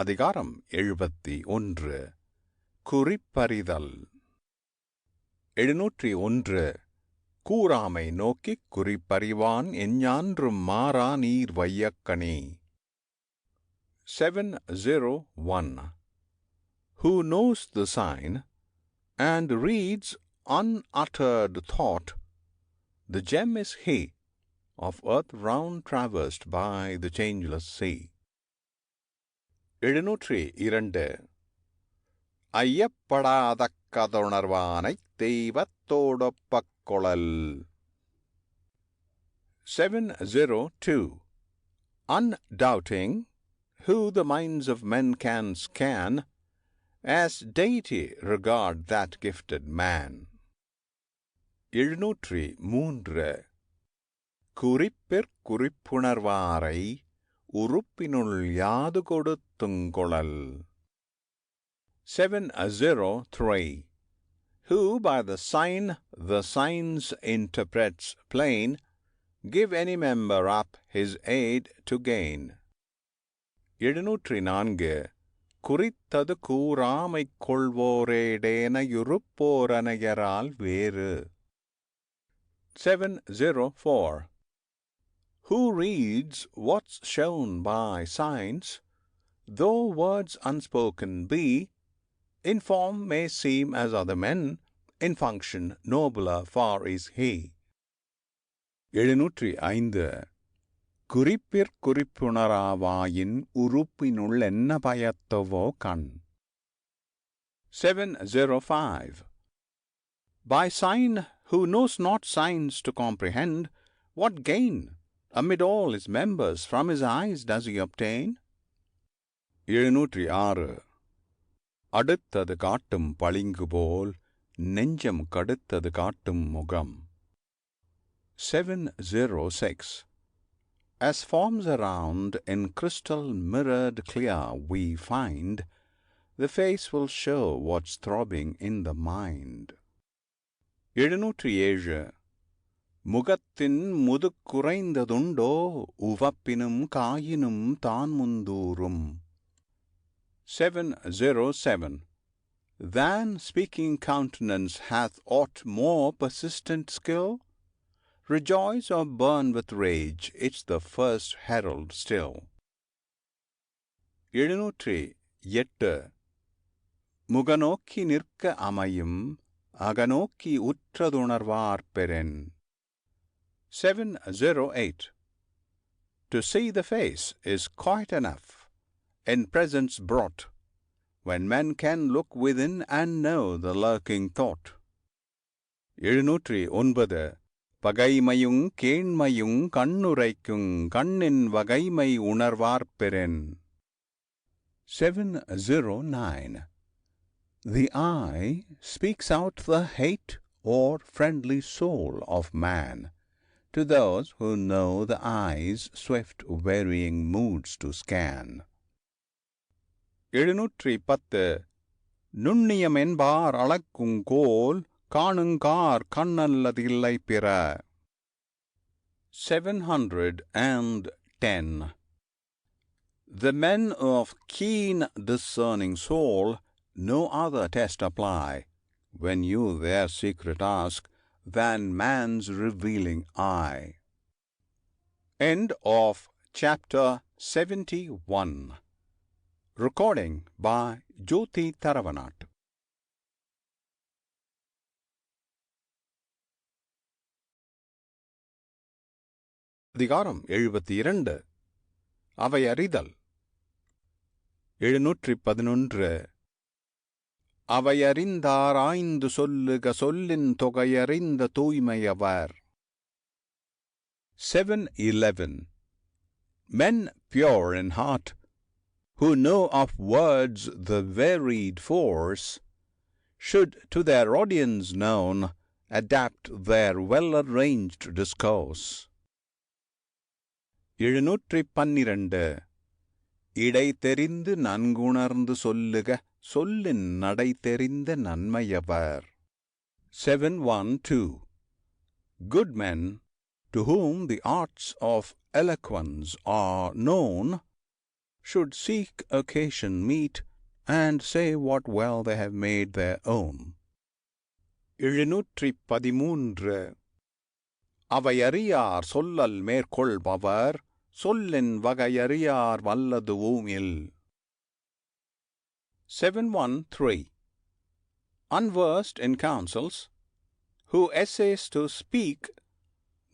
அதிகாரம் 71 குறிப்பறிதல். 701 கூறாமை நோக்கிக் குறிப்பறிவான் எஞ்ஞான்றும் மாறா நீர் வையக்கணே. 701 Who knows the sign and reads unuttered thought, the gem is he of earth round traversed by the changeless sea. 702 ஐயப்படாதக்கதுணர்வானைத் தெய்வத்தோடொப்பக் கொளல். 702 Undoubting, who the minds of men can scan, as deity regard that gifted man. 703 குறிப்புணர்வாரை உறுப்பினுள் யாது கொடுத்துங்கொளல். 703 Who by the sign the signs interprets plain, give any member up his aid to gain. 704 குறித்தது கூறாமைக் கொள்வோரேடேனையுறுப்போரனையரால் வேறு. 704 Who reads what's shown by signs, though words unspoken be, in form may seem as other men, in function nobler far is he. 705 குறிப்புணராவாயின் உறுப்பினுள் என்ன பயத்தவோ கண். 705 By sign who knows not signs to comprehend, what gain amid all his members from his eyes does he obtain? 706 அடுத்தது காட்டும் பளிங்கு போல் நெஞ்சம் கடுத்தது காட்டும் முகம். 706 As forms around in crystal mirrored clear we find, the face will show what's throbbing in the mind. 707 முகத்தின் முதுக்குறைந்ததுண்டோ உவப்பினும் காயினும் தான் முந்தூரும். 707 Than speaking countenance hath aught more persistent skill? Rejoice or burn with rage, it's the first herald still. 708 முகநோக்கி நிற்க அமையும் அகநோக்கி உற்றதுணர்வார் பெறன். 708 To see the face is quite enough, in presence brought, when men can look within and know the lurking thought. 709 பகைமையுங் கேண்மையுங் கண்ணுரைக்குங் கண்ணின் வகைமை உணர்வார் பெறன். 709 The eye speaks out the hate or friendly soul of man to those who know the eye's swift varying moods to scan. 710 நுண்ணியமென்பார் அளக்குங்கோல் காணுங்கார் கண்ணல்லதில்லை பிற. 710 The men of keen discerning soul no other test apply, when you their secret ask, than man's revealing eye. End of chapter 71. Recording by Jyoti Tharavanat. அதிகாரம் 72 அவை அறிதல். 711 அவையறிந்தாராய்ந்து சொல்லுக சொல்லின் தொகையறிந்த தூய்மையவர். 711 Men pure in heart, who know of words the varied force, should to their audience known adapt their well-arranged discourse. 712 இடை தெரிந்து நன்குணர்ந்து சொல்லுக சொல்லின் நடை தெரிந்த நன்மையவர். 712 Good men, to whom the arts of eloquence are known, should seek occasion meet, and say what well they have made their own. 713 அவையறியார் சொல்லல் மேற்கொள்பவர் சொல்லின் வகையறியார் வல்லதுவும் இல். 713 Unversed in counsels, who essays to speak,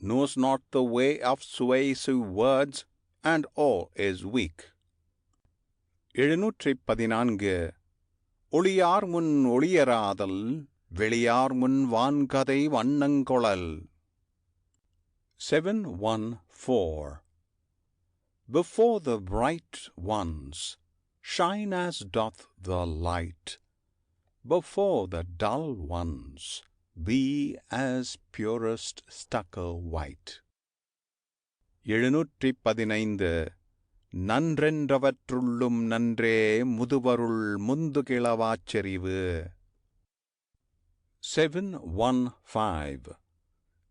knows not the way of suasive words, and all is weak. 714 ஒளியார் முன் ஒளியராதல் வெளியார் முன் வான்கதை வண்ணங்கொளல். 714 Before the bright ones shine as doth the light, before the dull ones be as purest stucco white. 715 நன்றென்றவற்றுள்ளும் நன்றே முதுவருள் முந்துகிளவாச்செறிவு. 715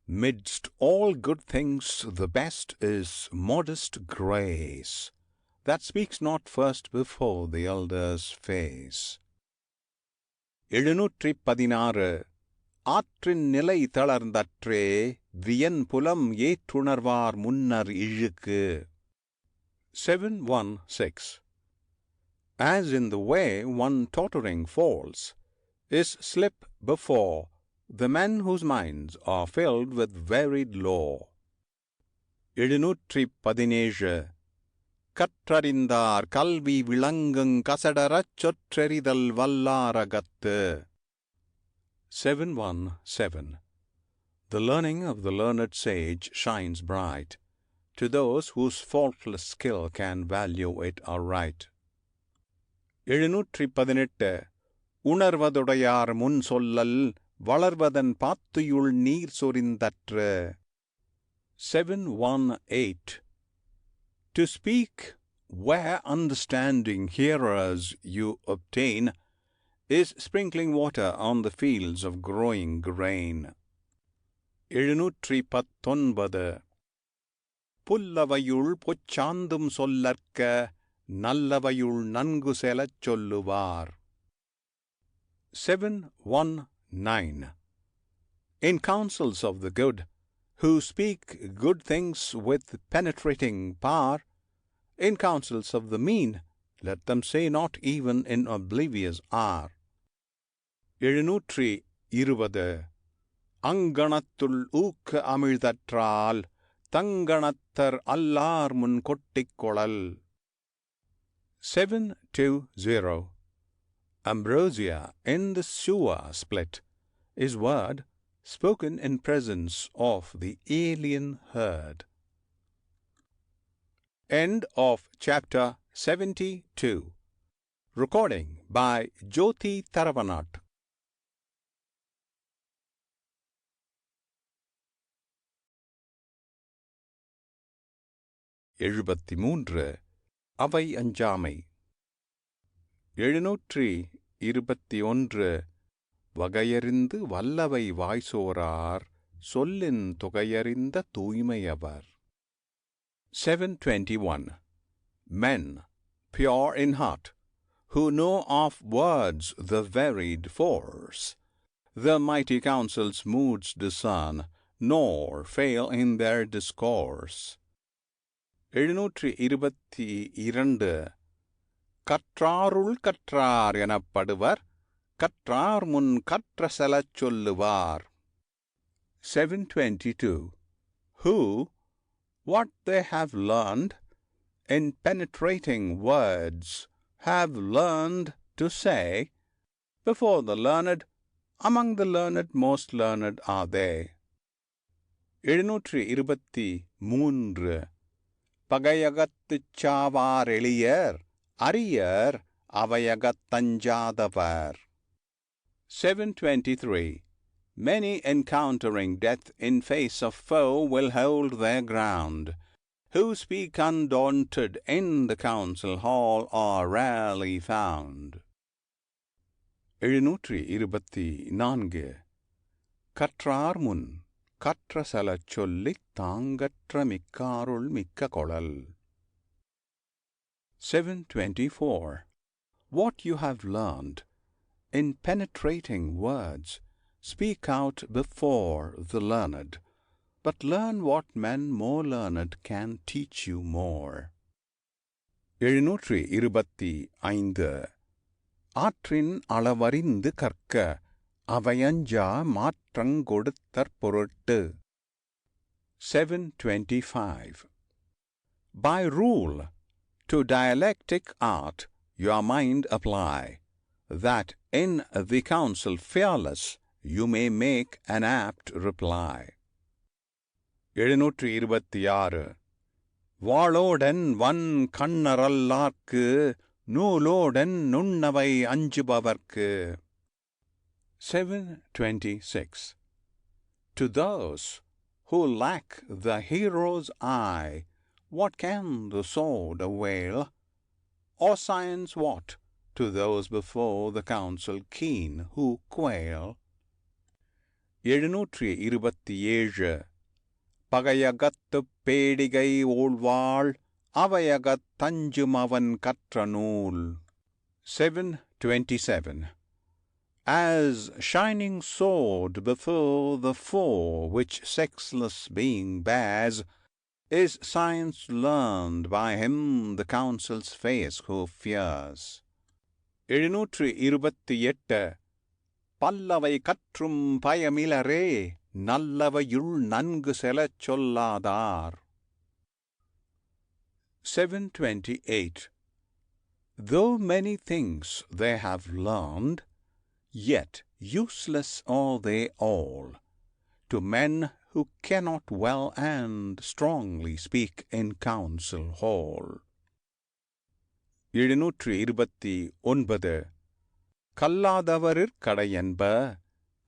Midst all good things the best is modest grace, that speaks not first before the elder's face. 716 ஆற்றின் நிலை தளர்ந்தற்றே வியன் புலம் ஏற்றுணர்வார் முன்னர் இழுக்கு. 716 As in the way one tottering falls is slip before the men whose minds are filled with varied lore. 717 கற்றறிந்தார் கல்வி விளங்குங் கசடரச் சொற்றெறிதல் வல்லாரகத்து. 717 The learning of the learned sage shines bright to those whose faultless skill can value it aright. 718 உணர்வதுடையார் முன் சொல்லல் வளர்வதன் பாத்துயுள் நீர் சொரிந்தற்று. 718 To speak where understanding hearers you obtain is sprinkling water on the fields of growing grain. 719 புல்லவையுள் பொச்சாந்தும் சொல்லற்க நல்லவையுள் நன்கு செலச் சொல்லுவார். 719 In counsels of the good, who speak good things with penetrating power, in counsels of the mean, let them say not even in oblivious hour. 720 அங்கணத்துள் ஊக்க அமிழ்தற்றால் தங்கணத்தர் அல்லார் முன் கொட்டிக் கொளல். 720 Ambrosia in the sewer split is word spoken in presence of the alien herd. End of chapter 72. Recording by Jyoti Taravanat. 73 அவை அஞ்சாமை. 721 வகையறிந்து வல்லவை வாய்சோரார் சொல்லின் தொகையறிந்த தூய்மையவர். 721 Men, pure in heart, who know of words the varied force, the mighty counsels moods discern, nor fail in their discourse. 722 கற்றாருள் கற்றார் எனப்படுவர் கற்றார் முன் கற்ற செலச் சொல்லுவார். 722 Who, what they have learned in penetrating words, have learned to say, before the learned, among the learned most learned are they. 723 பகையகத்துச் சாவார் எளியர் அரியர் அவையகத்தஞ்சாதவர். 723 Many encountering death in face of foe will hold their ground, who speak undaunted in the council hall are rarely found. 724 கற்றார் முன் கற்ற செலச் சொல்லித் தாங்கற்ற மிக்காருள் மிக்க கொளல். 724. What you have learned in penetrating words, speak out before the learned, but learn what men more learned can teach you more. 725. ஆற்றின் அளவறிந்து கற்க அவையஞ்சா மாற்றங்கொடுத்தற் பொருட்டு. 725. By rule, to dialectic art your mind apply, that in the counsel fearless you may make an apt reply. 726. வாளோடன் one கண்ணறல்லார்க்கு நூலோடன் நுண்ணவை அஞ்சுபவர்க்கு. 726. To those who lack the hero's eye, what can the sword avail? Or science what to those before the counsel keen who quail? 727. பகையகத்துப் பேடிகை ஓள்வாள் அவையகத் தஞ்சுமவன் கற்ற நூல். 727. As shining sword before the foe which sexless being bears, is science learned by him the counsel's face who fears. 728. பல்லவை கற்றும் பயமிலரே நல்லவையுள் நன்கு செலச் சொல்லாதார். 728. Though many things they have learned, yet useless are they all to men who cannot well and strongly speak in council hall. 729. கல்லாதவரிற் கடையென்ப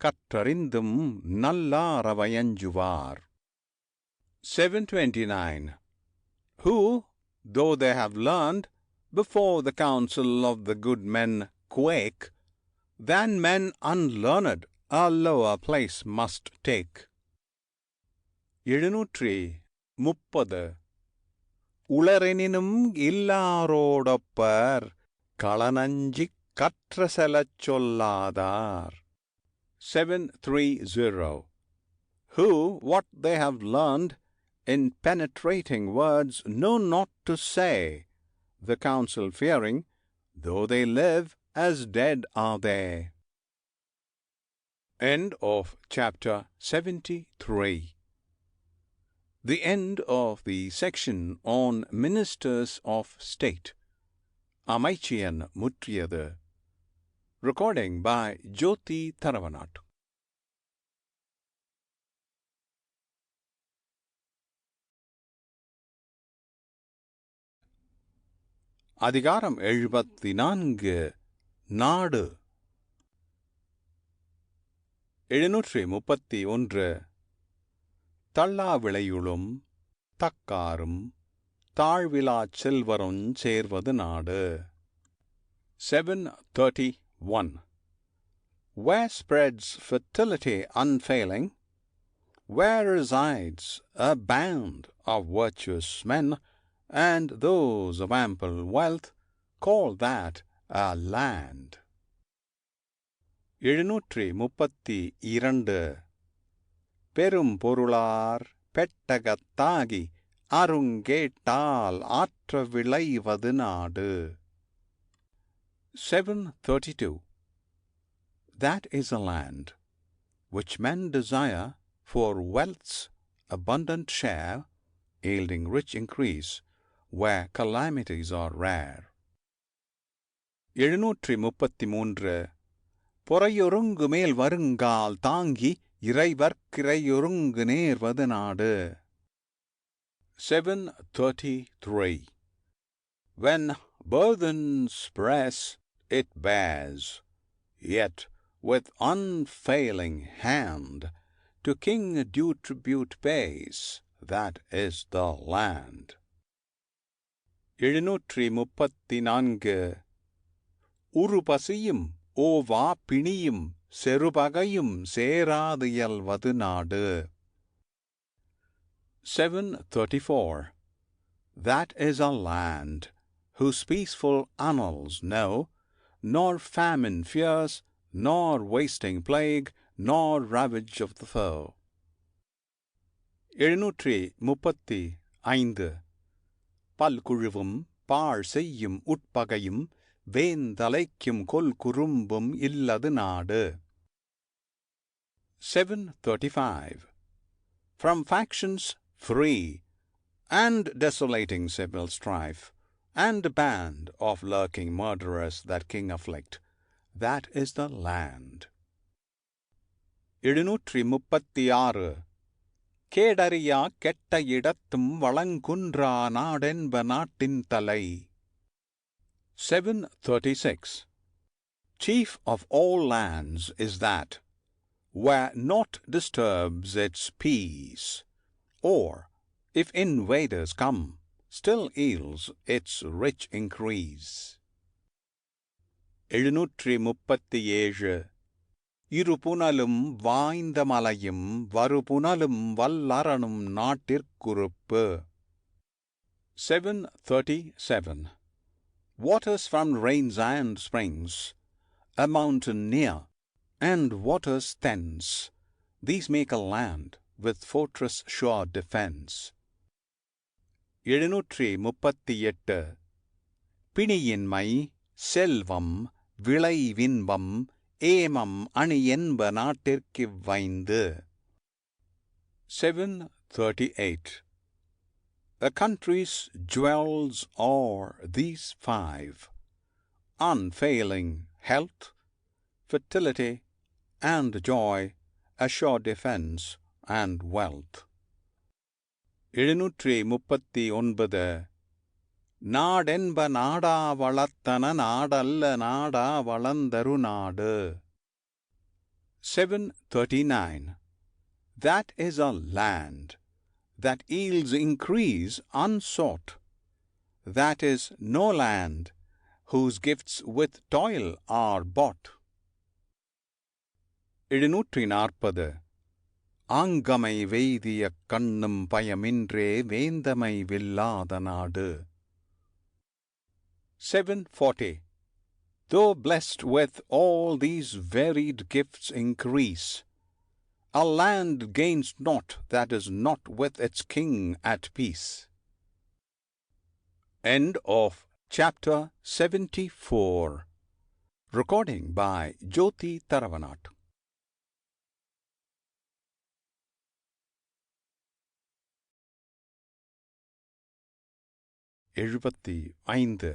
கற்றறிந்தும் நல்லாரவையஞ்சுவார். 729. Who, though they have learned, before the counsel of the good men quake, than men unlearned a lower place must take. 730. உளரெனினும் இல்லாரோடொப்பர் களனஞ்சிக் கற்ற செலச் சொல்லாதார். 730. Who, what they have learned in penetrating words, know not to say, the counsel fearing, though they live as dead are they. End of chapter 73. The end of the section on Ministers of State. அமைச்சியன் முற்றியது. Recording by Jyoti Tharavanat. அதிகாரம் 74. நாடு. 731. தள்ளாவிளையுளும் தக்காரும் தாழ்விலாச் செல்வருஞ் சேர்வது நாடு. 731. Where spreads fertility unfailing, where resides a band of virtuous men, and those of ample wealth, call that a land. 732. பெரும் பொருளார் பெட்டகத்தாகி அருங்கேட்டால் ஆற்ற விளைவது நாடு. 732. That is a land which men desire for wealth's abundant share, yielding rich increase, where calamities are rare. 733. பொறையொருங்கு மேல் வருங்கால் தாங்கி இறைவர்க்கிறையொருங்கு நேர்வது நாடு. 733. When burthens press it bears, yet with unfailing hand to king due tribute pays, that is the land. 734. உருபசியும் ஓவா பிணியும் செருபகையும் சேராது இயல்வது நாடு. 734. That is a land whose peaceful annals know, nor famine fears, nor wasting plague, nor ravage of the foe. 735 பல்குழுவும் பாழ் செய்யும் உட்பகையும் வேந்தலைக்கும் கொல் குறும்பும் இல்லது நாடு. 735 From factions free and desolating civil strife, and a band of lurking murderers that king afflict, that is the land. 736 கேடறியா கெட்ட இடத்தும் வளங்குன்றா நாடென்ப நாட்டின் தலை. 736 Chief of all lands is that, where naught disturbs its peace, or, if invaders come, still yields its rich increase. 737 இருபுனலும் வாய்ந்த மலையும் வருபுனலும் வல்லரணும் நாட்டிற்குறுப்பு. 737 Waters from rains and springs, a mountain near, and waters thence, these make a land with fortress sure defence. 738 பிணியின்மை செல்வம் விளைவின்பம் ஏமம் அணி என்ப நாட்டிற்கிவ்வைந்து. 738 A country's jewels are these five: unfailing health, fertility, and joy, a sure defence, and wealth. 739 நாடென்ப நாடா வளத்தன நாடல்ல நாடா வளந்தரு நாடு. 739 That is a land that yields increase unsought, that is no land whose gifts with toil are bought. 740 ஆங்கமை வெய்திய கண்ணும் பயமின்றே வேந்தமை வில்லாத நாடு. 740 Though blessed with all these varied gifts increase, a land gains not that is not with its king at peace. End of chapter 74. Recording by Jyoti Taravanat. 75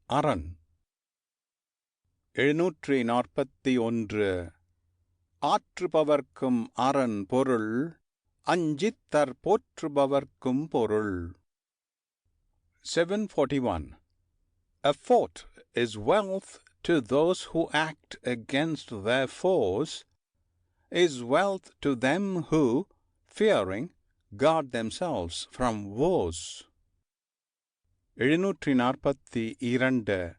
அரண். 741 ஆற்றுபவர்க்கும் அரண் பொருள், அஞ்சித்தற் போற்றுபவர்க்கும் பொருள். 741 A fort is wealth to those who act against their foes, is wealth to them who, fearing, guard themselves from woes. 742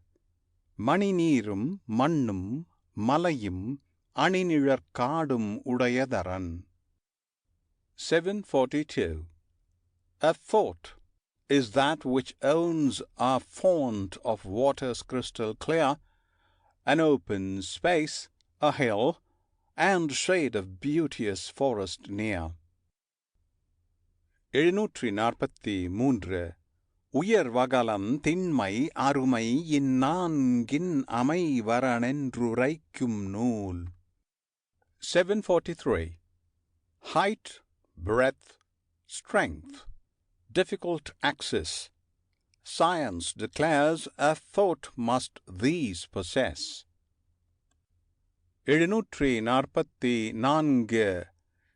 மணிநீரும் மண்ணும் மலையும் அணிநிழற்காடும் உடையதரண். 742 A fort is that which owns a fount of waters crystal clear, an open space, a hill, and shade of beauteous forest near. 743 உயர்வகலம் திண்மை அருமை இந்நான்கின் அமைவரனென்றுரைக்கும் நூல். 743 Height, breadth, strength, difficult access, science declares a fort must these possess. 744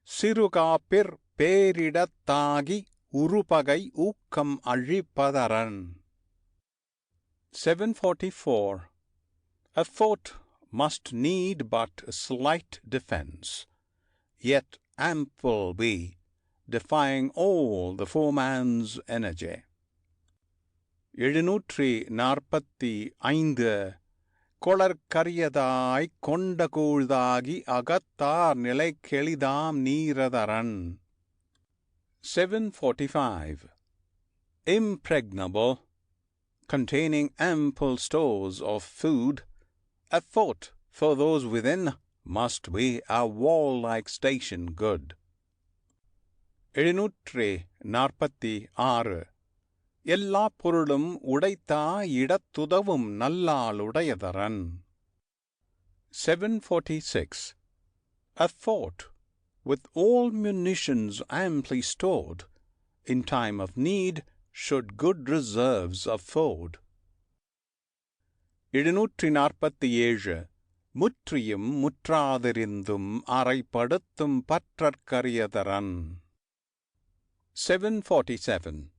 சிறுகாப்பிற் பேரிடத்தாகி உருபகை ஊக்கம் அழிப்பதரண். 744 A fort must need but slight defence, yet ample be, defying all the foeman's energy. 745 கொளற்கரியதாய் கொண்டகூழ்தாகி அகத்தார் நிலைக்கெளிதாம் நீரதரண். 745 Impregnable, containing ample stores of food, a fort for those within must be a wall-like station good. 746 எல்லா பொருளும் உடைத்தா இடத்துதவும் நல்லாளுடையதரன். 746 A fort with all munitions amply stored, in time of need should good reserves afford. 747 முற்றியும் முற்றாதிருந்தும் அறைப்படுத்தும் பற்றற்கரியதரன். 747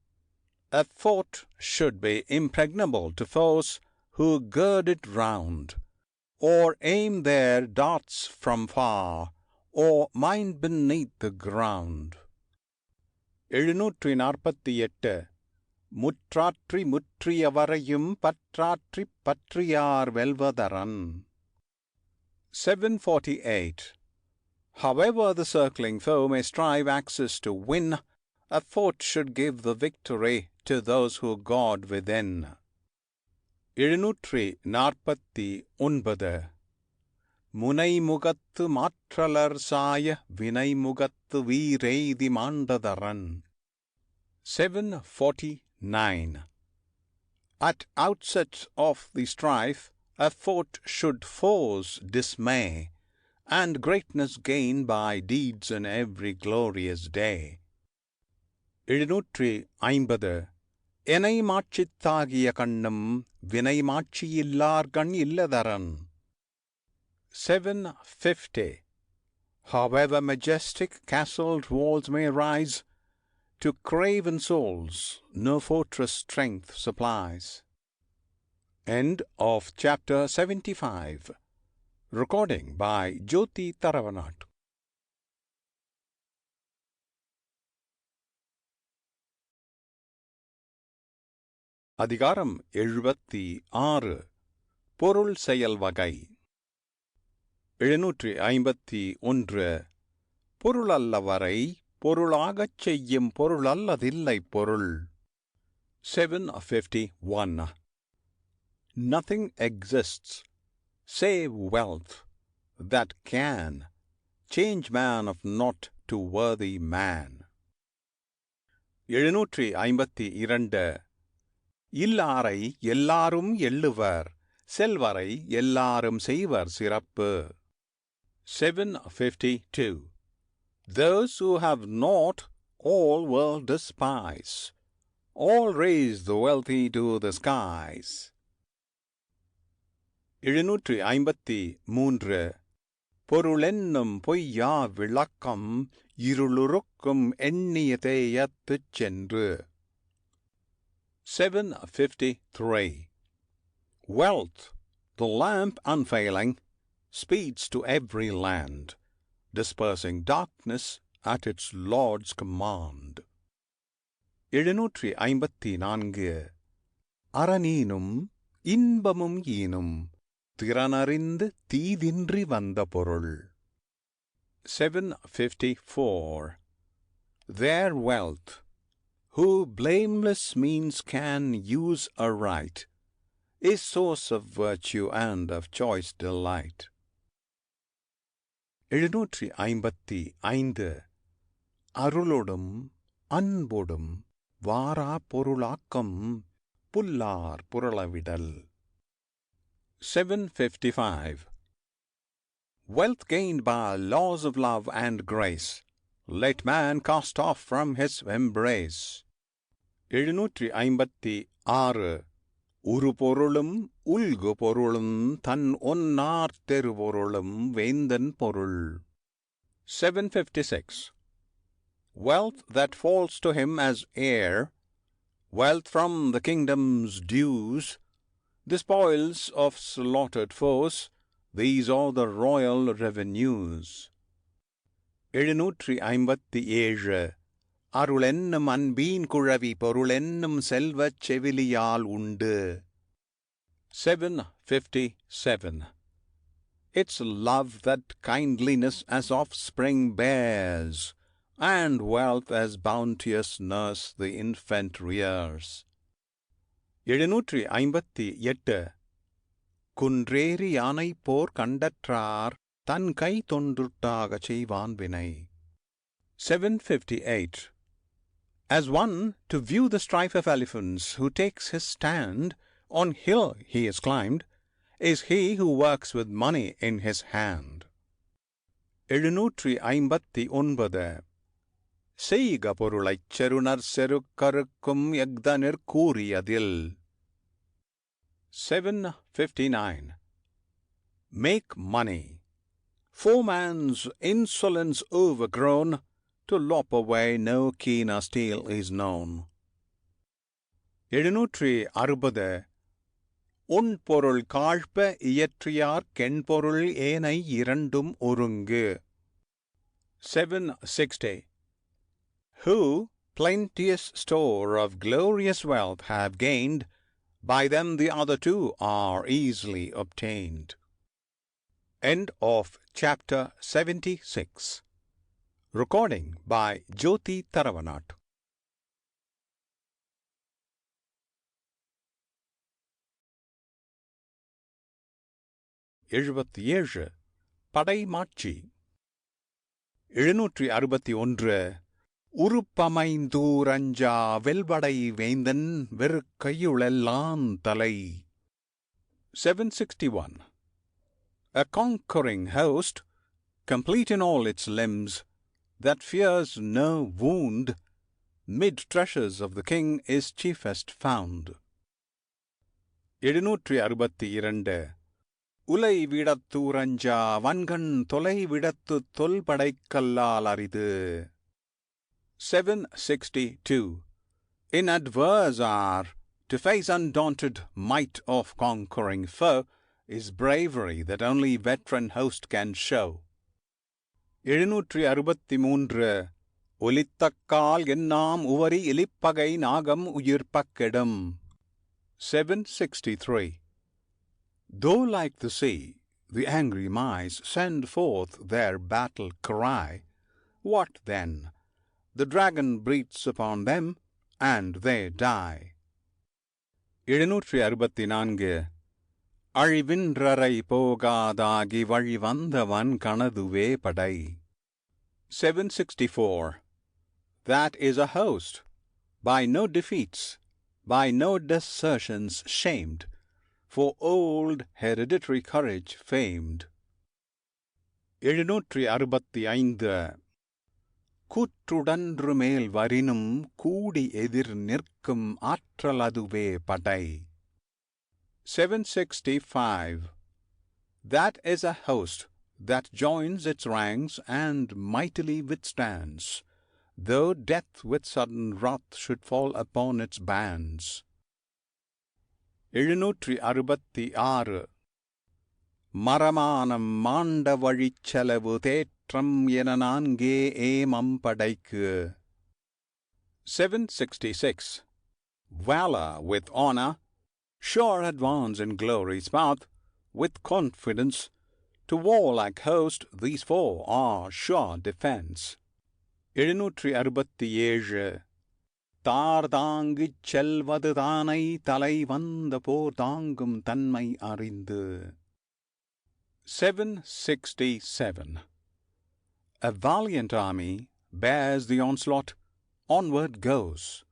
A fort should be impregnable to foes who gird it round, or aim their darts from far, or mine beneath the ground. 748 முற்றாற்றி முற்றியவரையும் பற்றாற்றிப் பற்றியார் வெல்வதரன். 748 However the circling foe may strive access to win, a fort should give the victory to those who guard within. 749 முனைமுகத்து மாற்றலர் சாய வினைமுகத்து வீரெய்தி மாண்டதரன். 749 At outset of the strife, a fort should foes dismay, and greatness gain by deeds in every glorious day. 750 எனை மாட்சித்தாகிய கண்ணும் வினை மாட்சியில்லார்கண் இல்லதரன். 750 However majestic castled walls may rise, to craven souls no fortress strength supplies. End of chapter 75. Recording by Jyoti Taravanat. அதிகாரம் 76 பொருள் செயல் வகை. 751 பொருளல்லவரை பொருளாகச் செய்யும் பொருளல்லதில்லை பொருள். 751 Nothing exists save wealth that can change man of naught to worthy man. 752 இல்லாரை எல்லாரும் எள்ளுவர், செல்வரை எல்லாரும் செய்வர் சிறப்பு. 752 Those who have naught all will despise, all raise the wealthy to the skies. 753 பொருளென்னும் பொய்யா விளக்கம் இருளுருக்கும் எண்ணிய தேயத்துச் சென்று. 753 Wealth, the lamp unfailing, speeds to every land, dispersing darkness at its Lord's command. 754 அறனீனும் இன்பமும் ஈனும் திறனறிந்து தீதின்றி வந்த பொருள். 754 Their wealth, who blameless means can use aright, is source of virtue and of choice delight. 755 அருளொடும் அன்பொடும் வாரா பொருளாக்கம் Bhullar புரளவிடல். 755 Wealth gained by laws of love and grace, let man cast off from his embrace. 756 உரு பொருளும் உல்கு பொருளும் தன் ஒன்னார் தெருபொருளும் வேந்தன் பொருள். 756 Wealth that falls to him as heir, wealth from the kingdom's dues, the spoils of slaughtered foes, these are the royal revenues. 757 அருளென்னும் அன்பீன் குழவி பொருளென்னும் செல்வச் செவிலியால் உண்டு. 757 It's love that kindliness as offspring bears, and wealth as bounteous nurse the infant rears. 758 குன்றேறி யானை போர் கண்டற்றார் தன் கை தொண்டுட்டாகச் செய்வான் வினை. 758 As one to view the strife of elephants, who takes his stand on hill he has climbed, is he who works with money in his hand. 759 செய்க பொருளைச் செருணர் செருக்கறுக்கும் எஃதனிற் கூறியதில். 759 Make money. Foeman's insolence overgrown, to lop away no keener steel is known. 760 உன் பொருள் காழ்ப்ப இயற்றியார் கென்பொருள் ஏனை இரண்டும் ஒருங்கு. 760 Who plenteous store of glorious wealth have gained, by them the other two are easily obtained. End of chapter 76. Recording by Jyoti Thiravanat. 77 படைமாட்சி. 761 உருப்பமைந்தூரஞ்சா வெல்வடை வேந்தன் வெறுக்கையுளெல்லான் தலை. 761 A conquering host, complete in all its limbs, that fears no wound, mid treasures of the king is chiefest found. 762 உலை விடத்தூரஞ்சா வன்கண் தொலை விடத்து தொல்படைக்கல்லால் அரிது. 762 In adverse hour, to face undaunted might of conquering foe, is bravery that only veteran host can show. 763 ஒலித்தக்கால் என்னாம் Uvari இலிப்பகை நாகம் உயிர்ப்பக்கெடும். 763 Though like the sea, the angry mice send forth their battle cry, what then? The dragon breathes upon them, and they die. 764 அழிவின்றரை போகாதாகி வழிவந்தவன் கனதுவே படை. 764 That is a host, by no defeats, by no desertions shamed, for old hereditary courage famed. 765 கூற்றுடன்று மேல் வரினும் கூடி எதிர் நிற்கும் ஆற்றலதுவே படை. 765 That is a host that joins its ranks and mightily withstands, though death with sudden wrath should fall upon its bands. 766 மரமானம் மாண்ட வழிச்செலவு தேற்றம் என நான்கே ஏமம் படைக்கு. 766 Valor with honor, sure advance in glory's path, with confidence, to warlike host these four are sure defense. 767 தார் தாங்கிச் செல்வது தானை தலை வந்த போர் தாங்கும் தன்மை அறிந்து. 767 A valiant army bears the onslaught, onward goes,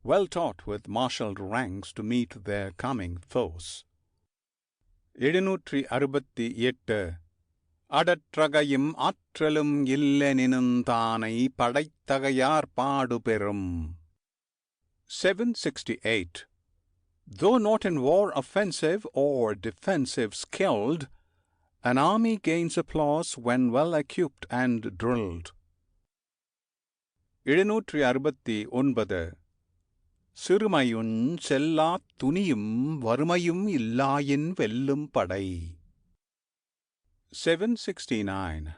well taught with marshalled ranks to meet their coming foes. 768 அடற்றகையும் ஆற்றலும் இல்லெனினும் தானை படைத்தகையார் பாடுபெறும். 768 Though not in war offensive or defensive skilled, an army gains applause when well equipped and drilled. 769 சிறுமையுஞ் செல்லாத் துணியும் வறுமையும் இல்லாயின் வெல்லும் படை. 769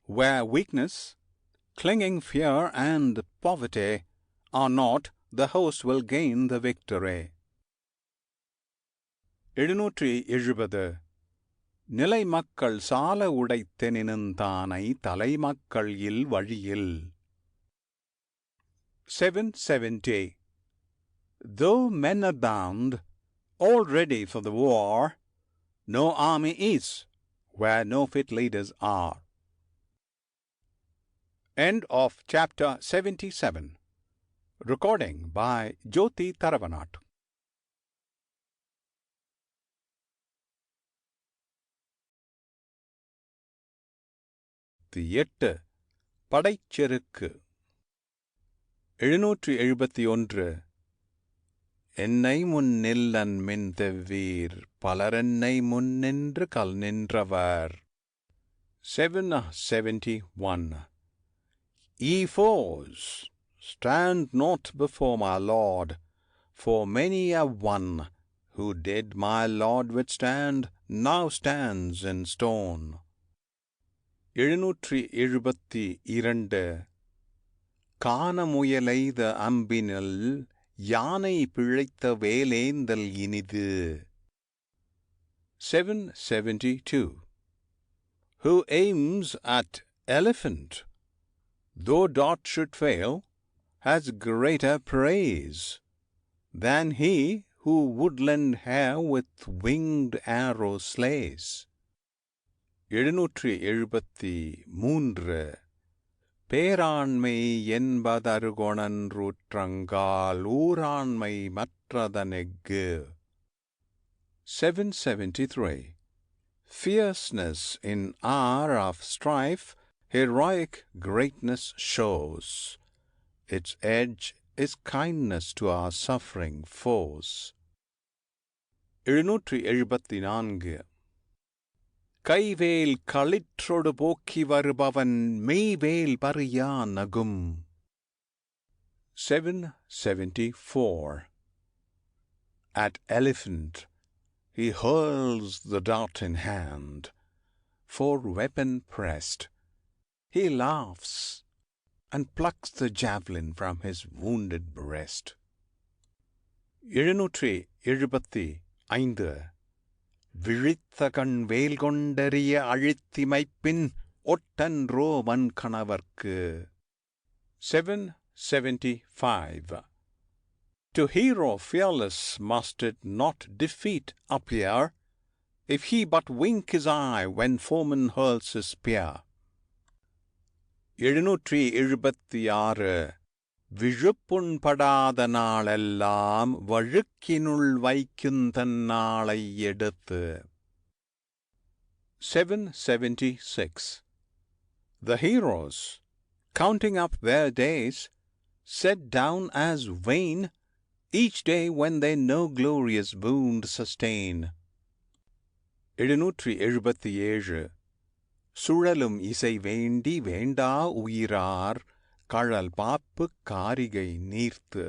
Where weakness, clinging fear and poverty are not, the host will gain the victory. 770 நிலை மக்கள் சால உடைத்தெனினும் தானை தலைமக்கள் இல் வழியில். 770 Though men abound, all ready for the war, no army is where no fit leaders are. End of chapter 77. Recording by Jyoti Taravanat. எட்டு படைச்செருக்கு. 771. என்னை முன்னில்லன் மின் தெவ்வீர் பலரென்னை முன்னின்று கல் நின்றவர். 771. Ye foes, stand not before my Lord, for many a one who did my Lord withstand now stands in stone. 772. காணமுயலெய்த அம்பினில் யானை பிழைத்த வேலேந்தல் இனிது. 772. Who aims at elephant, though dart should fail, has greater praise than he who woodland hare with winged arrow slays. 773. பேராண்மை என்பதருகொணன்றூற்றங்கால் ஊராண்மை மற்றதனெஃகு. 773. Fierceness in hour of strife heroic greatness shows. Its edge is kindness to our suffering foes. 774. கைவேல் களிற்றொடு போக்கி வருபவன் Meivel பறியா நகும். 774. At elephant he hurls the dart in hand, for weapon pressed he laughs and plucks the javelin from his wounded breast. 775. விழித்த கண் வேல் கொண்டறிய அழித்திமைப்பின் ஒட்டன்றோ வன் கணவர்க்கு. 775. To hero fearless must it not defeat appear, if he but wink his eye when foeman hurls his spear. 776. விழுப்புண்படாத நாளெல்லாம் வழுக்கினுள் வைக்குந்தன் நாளை எடுத்து. 776. The heroes, counting up their days, set down as vain each day when they no glorious wound sustain. 777. சுழலும் இசை வேண்டி வேண்டா உயிரார் கழல் பாப்பு காரிகை நீர்த்து.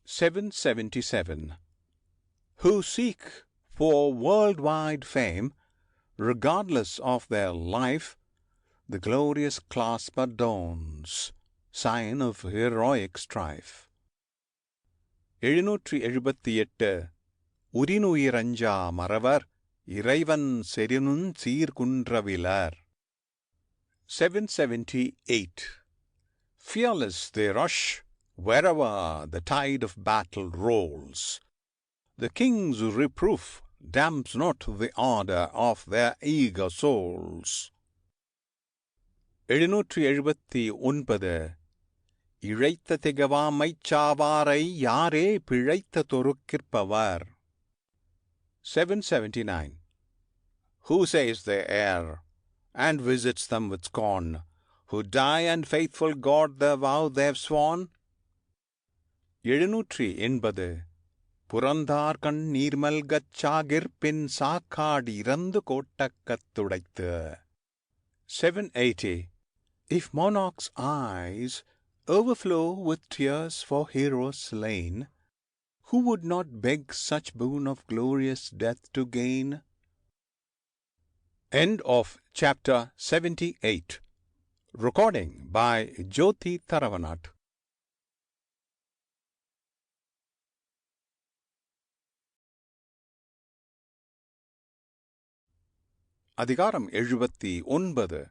777. Who seek for worldwide fame, regardless of their life, the glorious clasp adorns, sign of heroic strife. 778. உரினுயிரஞ்சா மறவர் இறைவன் செறினுஞ் சீர்குன்றவிலர். 778. Fearless they rush wherever the tide of battle rolls. The king's reproof damps not the ardor of their eager souls. 779. இழைத்த திகவாமைச் சாவாரை யாரே பிழைத்த தொருக்கிற்பவர். 779. Who says they err, and visits them with scorn, who die and faithful God the vow they've sworn? 780. புறந்தார் கண் நீர்மல்கச் சாகிற்பின் சாக்காடி இறந்து கோட்டக்கத் துடைத்து. 780. If monarch's eyes overflow with tears for heroes slain, who would not beg such boon of glorious death to gain? End of chapter 78. Recording by Jyoti Taravanat. அதிகாரம் 79.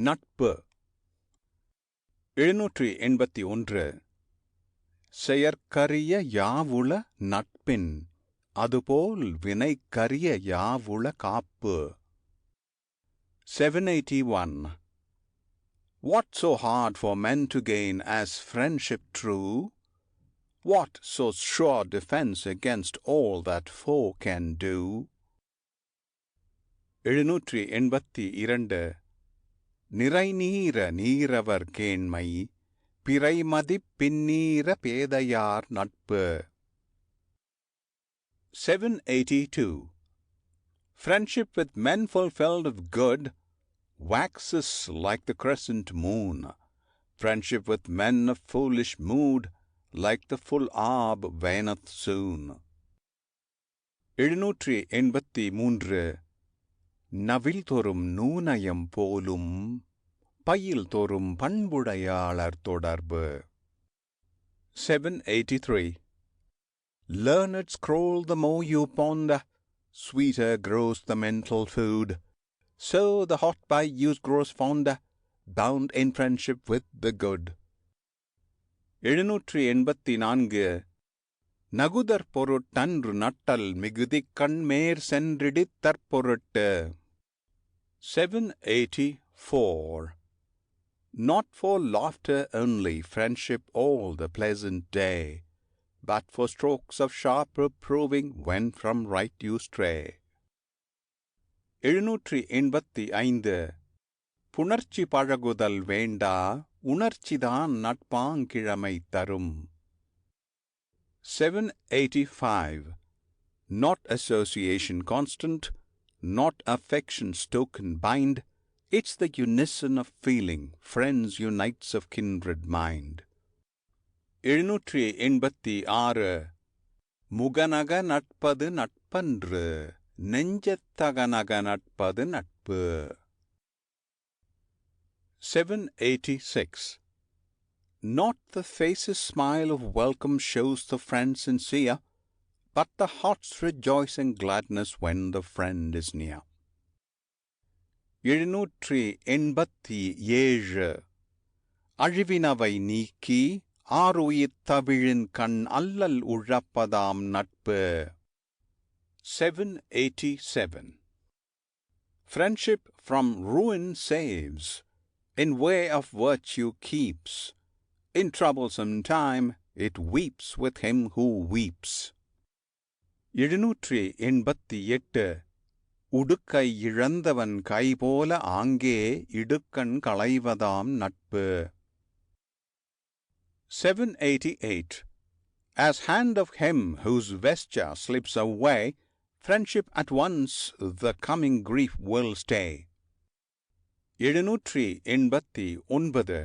நட்பு. 781. செயற்கரிய யாவுள நட்பின் அதுபோல் வினைக்கரிய யாவுள காப்பு. 781. What so hard for men to gain as friendship true? What so sure defense against all that foe can do? 782. நிறைநீர நீரவர் கேண்மை பிறைமதிப் பின்னீர பேதையார் நட்பு. 782. Friendship with men fulfilled of good waxes like the crescent moon. Friendship with men of foolish mood like the full orb waneth soon. 783. நவில் தோறும் நூனயம் போலும் பயில் தோறும் பண்புடையாளர் தொடர்பு. 783. Learned scroll the more you ponder, sweeter grows the mental food. So the hot by use grows fonder, bound in friendship with the good. 784. நகுதற் பொருட்டன்று நட்டல் மிகுதிக் கண்மேற் சென்றிடித்தற் பொருட்டு. 784. Not for laughter only friendship all the pleasant day, but for strokes of sharp reproving when from right you stray. 785. புணர்ச்சி பழகுதல் வேண்டா உணர்ச்சிதான் நட்பாங்கிழமை தரும். 785. Not association constant, not affection's token bind, it's the unison of feeling friends unites of kindred mind. 786. முகநக நட்பது நட்பன்று நெஞ்சத்தகநக நட்பது நட்பு. 786. Not the face's smile of welcome shows the friend sincere, but the heart's rejoicing gladness when the friend is near. 787. அழிவினவை நீக்கி ஆருயிர் தவிழின் கண் அல்லல் உழப்பதாம் நட்பு. 787. Friendship from ruin saves, in way of virtue keeps, in troublesome time it weeps with him who weeps. 788. உடுக்கை இழந்தவன் கைபோல ஆங்கே இடுக்கண் களைவதாம் நட்பு. 788. As hand of him whose vesture slips away, friendship at once the coming grief will stay. 789.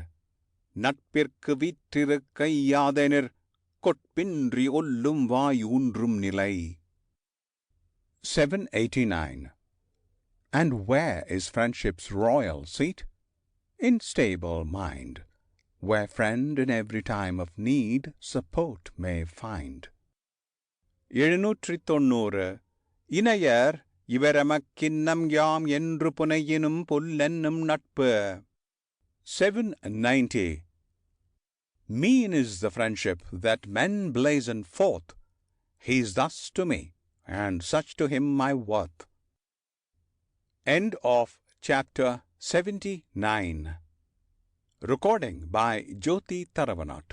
நட்பிற்கு வீற்றிருக்க யாதெனிற் கொட்பின்றி ஒல்லும் வாயூன்றும் நிலை. 789. And where is friendship's royal seat? In stable mind, where friend in every time of need support may find. 790. இணையர் இவரெமக்கின்னம் யாம் என்று புனையினும் புல்லென்னும் நட்பு. 790. Mean is the friendship that men blazon forth. He is thus to me, and such to him my worth. End of chapter 79. Recording by Jyoti Taravanat.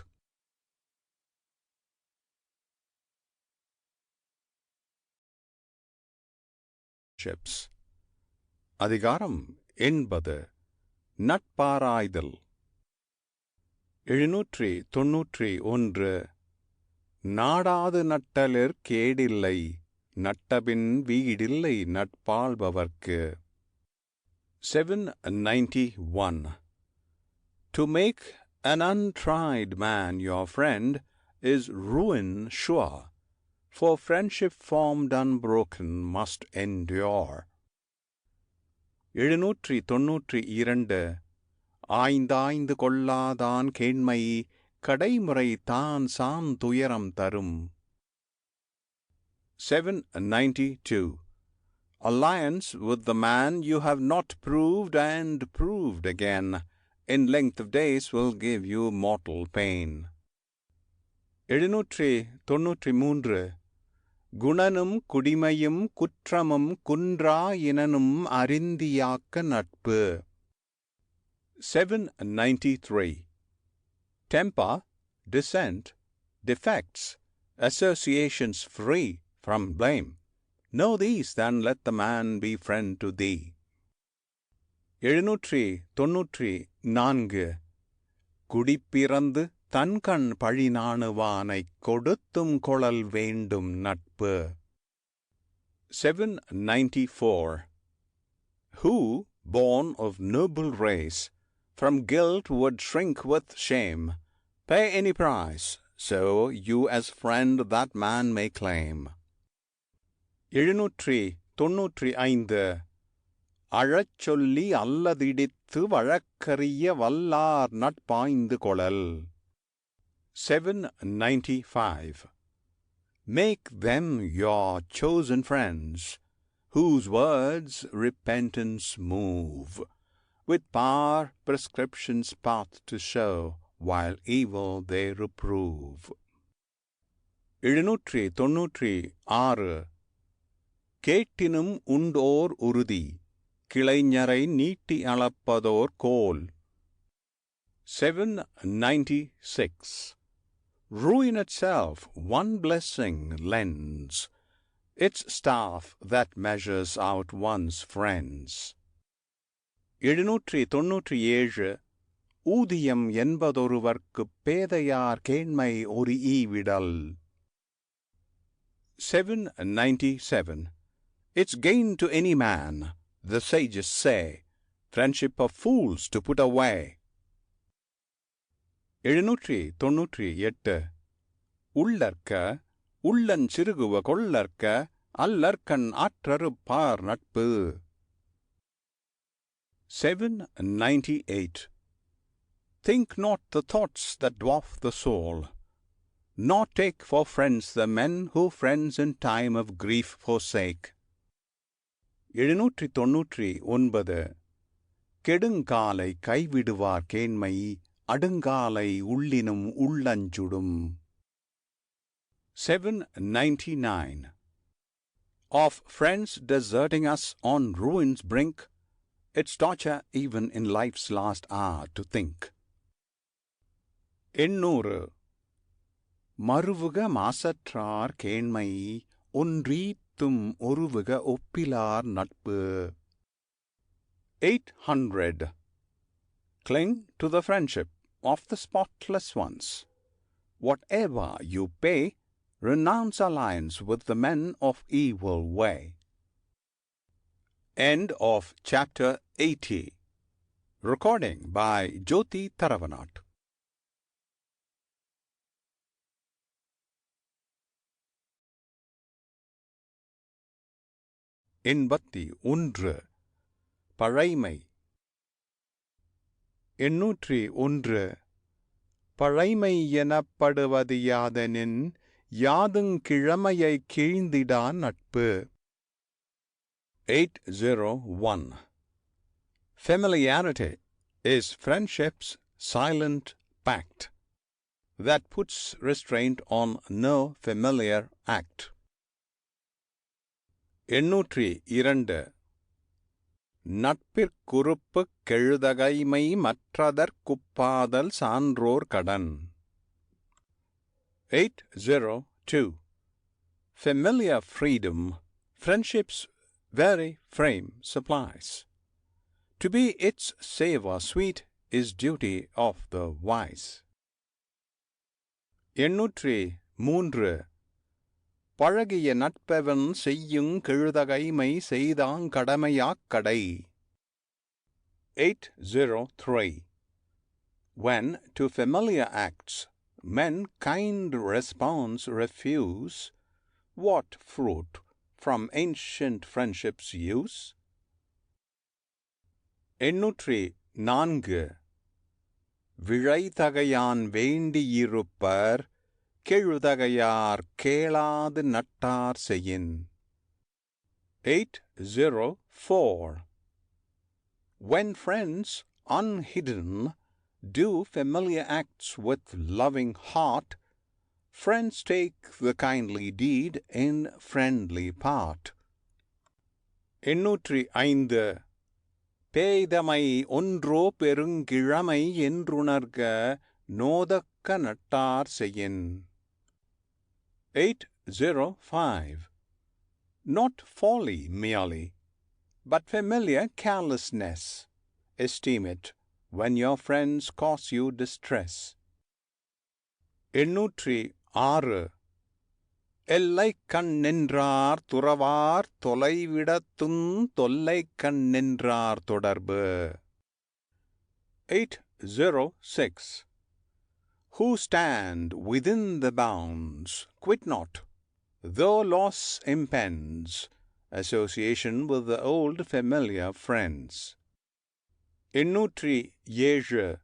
அதிகாரம் 80. நட்பாராய்தல். 791. நாடாது நட்டலிற் கேடில்லை நட்டபின் வீடில்லை நட்பாள்பவர்க்கு. 791. To make an untried man your friend is ruin sure, for friendship formed unbroken must endure. 792. ஆய்ந்தாய்ந்து கொள்ளாதான் கேண்மை கடைமுறை தான் San துயரம் தரும். 792. Alliance with the man you have not proved and proved again in length of days will give you mortal pain. 793 குணனும் குடிமையும் குற்றமும் குன்றா இனனும் அறிந்தியாக்க நட்பு. 793 Temper, dissent, defects, associations free from blame. Know these, then let the man be friend to thee. 794 குடிப்பிறந்து தன்கண் பழிநாணுவானைக் கொடுத்தும் கொளல் வேண்டும் நட்பு. 794 Who, born of noble race, from guilt would shrink with shame, pay any price, so you as friend that man may claim. 795 அழச் சொல்லி அல்லதிடித்து வழக்கறிய வல்லார் நட்பாய்ந்து கொளல். 795 Make them your chosen friends, whose words repentance move, with power prescription's path to show, while evil they reprove. 796 கேட்டினும் உண்டோர் உறுதி, கிளைஞரை நீட்டி அளப்பதோர் கோல். 796 Ruin itself one blessing lends, its staff that measures out one's friends. 797 ஊதியம் என்பதொருவர்க்குப் பேதையார் கேண்மை ஒரு ஈவிடல். 797 It's gain to any man, the sages say, friendship of fools to put away. 798 உள்ளற்க உள்ளன் சிறுகுவ கொள்ளற்க அல்லற்கண் ஆற்றறுப்பார் நட்பு. 798 Think not the thoughts that dwarf the soul, nor take for friends the men who friends in time of grief forsake. 799 கெடுங்காலை கைவிடுவார் கேண்மை அடுங்காலை உள்ளினும் உள்ளஞ்சுடும். 799 Of friends deserting us on ruin's brink, it's torture even in life's last hour to think. 800 மறுவுக மாசற்றார் கேண்மை ஒன்றீத்தும் ஒருவுக ஒப்பிலார் நட்பு. 800 Cling to the friendship of the spotless ones. Whatever you pay, renounce alliance with the men of evil way. End of chapter 80. Recording by Jyoti Tharavanat. எண்பத்தி ஒன்று பழைமை. 801 பழைமை எனப்படுவது யாதெனின் யாதுங் கிழமையைக் கீழ்ந்திடா நட்பு. 801 Familiarity is friendship's silent pact that puts restraint on no familiar act. 802 நட்பிற்குறுப்புக் கெழுதகைமை மற்றதற்குப்பாதல் சான்றோர் கடன். 802 Familiar freedom friendship's very frame supplies. To be its savour sweet is duty of the wise. 803 பழகிய நட்பெவன் செய்யுங் கெழுதகைமை செய்தாங் கடமையாக் கடை. 803 When to familiar acts men kind response refuse, what fruit from ancient friendship's use? 804 விழைதகையான் வேண்டியிருப்பர் கெழுதகையார் கேளாது நட்டார் செய்யின். 804 When friends unhidden do familiar acts with loving heart, Friends take the kindly deed in friendly part. 805 பேய்தமை ஒன்றோ பெருங்கிழமை என்றுணர்க நோதக்க நட்டார் செய்யின். 805 Not folly merely, but familiar carelessness. Esteem it when your friends cause you distress. 806 எல்லைக் கண் நின்றார் துறவார் தொலைவிடத்தும் தொல்லைக் கண் நின்றார் தொடர்பு. 806 Who stand within the bounds, quit not, though loss impends, association with the old familiar friends. 807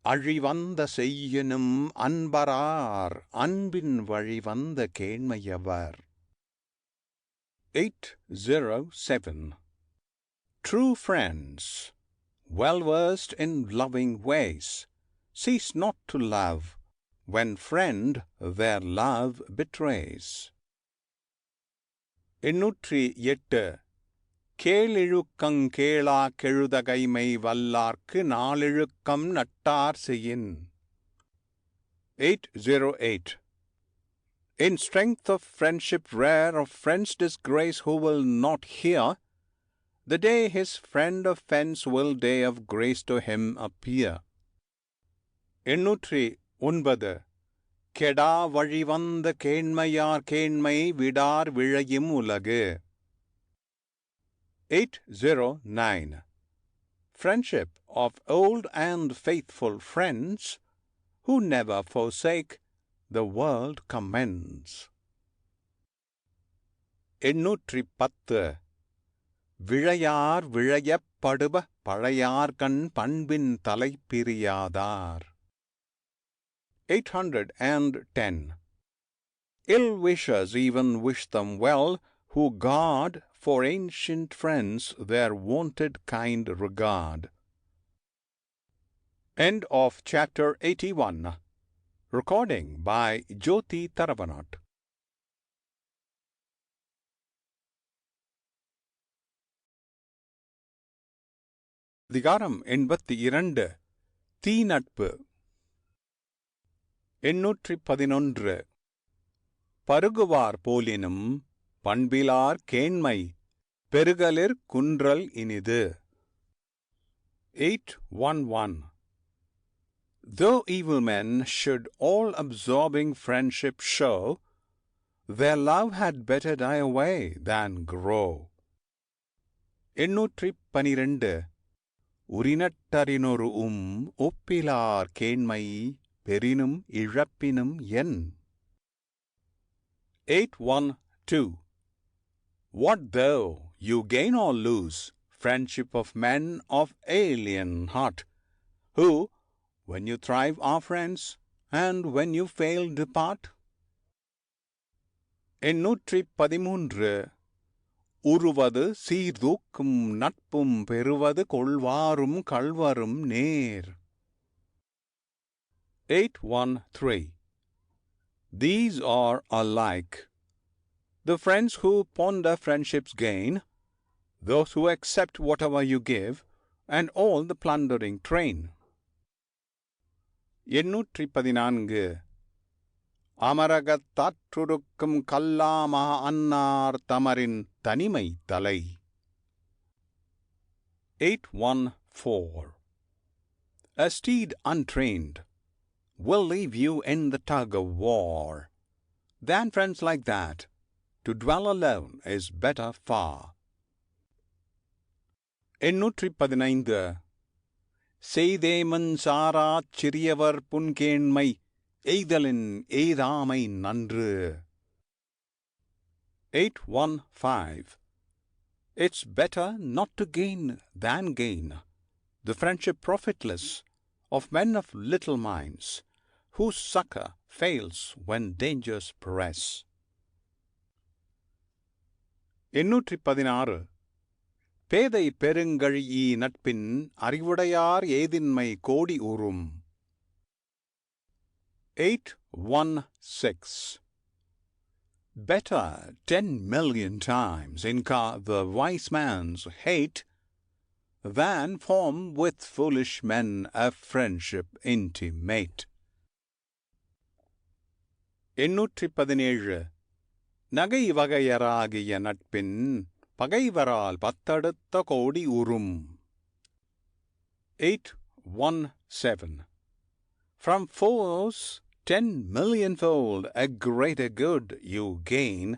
அழிவந்த செய்யினும் அன்பரார் அன்பின் வழிவந்த கேண்மையவர். 807 True friends, well versed in loving ways, cease not to love when friend their love betrays. 808 கேளிழுக்கங் கேளா கெழுதகைமை வல்லார்க்கு நாளிழுக்கம் நட்டார் செய்யின். 808 In strength of friendship rare, of friend's disgrace who will not hear, the day his friend offends will day of grace to him appear. 809 கெடா வழிவந்த கேண்மையார் கேண்மை விடார் விழையும் உலகு. 809 Friendship of old and faithful friends who never forsake the world commends. 810 விழையார் விழையப் படுப பழையார்கண் பண்பின் தலைப்பிரியாதார். 810 Ill wishers even wish them well, who guard for ancient friends their wonted kind regard. End of chapter 81. Recording by Jyoti Taravanat. அதிகாரம் 82 தீநட்பு. 811 பருகுவார் போலினும் பண்பிலார் கேண்மை பெருகலிற் குன்றல் இனிது. 811 Though evil men should all-absorbing friendship show, their love had better die away than grow. 812 உரினட்டரினொரு Oppilar கேண்மை பெரினும் இழப்பினும் என். 812 What though you gain or lose friendship of men of alien heart, who, when you thrive, are friends, and when you fail, depart? 813 உருவது சீர்தூக்கும் நட்பும் பெறுவது கொள்வாரும் கள்வரும் நேர். 813 These are alike: the friends who ponder friendship's gain, those who accept whatever you give, and all the plundering train. 814 அமரகத்தாற்றுருக்கும் கல்லாமா அன்னார் தமரின் தனிமை தலை. 814 A steed untrained will leave you in the tug of war. Than friends like that, to dwell alone is better far. 815 செய்தேமன் சாராச் சிறியவர் புன்கேண்மை எய்தலின் எய்தாமை நன்று. 815 It's better not to gain than gain, the friendship profitless of men of little minds, whose succor fails when dangers press. 816 பேதை பெருங்கழியி நட்பின் அறிவுடையார் ஏதின்மை கோடி உறும். 8:1-6. Better 10,000,000 times incur the wise man's hate than form with foolish men a friendship intimate. 817. நகை வகையராகிய நட்பின் பகைவரால் பத்தடுத்த கோடி உறும். 8:1-7. From foes 10,000,000-fold a greater good you gain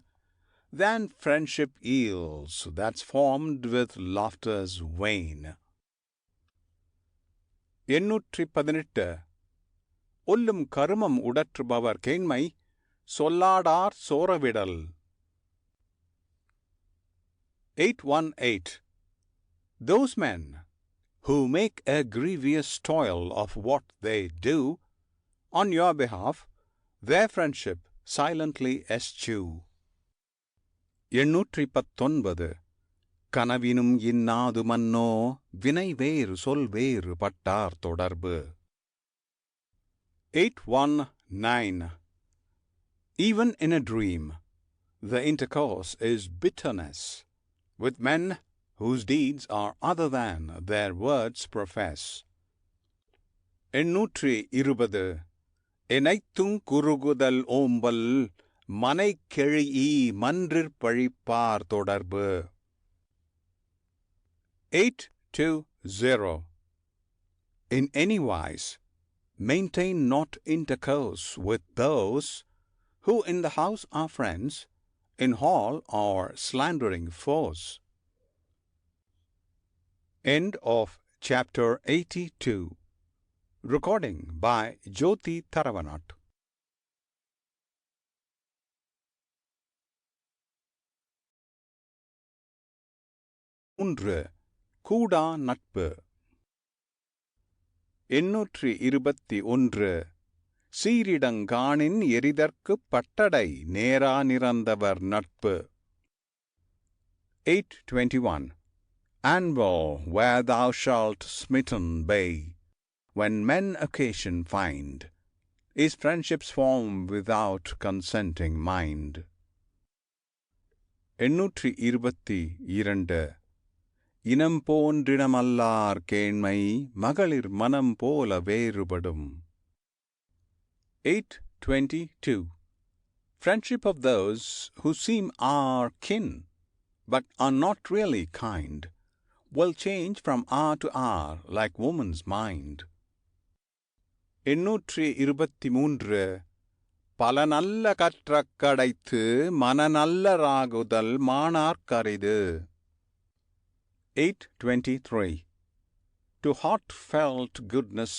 than friendship yields that's formed with laughter's vein. 818. ஒல்லும் கருமம் உடற்றுபவர் கேண்மை சொல்லாடார் சோரவிடல். 818. Those men who make a grievous toil of what they do on your behalf, their friendship silently eschew. 819. கனவினும் இன்னாது மன்னோ வினை வேறு சொல் வேறு பட்டார் தொடர்பு. 819. Even in a dream, the intercourse is bitterness with men whose deeds are other than their words profess. 820. எனைத்துங் குறுகுதல் ஓம்பல் மனைக்கெழீ மன்றிற் பழிப்பார் தொடர்பு. 820. In any wise, maintain not intercourse with those who in the house are friends, in hall are slandering foes. End of chapter 82. Recording by Jyoti Tharavanat. 3. கூடா நட்பு. 821. சீரிடங்காணின் எரிதற்குப் பட்டடை நேரா நிறந்தவர் நட்பு. 821. Anvil where thou shalt smitten be, when men occasion find, is friendship's form without consenting mind. 822. இனம் போன்றினமல்லார் கேண்மை மகளிர் மனம் போல வேறுபடும். 822. Friendship of those who seem our kin, but are not really kind, will change from hour to hour like woman's mind. 823. பல நல்ல கற்றக் கடைத்து மனநல்லராகுதல் மாணார்க்கரிது. 823. To heartfelt goodness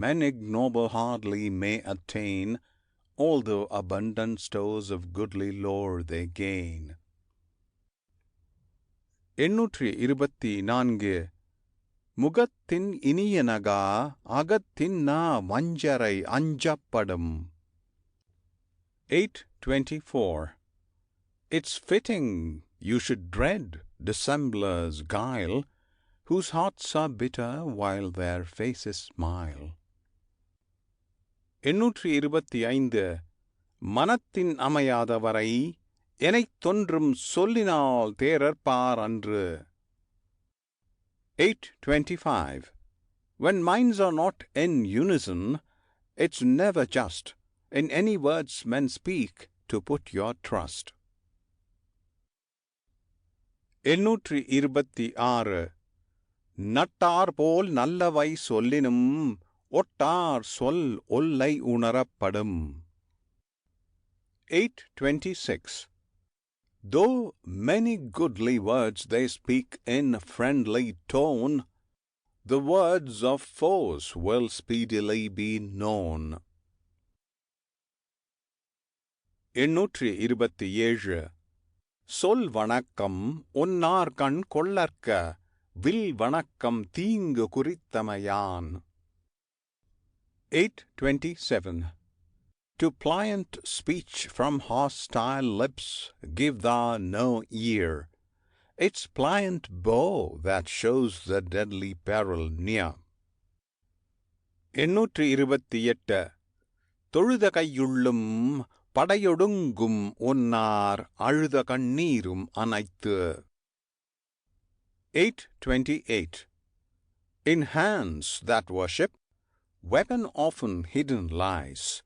men ignoble hardly may attain, although abundant stores of goodly lore they gain. 824. முகத்தின் இனியனகா அகத்தின் நா வஞ்சரை அஞ்சப்படும். 824. It's fitting you should dread dissemblers' guile, whose hearts are bitter while their faces smile. 825. மனத்தின் அமையாதவரை எனைத் தொன்றும் சொல்லினால் தேரற்பார் அன்று. 825. When minds are not in unison, it's never just in any words men speak to put your trust. 826. நட்டார் போல் நல்லவை சொல்லினும் ஒட்டார் சொல் ஒல்லை உணரப்படும். 826. Though many goodly words they speak in friendly tone, the words of foes will speedily be known. 827. சொல் வணக்கம் ஒன்னார் கண் கொள்ளற்க will வணக்கம் தீங்கு குறித்தமையான். 827. To pliant speech from hostile lips give thou no ear. It's pliant bow that shows the deadly peril near. 828. தொழுத கையுள்ளும் படையொடுங்கும் ஒன்னார் அழுத கண்ணீரும் அனைத்து. 828. In hands that worship, weapon often hidden lies.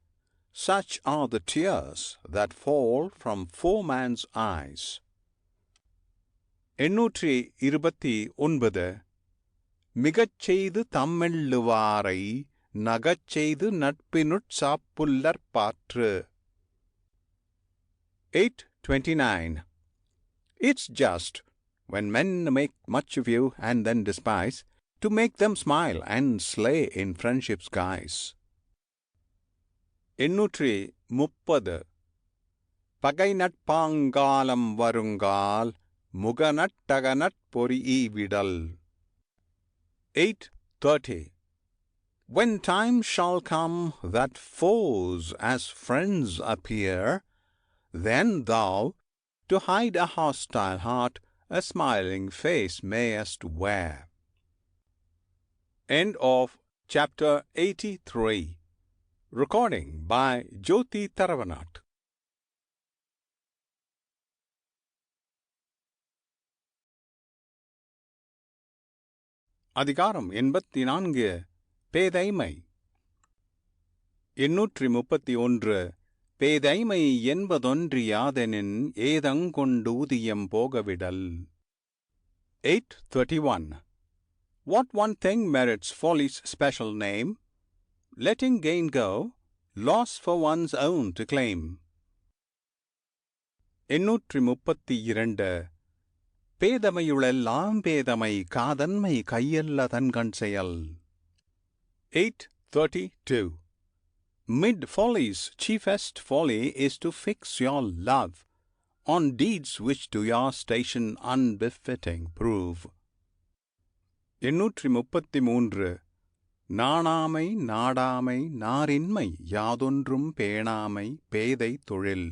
Such are the tears that fall from foeman's eyes. 829. மிகச் செய்து தம்மெள்ளுவாரை நகச் செய்து நட்பினுட் சாப்புல்லற் பாற்று. 829. It's just, when men make much of you and then despise, to make them smile and slay in friendship's guise. 830. பகை நட்பாங்காலம் வருங்கால் முகநட்டகநற் பொறி விடல். 830. When time shall come that foes as friends appear, then thou, to hide a hostile heart, a smiling face mayest wear. End of chapter 83. Recording by Jyoti Taravanat. அதிகாரம் 84. பேதைமை. 831. பேதைமை என்பதொன்றியாதெனின் ஏதங்கொண்டூதியம் போகவிடல். 831. What one thing merits folly's special name? Letting gain go, loss for one's own to claim. 832. பேதமையுளெல்லாம் பேதமை காதன்மை கையல்ல தன்கண் செயல். 832. Mid folly's chiefest folly is to fix your love on deeds which to your station unbefitting prove. 833. நாணாமை நாடாமை நாரின்மை யாதொன்றும் பேணாமை பேதை தொழில்.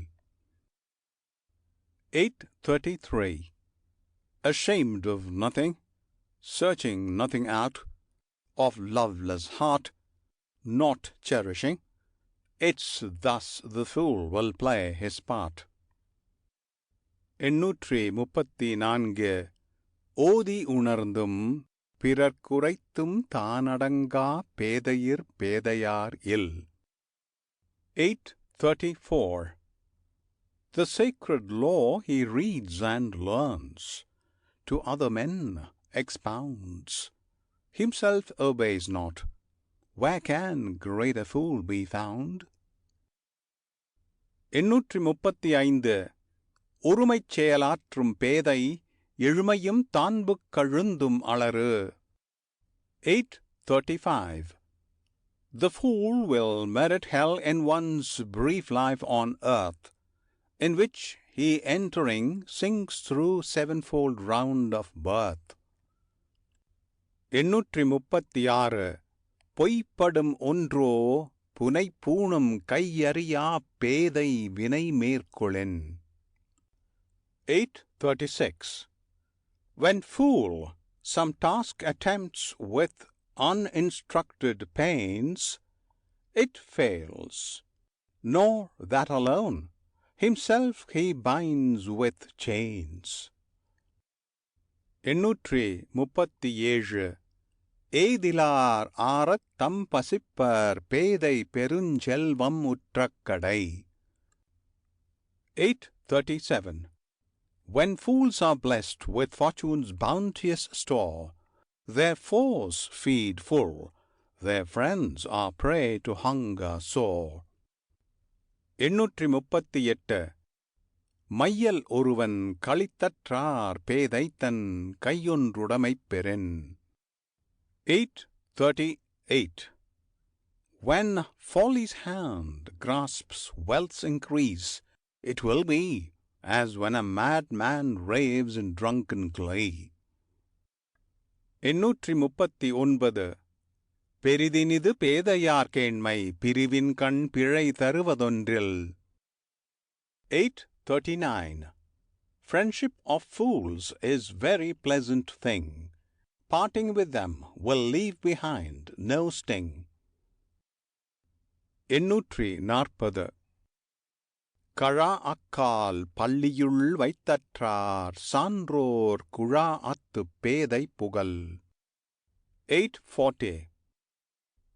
833. Ashamed of nothing, searching nothing out, of loveless heart, not cherishing, it's thus the fool will play his part. 834. ஓதி உணர்ந்தும் பிறர் குறைத்தும் தானடங்கா பேதையிற் பேதையார் இல். 834. The sacred law he reads and learns, to other men expounds, himself obeys not. Where can greater fool be found? 835. ஒருமைச் செயலாற்றும் பேதை எழுமையும் தான்புக் கழுந்தும் அளறு. 835. The fool will merit hell in one's brief life on earth, in which he entering sinks through sevenfold round of birth. 836. பொய்ப்படும் ஒன்றோ புனைப்பூணும் கையறியா பேதை வினை மேற்கொளின். 836. When fool some task attempts with uninstructed pains, it fails, nor that alone, himself he binds with chains. 837. எய்திலார் ஆரத் தம் பசிப்பர் பேதை பெருஞ்செல்வம் உற்றக்கடை. 837. When fools are blessed with fortune's bounteous store, their foes feed full, their friends are prey to hunger sore. 838. மையல் ஒருவன் களித்தற்றார் பேதைத்தன் கையொன்றுடைமைப் பெறின். 838. When folly's hand grasps wealth's increase, it will be as when a madman raves in drunken glee. 839. பெரிதினிது பேதையார் கேண்மை பிரிவின் கண் பிழை தருவதொன்றில். 839. Friendship of fools is very pleasant thing. Parting with them will leave behind no sting. 840 கழா அக்கால் பள்ளியுள் வைத்தற்றார் சான்றோர் குழா அத்துப் பேதை புகழ். 840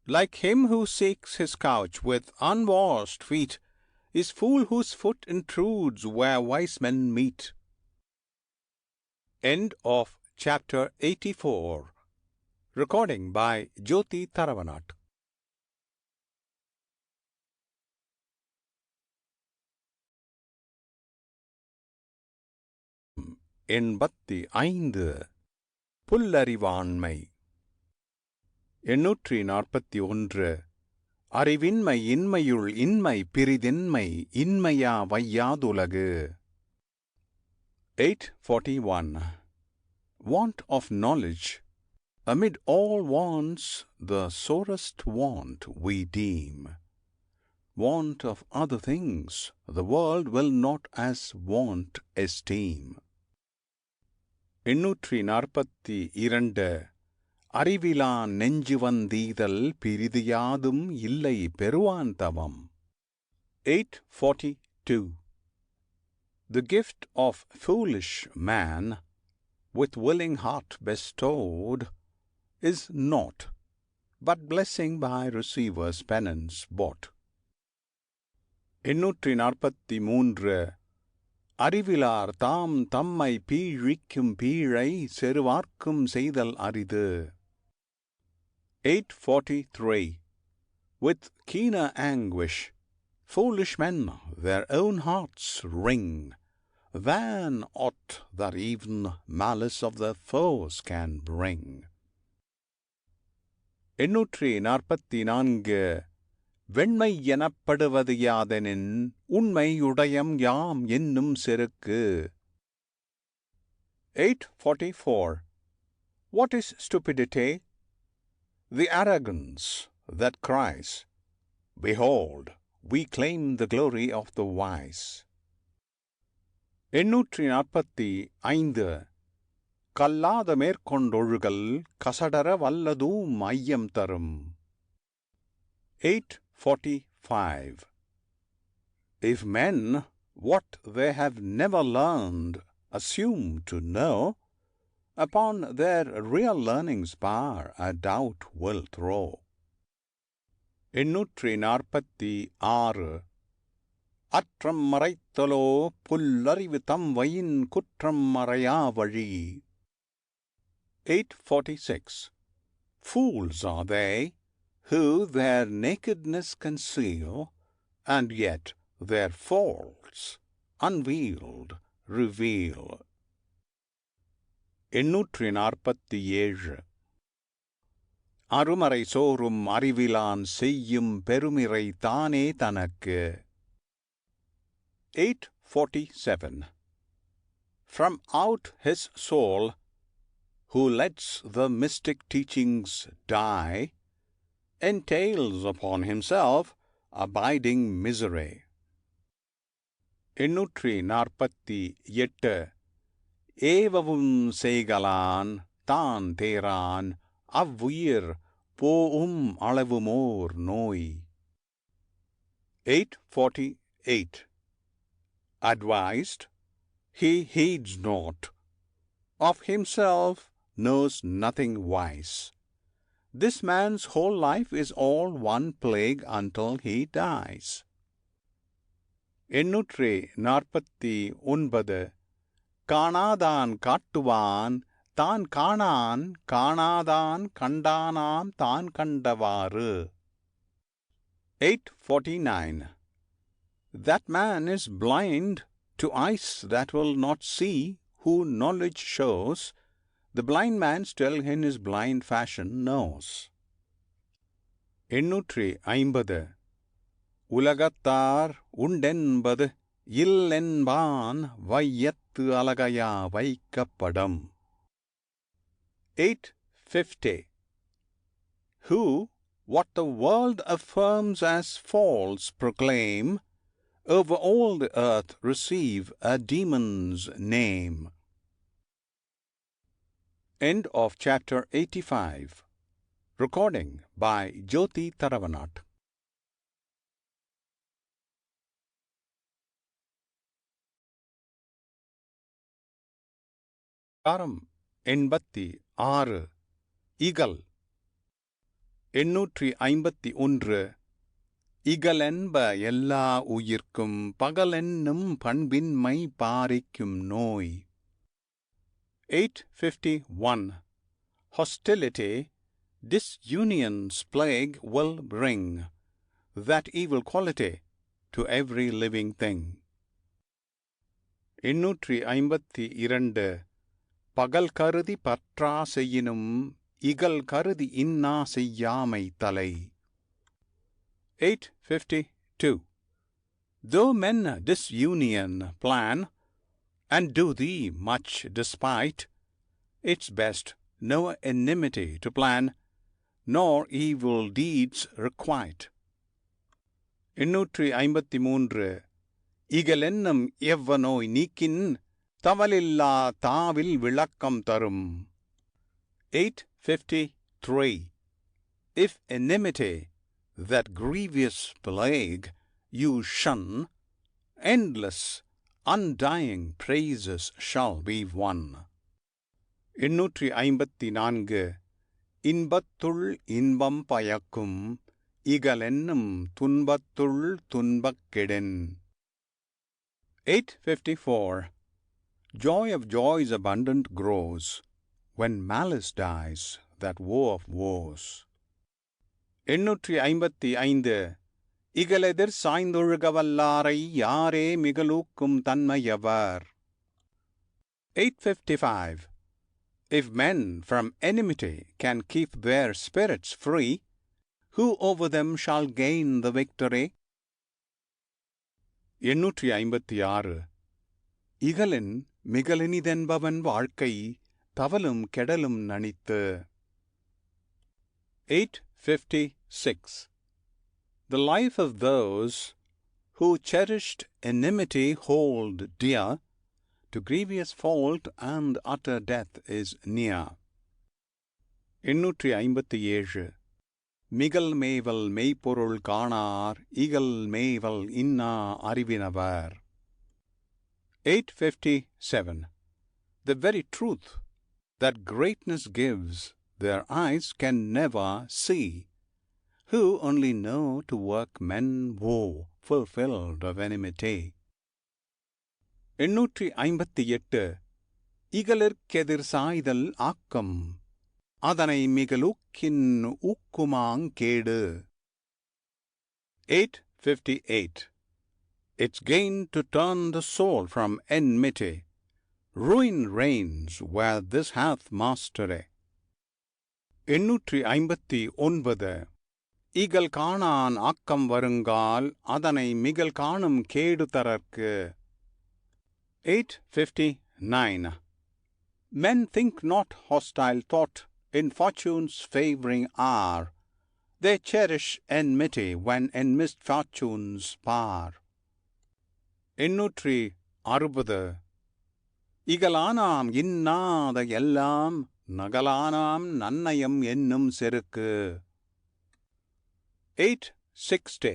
Like him who seeks his couch with unwashed feet is fool whose foot intrudes where wise men meet. End of chapter 84. Recording by Jyoti Tharavanat. 85 புல்லறிவாண்மை. 841 அறிவின்மை இன்மையுள் இன்மை பிறிதின்மை இன்மையா வையாதுலகு. 841 Want of knowledge, amid all wants the sorest want we deem. Want of other things the world will not as want esteem. 842 அறிவிலான் நெஞ்சு வந்தீதல் பிறிதியாதும் இல்லை பெறுவான் தவம். 842 The gift of foolish man, with willing heart bestowed, is naught but blessing by receiver's penance bought. 843 அறிவிலார் தாம் தம்மை பீழிக்கும் பீழை செருவார்க்கும் செய்தல் அரிது. 843 With keener anguish foolish men their own hearts wring than aught that even malice of their foes can bring. 844 வெண்மை எனப்படுவது யாதெனின் உண்மையுடையம் யாம் என்னும் செருக்கு. 844 What is stupidity? The arrogance that cries, Behold, we claim the glory of the wise. 845 கல்லாத மேற்கொண்டொழுகல் கசடர வல்லதூம் ஐயம் தரும். 845 If men what they have never learned assume to know, upon their real learning's power a doubt will throw. 846 அற்றம் மறைத்தலோ புல்லறிவு தம்வயின் குற்றம் மறையா வழி. 846 Fools are they who their nakedness conceal, and yet their faults unveiled reveal. 847 அருமறை சோறும் அறிவிலான் செய்யும் பெருமிறை தானே தனக்கு. 847 From out his soul, who lets the mystic teachings die, entails upon himself abiding misery. 848 ஏவவும் செய்கலான் தான் தேரான் அவ்வுயிர் போவும் அளவுமோர் நோய். 848 Advised, he heeds not, of himself knows nothing wise. This man's whole life is all one plague until he dies. 849 காணாதான் காட்டுவான் தான் காணான் காணாதான் கண்டானாம் தான் கண்டவாறு. 849 That man is blind to eyes that will not see, who knowledge shows, the blind man still in his blind fashion knows. 850 உலகத்தார் உண்டென்பது இல்லென்பான் வையத்து அலகையா வைக்கப்படும். 850 Who, what the world affirms as false proclaim, over all the earth receive a demon's name. End of chapter 85. Recording by Jyoti Tharavanat. அதிகாரம் 86 இகல். 851 இகலென்ப எல்லா உயிர்க்கும் பகலென்னும் பண்பின்மை பாரிக்கும் நோய். 851 Hostility, disunion's plague will bring, that evil quality, to every living thing. 852 பகல் கருதி பற்றா செய்யினும் இகல் கருதி இன்னா செய்யாமை தலை. 852 Though men disunion plan, and do thee much despite, it's best no enmity to plan, nor evil deeds requite. 853 இகலென்னும் எவ்வநோய் நீக்கின் தவலில்லா தாவில் விளக்கம் தரும். 853 If enmity, that grievous plague, you shun, endless, undying praises shall be won. 854 இன்பத்துள் இன்பம் பயக்கும் இகலென்னும் துன்பத்துள் துன்பக் கெடின். 854 Joy of joys abundant grows, when malice dies, that woe of woes. 855 இகலெதிர் சாய்ந்தொழுக வல்லாரை யாரே மிகலூக்கும் தன்மையவர். 855 If men from enmity can keep their spirits free, who over them shall gain the victory? 856 இகலின் மிகலினிதென்பவன் வாழ்க்கை தவலும் கெடலும் நனித்து. 856 The life of those who cherished enmity hold dear, to grievous fault and utter death is near. 857 Michael மேவல் மெய்ப்பொருள் காணார் இகல் மேவல் இன்னா அறிவினவர். 857 The very truth that greatness gives, their eyes can never see, who only know to work men woe, fulfilled of enmity. 858 இகலிற்கெதிர் சாய்தல் ஆக்கம், அதனை மிகலூக்கின் ஊக்குமாங் கேடு. 858 It's gain to turn the soul from enmity, ruin reigns where this hath mastery. 859 இகல் காணான் ஆக்கம் வருங்கால், அதனை Michael காணும் கேடு தரற்கு. 859 Men think not hostile thought in fortune's favouring hour, they cherish enmity when in misfortune's power. 860 இகலானாம் இன்னாத எல்லாம் நகலானாம் நன்னயம் என்னும் செருக்கு. 860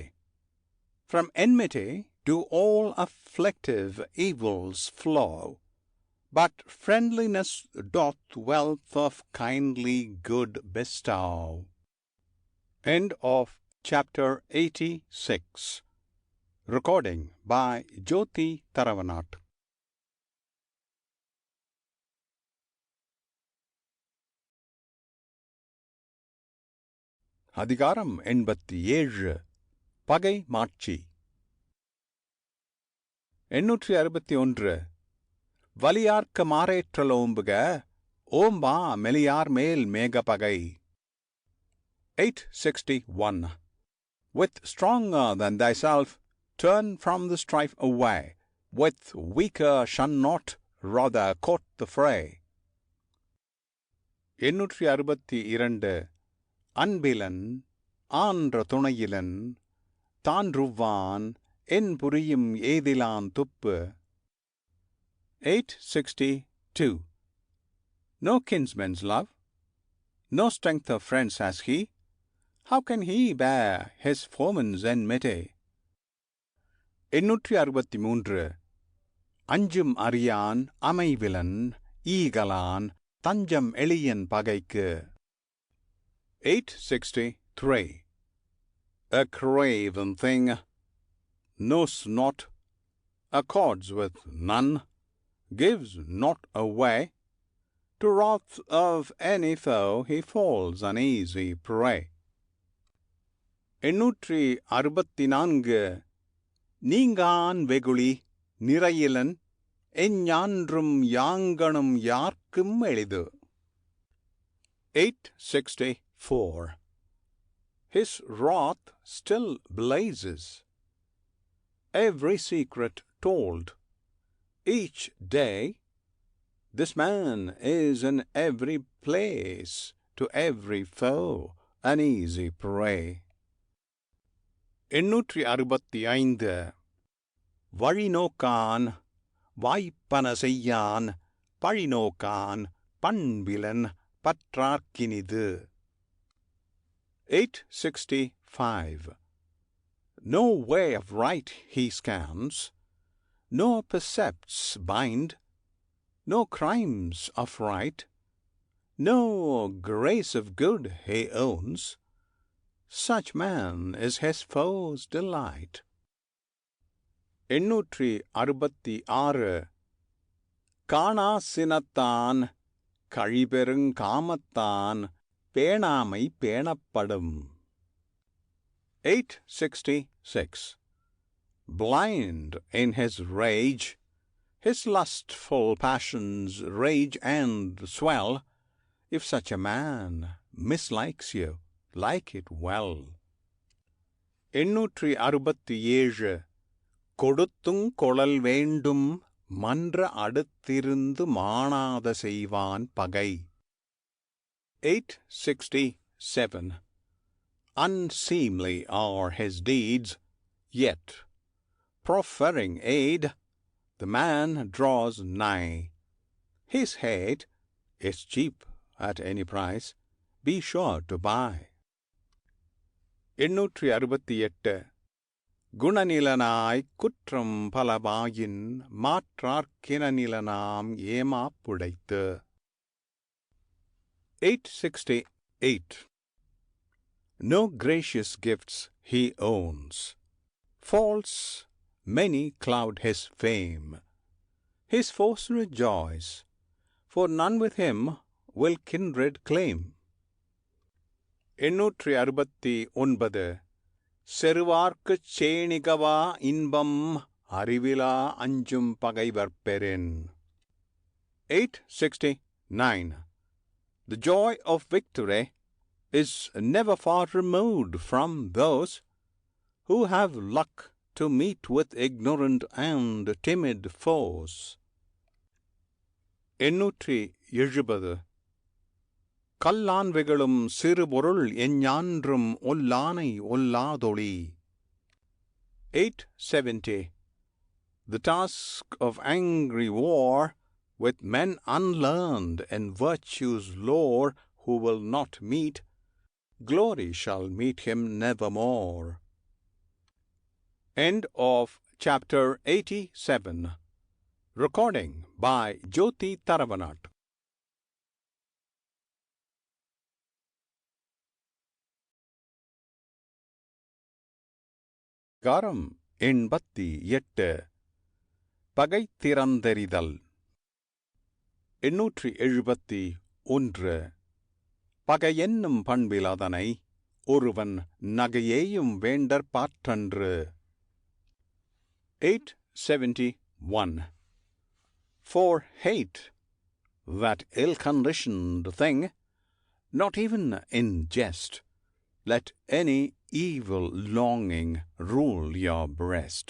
From enmity do all afflictive evils flow, but friendliness doth wealth of kindly good bestow. End of chapter 86. Recording by Jyoti Taravanat. அதிகாரம் 87 பகை மாட்சி. 861 வலியார்க்க மாறேற்றலோம்புக ஓம்பா மெலியார் மேல் மேகபகை. 861 With stronger than thyself turn from the strife away, with weaker shun not, rather court the fray. 862 அன்பிலன் ஆன்ற துணையிலன் தான்றுவான் என் புரியும் ஏதிலான் துப்பு. 862 No kinsman's love, no strength of friends has he, how can he bear his foeman's enmity? 863 அஞ்சும் அறியான் அமைவிலன் ஈகலான் தஞ்சம் எளியன் பகைக்கு. 863. A craven thing knows not, accords with none, gives not away, to wrath of any foe he falls an easy prey. 864. நீங்கான் வெகுளி நிறையிலன் எஞ்ஞான்றும் யாங்கணும் யார்க்கும் எளிது. 864. His wrath still blazes, every secret told, each day. This man is in every place, to every foe an easy prey. 865. வழிநோக்கான் வாய்ப்பன செய்யான் பழிநோக்கான் பண்பிலன் பற்றார்க்கினிது. 865. No way of right he scans, no precepts bind, no crimes of right, no grace of good he owns. Such man is his foe's delight. 866. காணா சினத்தான் கழிபெருங் காமத்தான் பேணாமை பேணப்படும். 866. Blind in his rage, his lustful passions rage and swell. If such a man mislikes you, like it well. 867. கொடுத்துங் கொளல் வேண்டும் மன்ற அடுத்திருந்து மாணாத செய்வான் பகை. 867. Unseemly are his deeds, yet, proffering aid, the man draws nigh. His hate is cheap at any price, be sure to buy. 868. குணநிலனாய் குற்றம் பலபாயின் மாற்றார்க்கிணநிலனாம் ஏமாப்புடைத்து. 868. No gracious gifts he owns, faults many cloud his fame. His foes rejoice, for none with him will kindred claim. 869. செருவார்க்குச் சேணிகவா இன்பம் அறிவிலா அஞ்சும் பகைவர்பெறின். 869. The joy of victory is never far removed from those who have luck to meet with ignorant and timid foes. 870. கல்லான்வைகளும் சிறுபொருள் எஞ்ஞான்றும் ஒல்லானை ஒல்லாதொளி. 870. The task of angry war with men unlearned in virtue's lore who will not meet, glory shall meet him nevermore. End of chapter 87. Recording by Jyoti Taravanat. காரம் 88. பகை திறந்தெறிதல். 871. பகையென்னும் பண்பில் அதனை ஒருவன் நகையேயும் வேண்டற் பாற்றன்று. 871. For hate, that ill-conditioned thing, not even in jest, let any evil longing rule your breast.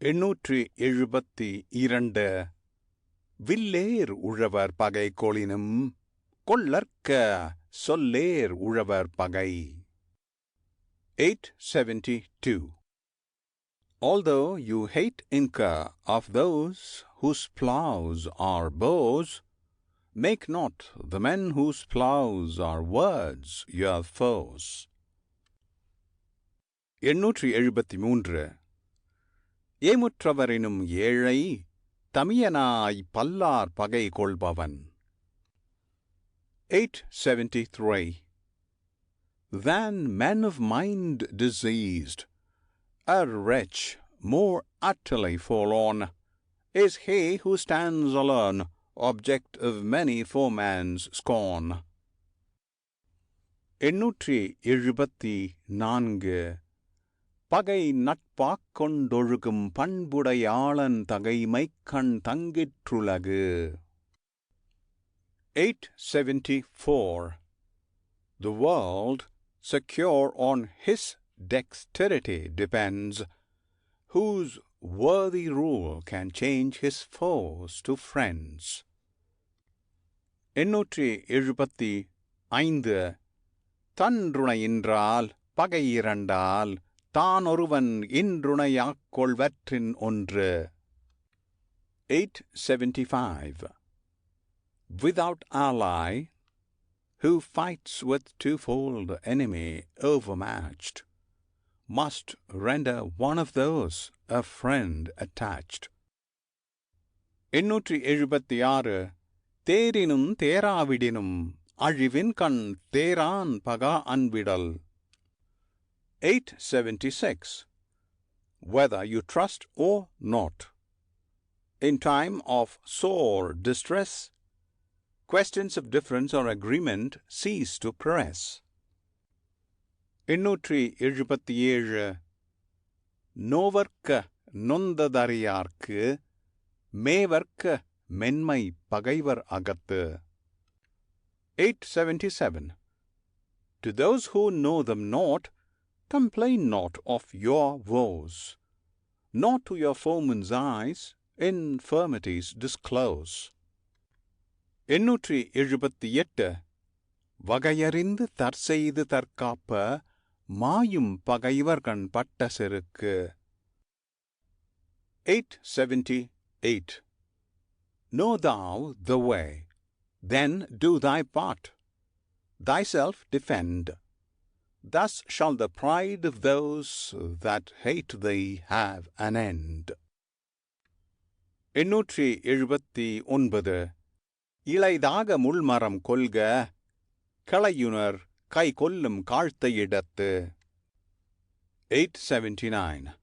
872. வில்லேர் உழவர் பகை கொளினும் கொள்ளற்க சொல்லேர் உழவர் பகை. 872. Although you hate incur of those whose ploughs are bows, make not the men whose ploughs are words your foes. 873. ஏமுற்றவரினும் ஏழை தமியனாய் பல்லார் பகை கொள்பவன். 873. Than men of mind diseased, a wretch more utterly forlorn, is he who stands alone, object of many foeman's scorn. 874. பகை நட்பாக் கொண்டொழுகும் பண்புடையாளன் தகைமைக் கண் தங்கிற்றுலகு. 874. The world, secure on his dexterity depends, whose worthy rule can change his foes to friends. 875. தன்றுணையின்றால் பகை இரண்டால் தானொருவன் இன்றுணையாக் கொள்வற்றின் ஒன்று. 875. Without ally, who fights with twofold enemy overmatched, must render one of those a friend attached. 876. தேரினும் தேராவிடினும் அழிவின் கண் தேரான் பகா அன்பிடல். 876. Whether you trust or not, in time of sore distress, questions of difference or agreement cease to press. 877. நோவர்க்க நொந்ததறியார்க்கு மேவர்க்க மென்மை பகைவர் அகத்து. 877. To those who know them not, complain not of your woes, nor to your foeman's eyes infirmities disclose. 878. வகையறிந்து தற்செய்து தற்காப்ப மாயும் பகைவர்கண் பட்ட செருக்கு. 878. Know thou the way, then do thy part, thyself defend. Thus shall the pride of those that hate thee have an end. 879. இளைதாக முள்மரம் கொல்க களையுனர் கை கொல்லும் காழ்த்த இடத்து. 879.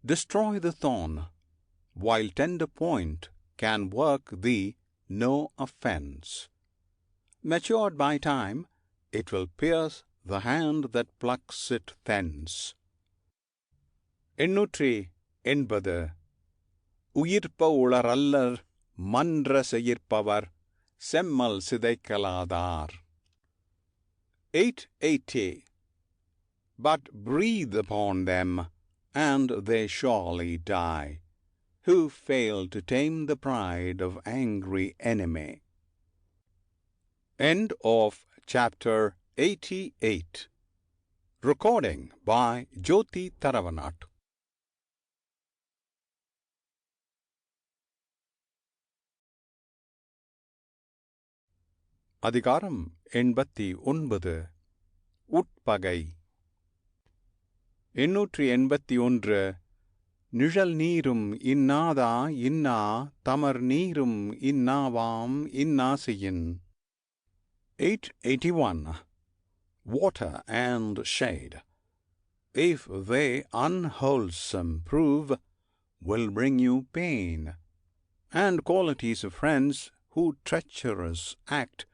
Destroy the thorn, while tender point can work thee no offence. Matured by time, it will pierce the hand that plucks it thence. 880. உயிர்ப்ப உளரல்லர் மன்ற செயிர்ப்பவர் செம்மல் சிதைக்கலாதார். 880. But breathe upon them, and they surely die, who fail to tame the pride of angry enemy. End of chapter 88. Recording by Jyoti Taravanat. அதிகாரம் 89. உட்பகை. 881. நிழல் நீரும் இன்னாதா இன்னா தமர் நீரும் இன்னாவாம் இன்னாசியின். 881. Water and shade, if they unwholesome prove, will bring you pain, and qualities of friends who treacherous act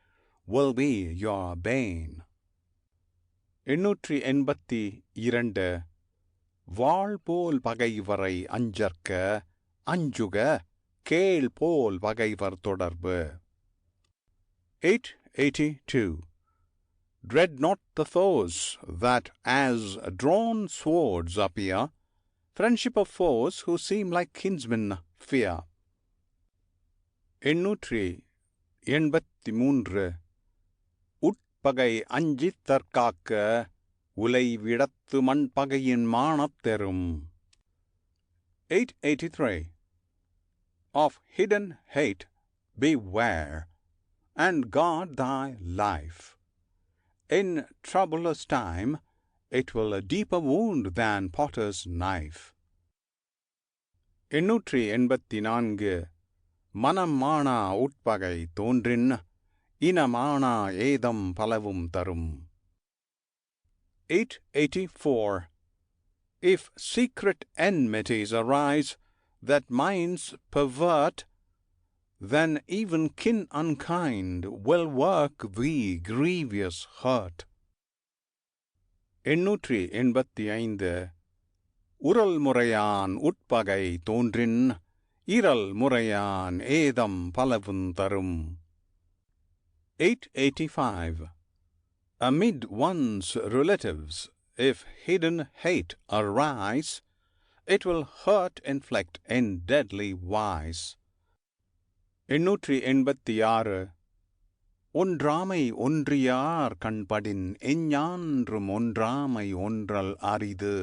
will be your bane. 882. வாழ் போல் பகைவரை அஞ்சற்க அஞ்சுக கேள் போல் பகைவர் தொடர்பு. 882. Dread not the foes that as drawn swords appear, friendship of foes who seem like kinsmen fear. 883. உட்பகை Ranjith தற்காக்க உலை விடத்து மண்பகையின் மானத்தெரும். 883. Of hidden hate beware, and guard thy life. In troublous time it will a deeper wound than potter's knife. 884 மனம் மானா உட்பகை தோன்றின் இனமானா ஏதம் பலவும் தரும். 884 If secret enmities arise that minds pervert, then even kin unkind will work thee grievous hurt. 885 உரல் முறையான் உட்பகை தோன்றின் இரல் முறையான் ஏதம் பலவும் தரும். 885 Amid one's relatives, if hidden hate arise, it will hurt inflict in deadly wise. 886 ஒன்றாமை ஒன்றியார் கண்படின் எஞ்ஞான்றும் ஒன்றாமை ஒன்றல் அரிது.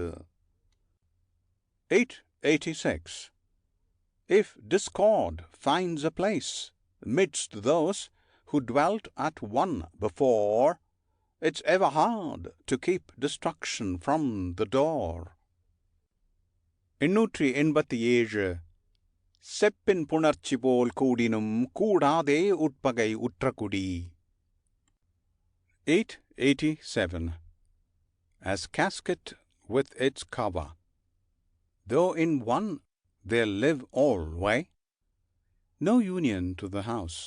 886 If discord finds a place midst those who dwelt at one before, it's ever hard to keep destruction from the door. 887 செப்பின் புணர்ச்சி போல் கூடினும் கூடாதே உட்பகை உற்றகுடி. 887 As casket with its cover, though in one they live alway, no union to the house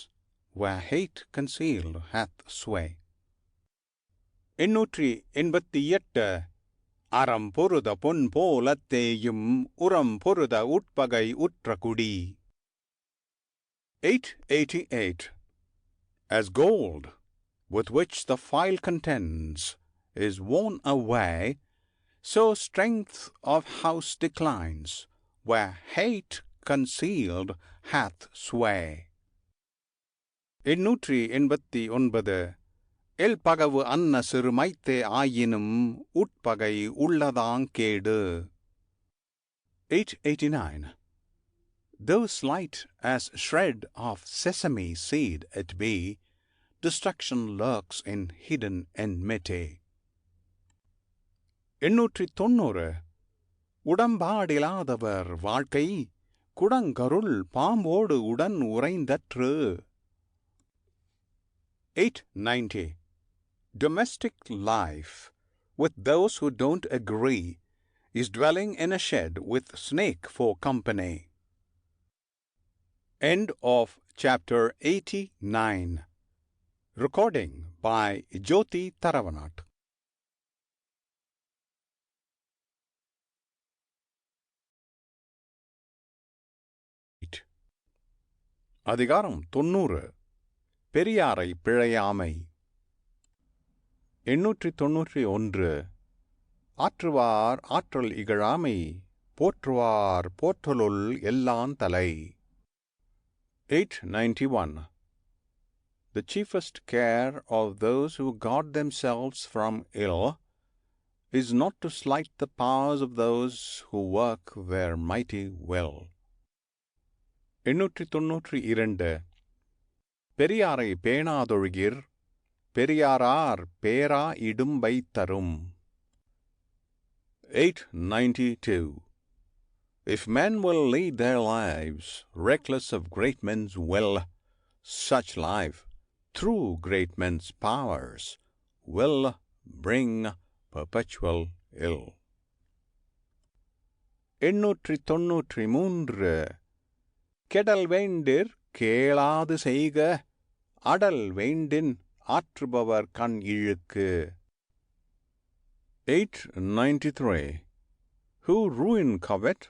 where hate concealed hath sway. 888 அறம் பொருத பொன் போலத்தேயும் உரம் பொருத உட்பகை உற்றகுடி. 888 As gold, with which the file contends, is worn away, so strength of house declines, where hate concealed hath sway. 889 எல்பகவு அன்ன சிறுமைத்தே ஆயினும் உட்பகை உள்ளதாங் கேடு. 889 Though slight as shred of sesame seed it be, destruction lurks in hidden enmity. 890 உடம்பாடிலாதவர் வாழ்க்கை குடங்கருள் பாம்போடு உடன் உறைந்தற்று. 890 Domestic life with those who don't agree is dwelling in a shed with snake for company. End of chapter 89. Recording by Jyoti Taravanat. அதிகாரம் 90 பெரியாரை பிழையாமை. 891 ஆற்றுவார் ஆற்றல் இகழாமை போற்றுவார் போற்றலுள் எல்லான் தலை. 891 The chiefest care of those who guard themselves from ill is not to slight the powers of those who work their mighty will. 892 பெரியாரை பேணாதொழுகிற் பெரியாரார் பேரா இடும்பை தரும். 892 If men will lead their lives reckless of great men's will, such life, through great men's powers, will bring perpetual ill. 893 கெடல் வேண்டிற் கேளாது செய்க அடல் வேண்டின் ஆற்றுபவர் கண் இழுக்கு. 893 Who ruin covet,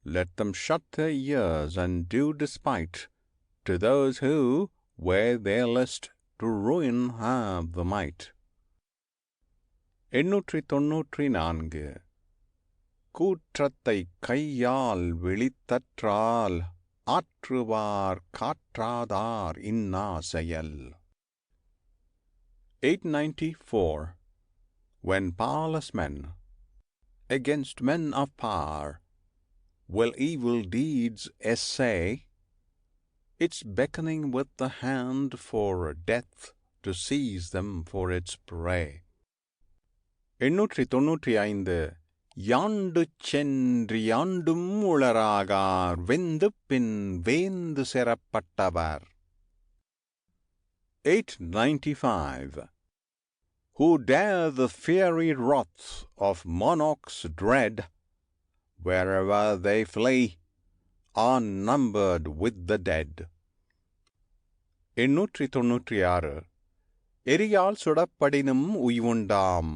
let them shut their ears and do despite to those who, where they list, to ruin have the might. 894 கூற்றத்தைக் கையால் விழித்தற்றால் ஆற்றுவார் காற்றாதார் இன்னா செயல். 894 When powerless men, against men of power, will evil deeds essay, it's beckoning with the hand for death to seize them for its prey. 895 யாண்டு சென்று யாண்டும் உளராகார் வெந்து பின் வேந்து செறப்பட்டவர். 895. Who dare the fiery wrath of monarchs dread, wherever they flee, are numbered with the dead. 896. எரியால் சுடப்படினும் உய்வுண்டாம்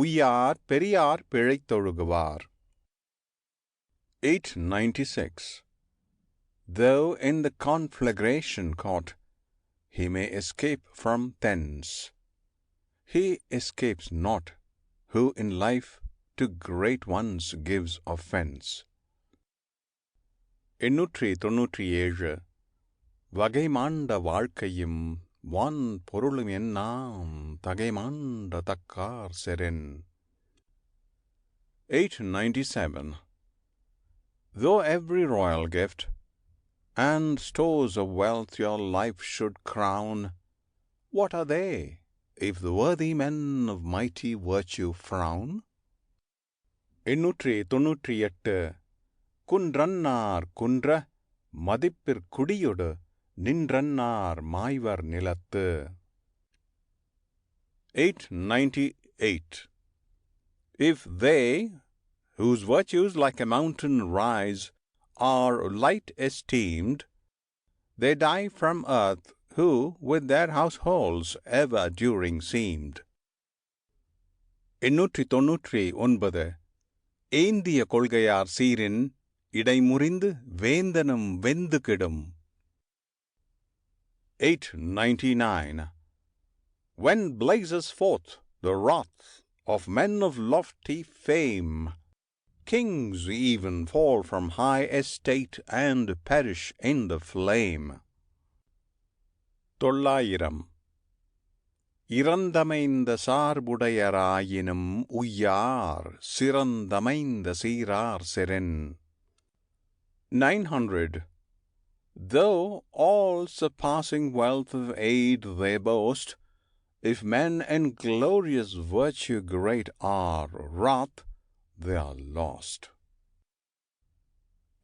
உய்யார் Periyar பிழைத்தொழுகுவார். 896. Though in the conflagration caught, he may escape from thence, he escapes not who in life to great ones gives offence. 897. வகைமாண்ட வாழ்க்கையும் வான் பொருளும் என்னாம் தகைமாண்ட தக்கார் செரென். 897. Though every royal gift and stores of wealth your life should crown, what are they if the worthy men of mighty virtue frown? 898. குன்றன்னார் குன்ற மதிப்பிற்குடியொடு நின்றன்னார் Moivre நிலத்து. 898. If they, whose virtues like a mountain rise, are light esteemed, they die from earth who with their households ever during seemed. 899. ஏந்திய கொள்கையார் சீரின் இடைமுறிந்து வேந்தனும் வெந்து கெடும். 899. When blazes forth the wrath of men of lofty fame, kings even fall from high estate and perish in the flame. 900. இறந்தமைந்த சார்புடையராயினும் உய்யார் சிறந்தமைந்த சீரார் செரென். 900. Though all surpassing wealth of aid they boast, if men in glorious virtue great are wrath, they are lost.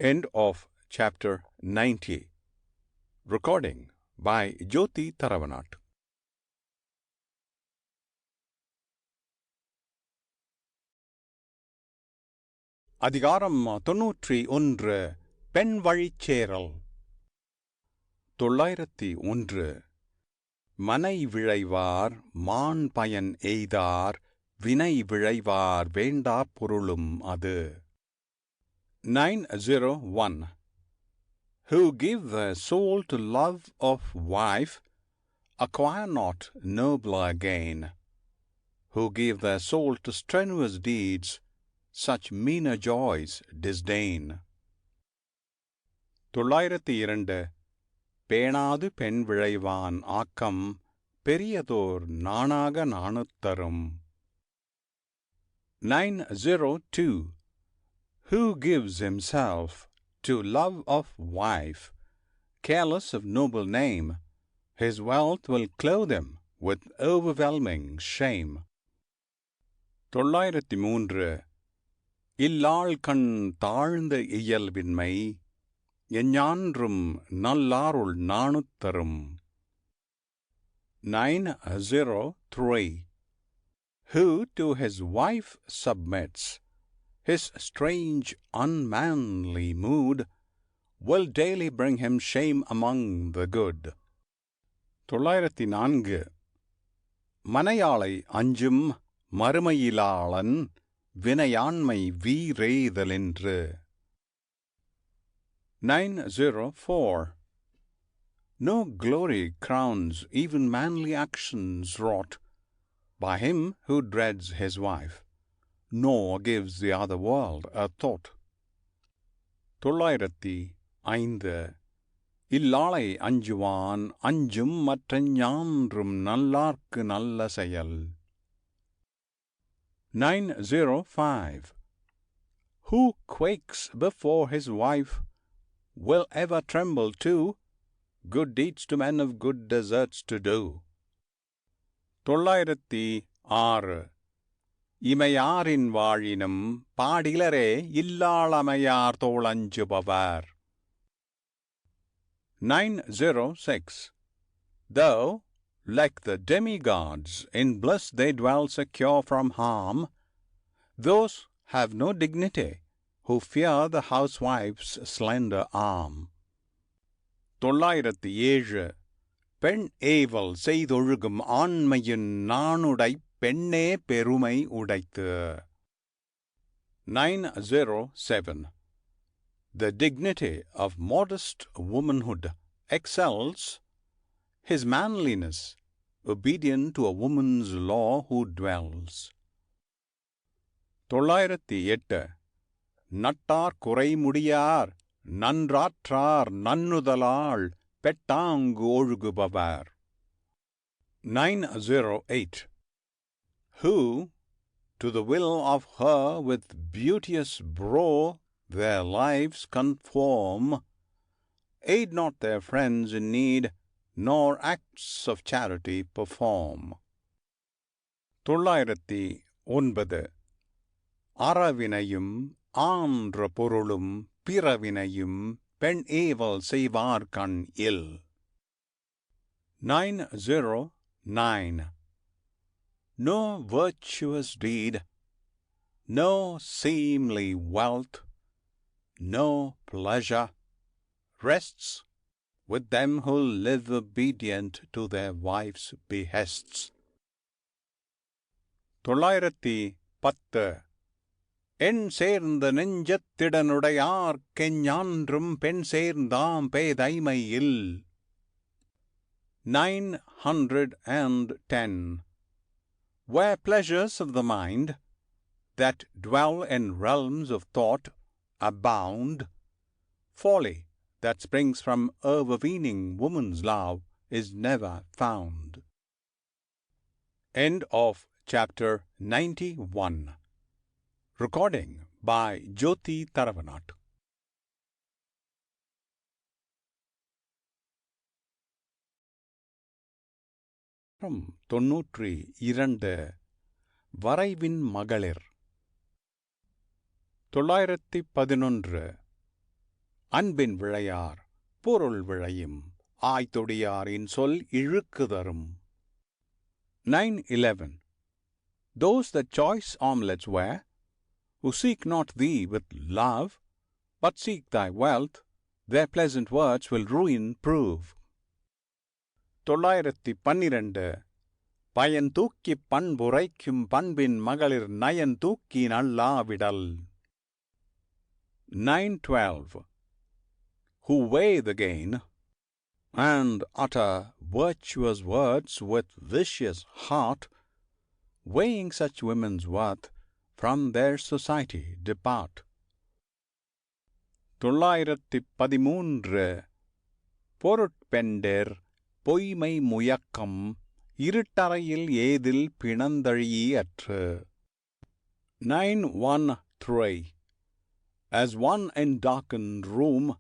End of chapter 90. Recording by Jyoti Taravanat. அதிகாரம் 91. பெண் வழிச்சேரல். 901. மனை விழைவார் மான் பயன் எய்தார் வினை விழைவார் வேண்டா பொருளும் அது. 901. Who give their soul to love of wife acquire not nobler gain. Who give their soul to strenuous deeds such meaner joys disdain. 902. பேணாது பெண் விழைவான் ஆக்கம் பெரியதோர் நாணாக நாணுத்தரும். 902. Who gives himself to love of wife, careless of noble name, his wealth will clothe him with overwhelming shame. 903. இல்லாள் கண் தாழ்ந்த இயல்பின்மை எஞ்ஞான்றும் நல்லாருள் நாணுத்தரும். 903. Who to his wife submits, his strange unmanly mood will daily bring him shame among the good. 904. மனையாளை Anjum மறுமையிலாளன் வினையாண்மை வீரேதலென்று. 904. No glory crowns even manly actions wrought by him who dreads his wife, nor gives the other world a thought. 905. இல்லாளை அஞ்சுவான் அஞ்சும் மற்ற ஞான்றும் நல்லார்க்கு நல்ல செயல். 905. Who quakes before his wife will ever tremble too, good deeds to men of good deserts to do. 906. இமையாரின் வாழினும் பாடிலரே இல்லாளமையார் தோளஞ்சுபவர். 906. Though, like the demigods, in bliss they dwell secure from harm, those have no dignity who fear the housewife's slender arm. 907. பெண் ஏவல் செய்தொழுகும் ஆண்மையின் நாணுடைப் பெண்ணே பெருமை உடைத்து. 907. The dignity of modest womanhood excels his manliness, obedient to a woman's law who dwells. 908. Nattar குறைமுடியார் நன்றாற்றார் நன்னுதலாள் பெட்டாங்கு ஒழுகுபவர். 908. Who, to the will of her with beauteous brow their lives conform, aid not their friends in need, nor acts of charity perform. 909. அறவினையும் ஆன்ற பொருளும் பிறவினையும் பெண் ஏவல் செய்வார் கண் இல். 909. No virtuous deed, no seemly wealth, no pleasure rests with them who live obedient to their wives' behests. 910. எண் சேர்ந்த நெஞ்சத்திடனுடையார் கெஞ்ஞான்றும் பெண் சேர்ந்தாம் பேதைமை இல். 910. Where pleasures of the mind, that dwell in realms of thought, abound, folly that springs from overweening woman's love is never found. End of chapter 91. Recording by Jyoti Taravanat. from 92 வரைவின் மகளிர். 911. அன்பின் விழையார் பொருள் விழையும் ஆய்தொடியாரின் சொல் இழுக்குதரும். 911. Those that choice armlets wear, who seek not thee with love, but seek thy wealth, their pleasant words will ruin prove. 912. பயன் தூக்கிப் பண்புரைக்கும் பண்பின் மகளிர் nine தூக்கி நல்லாவிடல். 912. Who weigh the gain, and utter virtuous words with vicious heart, weighing such women's worth, from their society depart. 913. பொருட்பெண்டர் பொய்மை முயக்கம் இருட்டறையில் ஏதில் பிணந்தழியற்று. 913. As one in darkened room,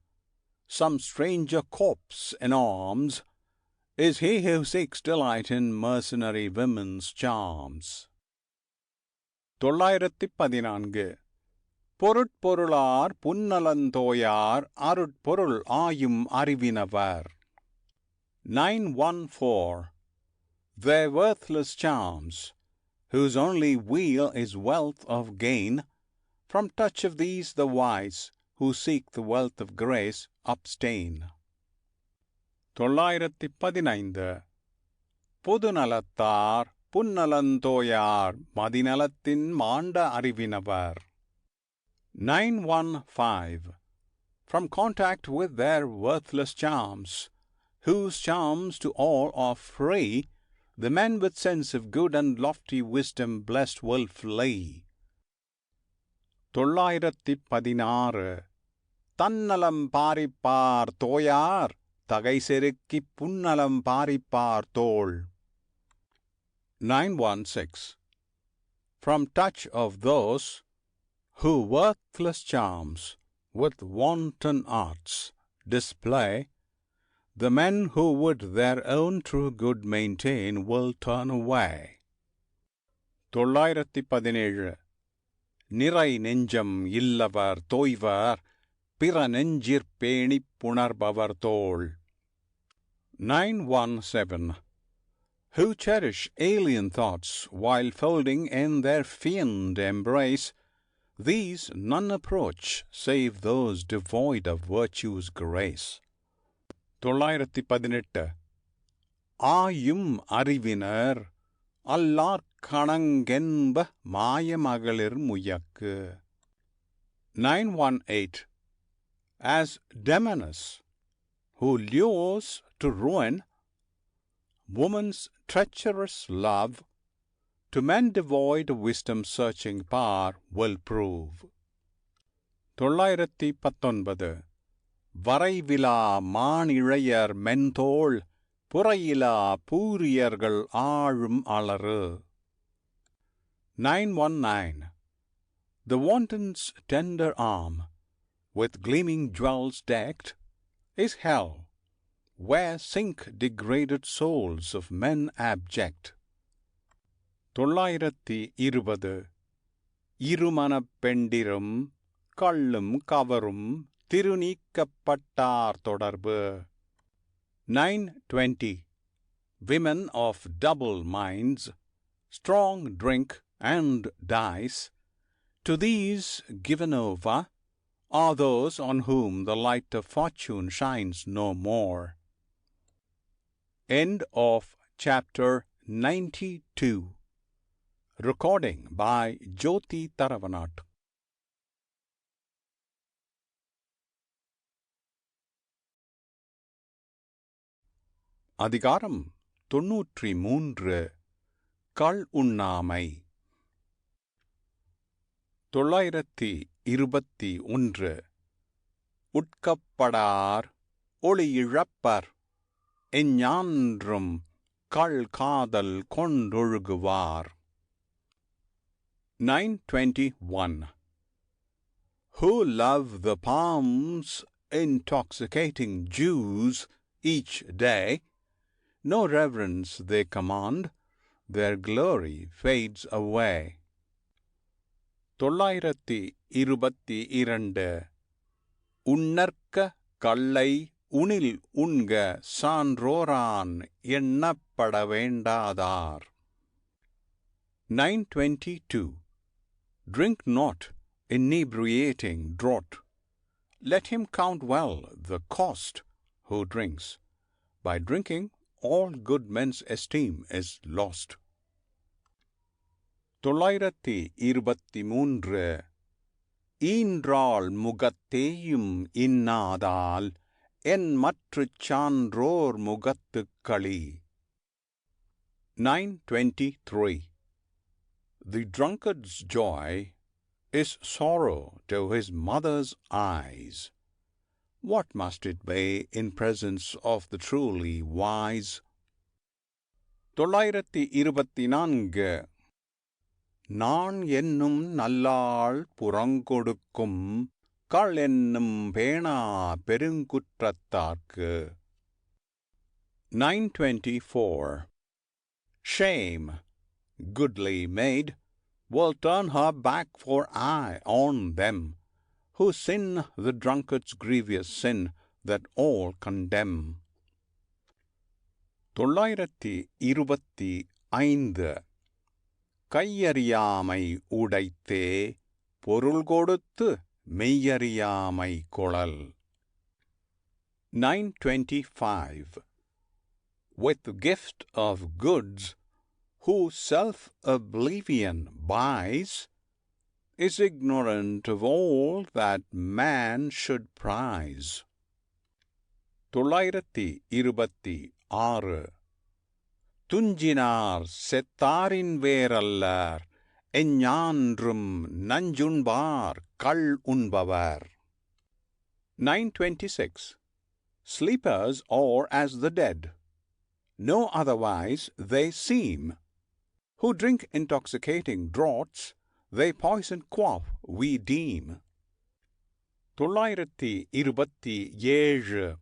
some stranger corpse in arms, is he who seeks delight in mercenary women's charms. 914. பொருட்பொருளார் புன்னலந்தோயார் அருட்பொருள் ஆயும் அறிவினவர். 914. Their worthless charms, whose only weal is wealth of gain, from touch of these the wise, who seek the wealth of grace, abstain. 915. பொதுநலத்தார் புன்னலந்தோயார் மதிநலத்தின் மாண்ட அறிவினவர். 915. From contact with their worthless charms, whose charms to all are free, the men with sense of good and lofty wisdom blessed will flee. 916. தன்னலம் பாரிப்பார் தோயார் தகை செருக்கிப் புன்னலம் பாரிப்பார் தோள். 916. From touch of those who worthless charms with wanton arts display, the men who would their own true good maintain will turn away. 917 நிறை நெஞ்சம் இல்லவர் தோய்வர் பிற நெஞ்சிற் புணர்பவர் தோள். 917 Who cherish alien thoughts while folding in their fiend embrace, these none approach save those devoid of virtue's grace. 918 ஆயும் அறிவினர் அல்லார்கணங்கென்ப மாயமகளிர் முயக்கு. 918 As Demoness, who lures to ruin, woman's treacherous love to men devoid of wisdom's searching power will prove. 919 வரைவிலா மானிழையர் மென்தோள் புறையிலா பூரியர்கள் ஆழும் அளறு. 919 The wanton's tender arm, with gleaming jewels decked, is hell, where sink degraded souls of men abject. 920 இருமனப் பெண்டிரும் கள்ளும் கவரும் திருநீக்கப்பட்டார் தொடர்பு. 920 Women of double minds, strong drink and dice, to these given over, are those on whom the light of fortune shines no more. End of chapter 92. Recording by Jyoti Taravanat. அதிகாரம் 93 கள் உண்ணாமை. 921 உட்கப்படார் ஒளியிழப்பர் எஞ்ஞான்றும் கள் காதல் கொண்டொழுகுவார். 921 Who love the palm's intoxicating dews each day, no reverence they command, their glory fades away. 922 உன்னற்க கள்ளை உணில் உண்க சான்றோரான் எண்ணப்பட வேண்டாதார். 922 Drink not inebriating draught. Let him count well the cost who drinks. By drinking, all good men's esteem is lost. 923 ஈன்றாள் முகத்தேயும் இன்னாதால் என் மற்றுச் சான்றோர் முகத்துக் களி. 923 The drunkard's joy is sorrow to his mother's eyes. What must it be in presence of the truly wise? 924 நான் என்னும் நல்லாள் புறங்கொடுக்கும் கள் என்னும் பேணா பெருங்குற்றத்தார்க்கு. 924 Shame, goodly maid, will turn her back for eye on them who sin the drunkard's grievous sin that all condemn. 925 கையறியாமை உடைத்தே பொருள் கொடுத்து மெய்யறியாமை கொளல். 925 With the gift of goods, who self-oblivion buys, is ignorant of all that man should prize. 926 துஞ்சினார் செத்தாரின் வேரல்லர் எஞ்ஞான்றும் நஞ்சுண்பார் கள் உண்பவர். 926 Sleepers are as the dead, no otherwise they seem. Who drink intoxicating draughts, they poison quaff we deem. 927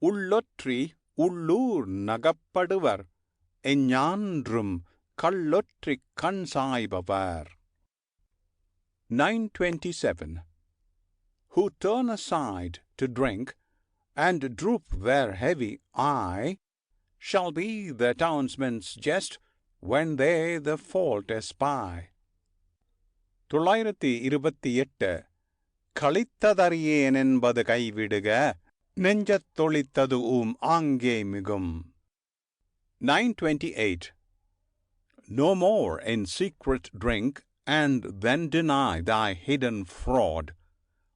உள்ளொற்றி உள்ளூர் நகப்படுவர் எஞ்ஞான்றும் கள்ளொற்றிக் கண்சாய்பவர். 927. Who turn aside to drink, and droop their heavy eye, shall be the townsmen's jest when they the fault espy. 928. களித்ததறியேன் என்பது கைவிடுக, நெஞ்சத்தொளித்தது ஆங்கே மிகும். 928. No more in secret drink, and then deny thy hidden fraud.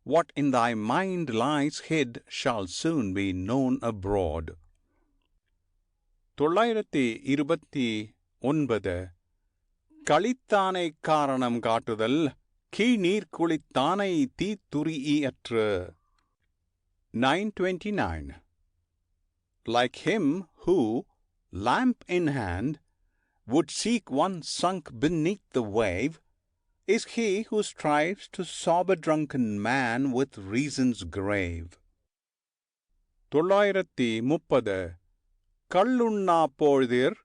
What in thy mind lies hid shall soon be known abroad. 929. களித்தானை காரணம் காட்டுதல், கீநீர் குளித்தானை தீத்துரியற்று. 929. Like him who, lamp in hand, would seek one sunk beneath the wave, is he who strives to sob a drunken man with reason's grave. 930. கள்ளுண்ணா பொழுதிர்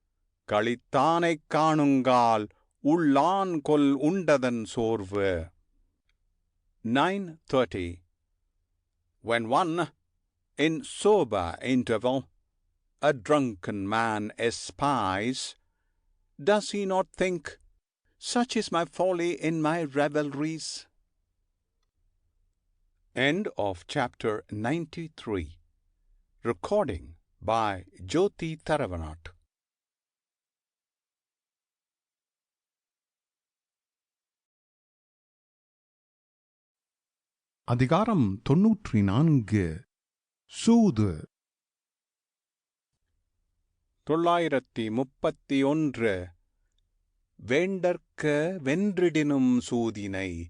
களித்தானைக் காணுங்கால் உள்ளான் கொல் உண்டதன் சோர்வு. 930. When one, in sober interval, a drunken man espies, does he not think, such is my folly in my revelries? End of chapter 93. Recording by Jyoti Tharavanat. அதிகாரம் 94. சூது. 931. வேண்டற்க வென்றிடினும் சூதினை,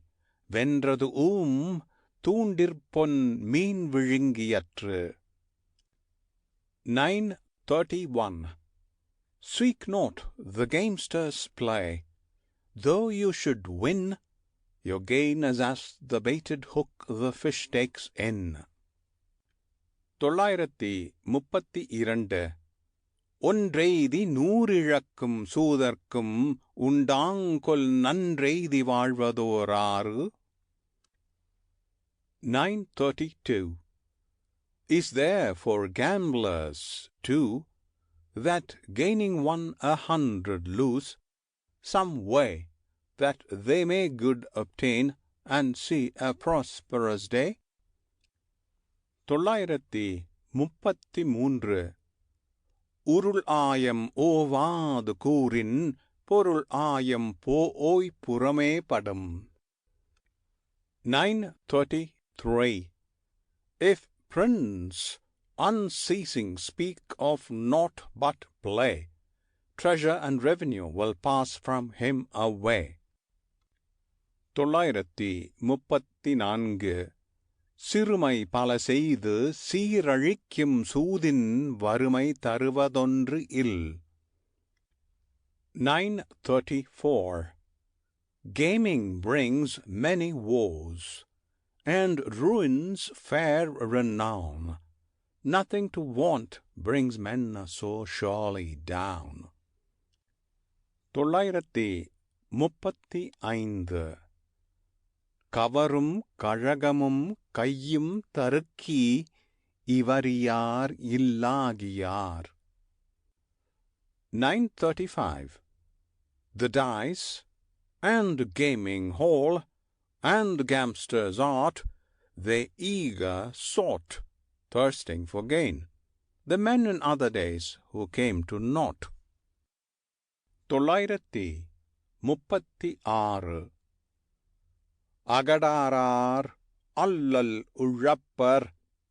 வென்றது தூண்டிற்பொன் மீன் விழுங்கியற்று. 931. Seek not the gamester's play, though you should win, your gain is as the baited hook the fish takes in. 932. ஒன்றெய்தி நூறிழக்கும் சூதர்க்கும் உண்டாங்கொல் நன்றெய்தி வாழ்வதோராறு. 932. Is there for gamblers, too, that gaining 100 lose, some way that they may good obtain and see a prosperous day? 933. உருள் ஆயம் ஓவாது கூறின் பொருள் ஆயம் போய் புறமே படும். 933. If prince unceasing speak of naught but play, treasure and revenue will pass from him away. 934. சிறுமை பல செய்து சீரழிக்கும் சூதின் வறுமை தருவதொன்று இல். 934. Gaming brings many woes, and ruins fair renown. Nothing to want brings men so surely down. 935. கவரும் கழகமும் கையும் தருக்கி இவரியார் இல்லாகியார். 935. The dice, and gaming hall, and gamster's art, they eager sought, thirsting for gain, the men in other days who came to naught. 936. அகடாரார் அல்லல் உழப்பர்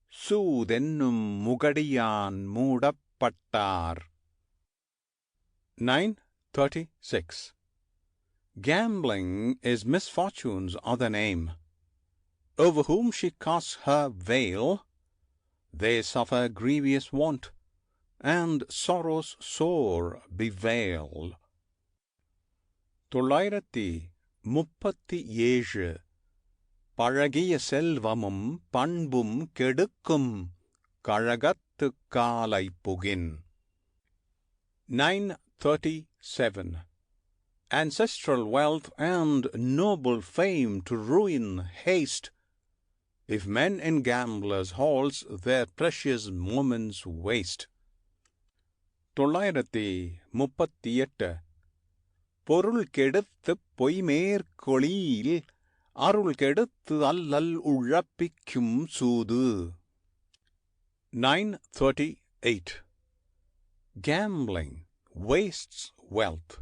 சூதென்னும் முகடியான் மூடப்பட்டார். 936. Gambling is misfortune's other name. Over whom she casts her veil, they suffer grievous want, and sorrows sore bewail. 937. பழகிய செல்வமும் பண்பும் கெடுக்கும் கழகத்துக் காலை Pukin. 937. ancestral wealth and noble fame to ruin haste, if men in gamblers' halls their precious moments waste. 938 பொருள் கெடுத்துப் பொய்மேற்கொளீல் அருள் கெடுத்து அல்லல் உழப்பிக்கும் சூது. 938 Gambling wastes wealth.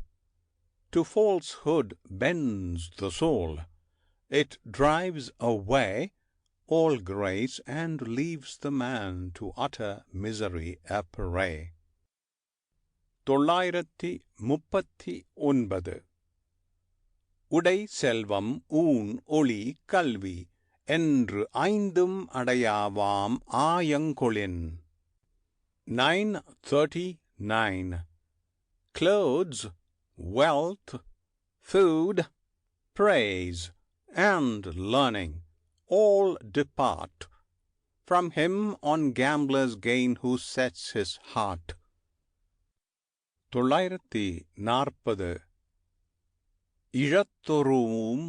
To falsehood bends the soul. It drives away all grace and leaves the man to utter misery a prey. 939 உடை செல்வம் ஊன் ஒளி கல்வி என்று ஐந்தும் அடையாவாம் ஆயங்கொளின். 939 Clothes, wealth, food, praise, and learning all depart from him on gambler's gain who sets his heart. 940 இழத்தொரும்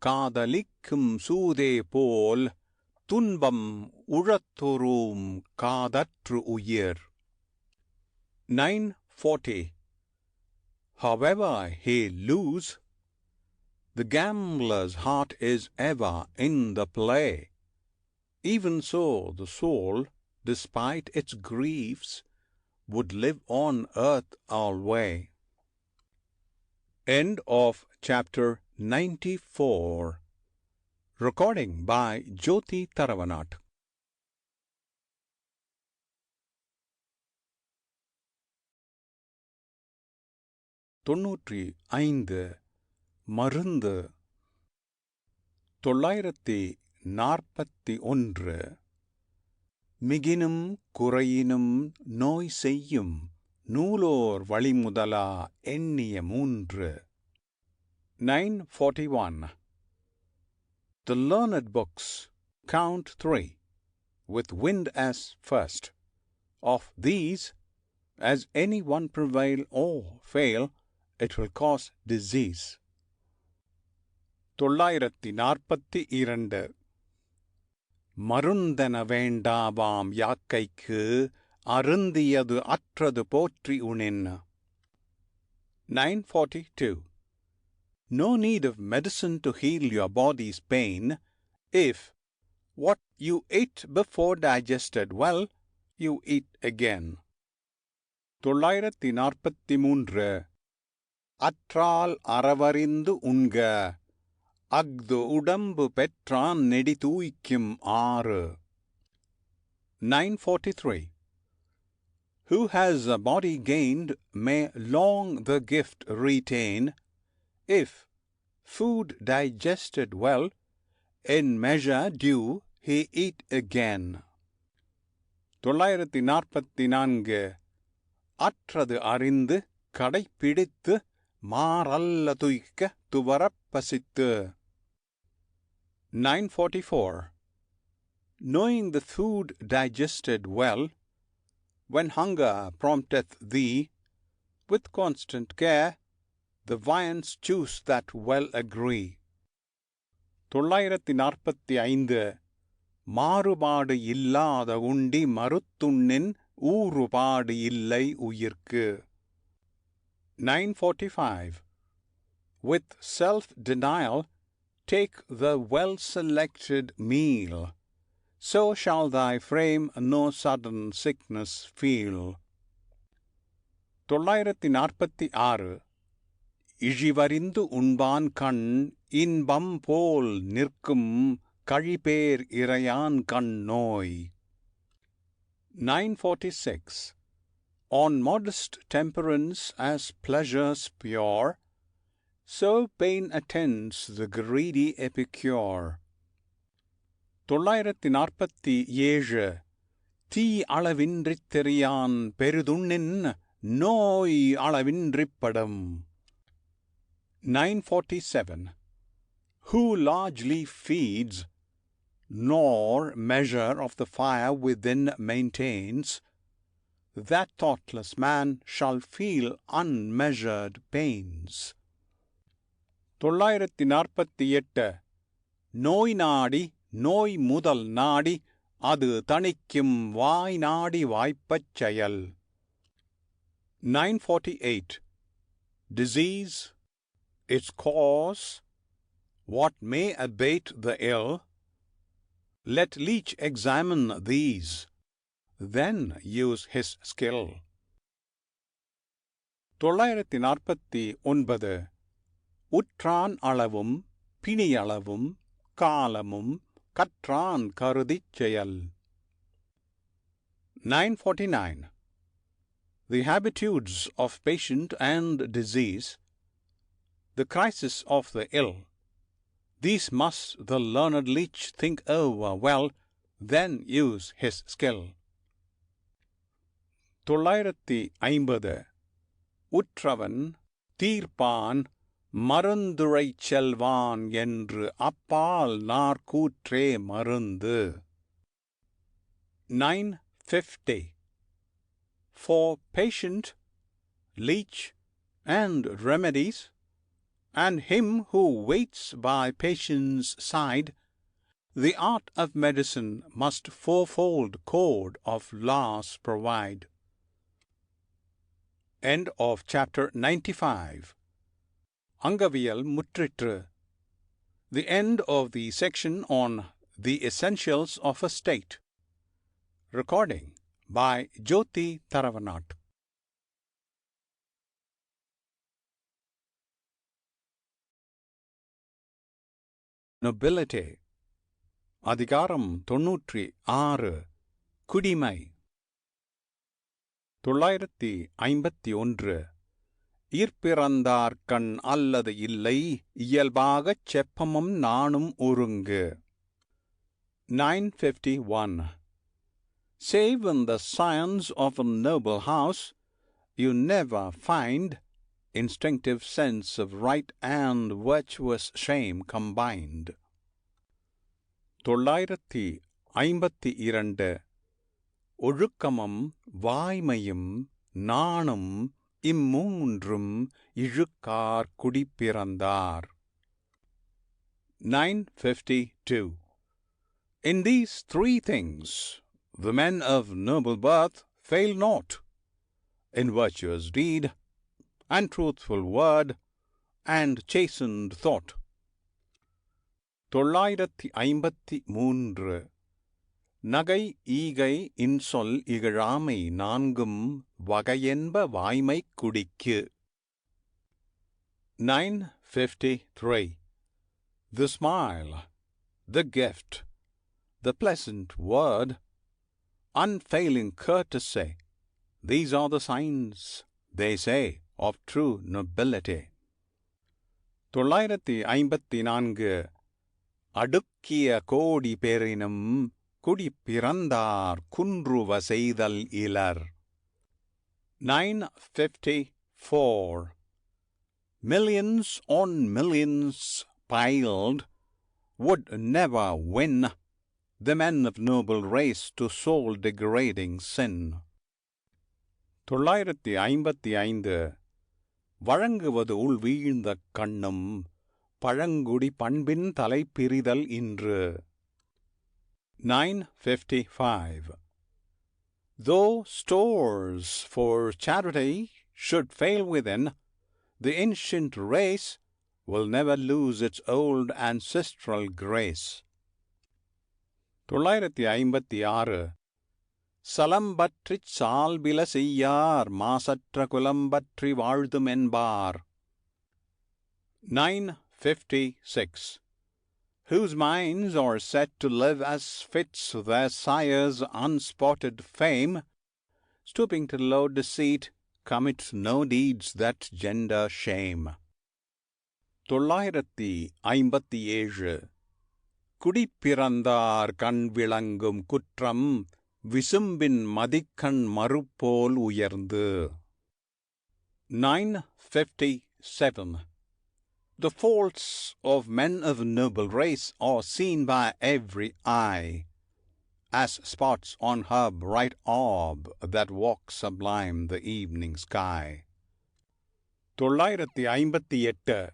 காதலிக்கும் சூதே போல் துன்பம் உழத்தொரும் காதற்று உயிர். 940 However he lose, the gambler's heart is ever in the play. Even so the soul, despite its griefs, would live on earth alway. End of chapter 94. Recording by Jyoti Taravanat. 95 மருந்து. 941 மிகினும் குறையினும் நோய் செய்யும் நூலோர் வழிமுதலா எண்ணிய 3. 941 The learned books count 3, with wind as first. Of these, as any one prevail or fail, it will cause disease. 942 மருந்தென வேண்டாவாம் யாக்கைக்கு அருந்தியது அற்றது போற்றி உணின். 942 No need of medicine to heal your body's pain, if what you ate before digested well, you eat again. 943 அற்றால் அறவறிந்து உண்க அஃது உடம்பு பெற்றான் நெடி தூய்க்கும் 6. 943 Who has a body gained may long the gift retain, if food digested well, in measure due he eat again. 944 அற்றது அறிந்து கடைப்பிடித்து மாறல்ல துய்க்க துவரப் பசித்து. 944 Knowing the food digested well, when hunger prompteth thee, with constant care, the viands choose that well agree. 945 மாறுபாடு இல்லாத உண்டி மறுத்துண்ணின் ஊறுபாடு இல்லை உயிர்க்கு. 945 With self-denial take the well-selected meal, so shall thy frame no sudden sickness feel. 946 இழிவறிந்து உண்பான் கண் இன்பம் போல் நிற்கும் கழிபேர் இறையான் கண் நோய். 946 On modest temperance as pleasures pure, so pain attends the greedy epicure. 947 தீ அளவின்றித் தெரியான் பெரிதுண்ணின் நோய் அளவின்றிப்படும். 947 Who largely feeds, nor measure of the fire within maintains, that thoughtless man shall feel unmeasured pains. 948 நோய் நாடி நோய் முதல் நாடி அது தணிக்கும் வாய் நாடி வாய்ப்பச் செயல். 948 Disease, its cause, what may abate the ill, let leech examine these, then use his skill. 949 உற்றான் அளவும் பிணியளவும் காலமும் கற்றான் கருதிச் செயல். 949 The habitudes of patient and disease, the crisis of the ill, these must the learned leech think over well, then use his skill. 950 உற்றவன் தீர்ப்பான் மருந்துரைச் செல்வான் என்று அப்பால் நாற்கூற்றே மருந்து. 950 For patient, leech, and remedies, and him who waits by patient's side, the art of medicine must fourfold code of laws provide. End of chapter 95. Angaviyal Muttritru. The end of the section on the essentials of a state. Recording by Jyoti Tharavanat. Nobility. அதிகாரம் 96 குடிமை. 951 ஈர்ப்பிறந்தார்கண் அல்லது இல்லை இயல்பாகச் செப்பமும் நாணும் ஒருங்கு. 951 Save in the scions of a noble house, you never find instinctive sense of right and virtuous shame combined. 952 ஒழுக்கமும் வாய்மையும் நாணும் இம்மூன்றும் இழுக்கார் குடிப்பிறந்தார். 952 In these three things the men of noble birth fail not, in virtuous deed, and truthful word, and chastened thought. 953 நகை ஈகை இன்சொல் இகழாமை நான்கும் வகையென்ப வாய்மைக் குடிக்கு. 953 The smile, the gift, the pleasant word, unfailing courtesy, these are the signs, they say, of true nobility. 954 அடுக்கிய கோடி பெறினும் குடிப்பிறந்தார் குன்றுவ செய்தல் இலர். 954 Millions on millions piled would never win the men of noble race to soul-degrading sin. 955 வழங்குவது உள் வீழ்ந்த கண்ணும் பழங்குடி பண்பின் தலைப்பிரிதல் இன்று. 955 Though stores for charity should fail within, the ancient race will never lose its old ancestral grace. 956 சலம்பற்றிச் சால்பில செய்யார் மாசற்ற குலம்பற்றி வாழ்துமென்பார். 956 Whose minds are set to live as fits their sires' unspotted fame, stooping to low deceit, commit no deeds that gender shame. 957 குடிப்பிறந்தார் கண் விளங்கும் குற்றம் விசும்பின் மதிக்கண் மறுப்போல் உயர்ந்து. 957 The faults of men of noble race are seen by every eye, as spots on her bright orb that walks sublime the evening sky. 958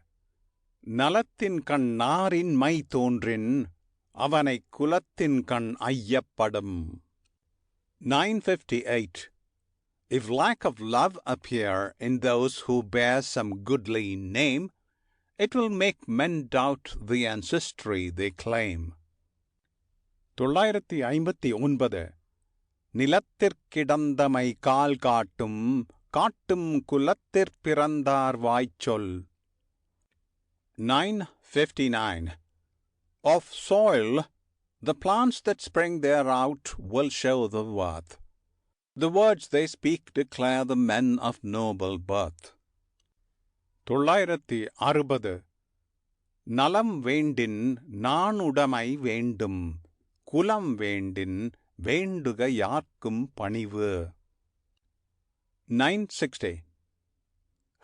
நலத்தின் கண் நாரின் my தோன்றின் அவனைக் குலத்தின் கண் ஐயப்படும். 958. If lack of love appear in those who bear some goodly name, it will make men doubt the ancestry they claim. 959. நிலத்திற்கிடந்தமை கால் காட்டும் காட்டும் குலத்திற் பிறந்தார் வாய்ச்சொல். 959. Of soil, the plants that spring thereout will show the worth. The words they speak declare the men of noble birth. 960. நலம் வேண்டின் நாணுடைமை வேண்டும் குலம் வேண்டின் வேண்டுக யார்க்கும் பணிவு. 960.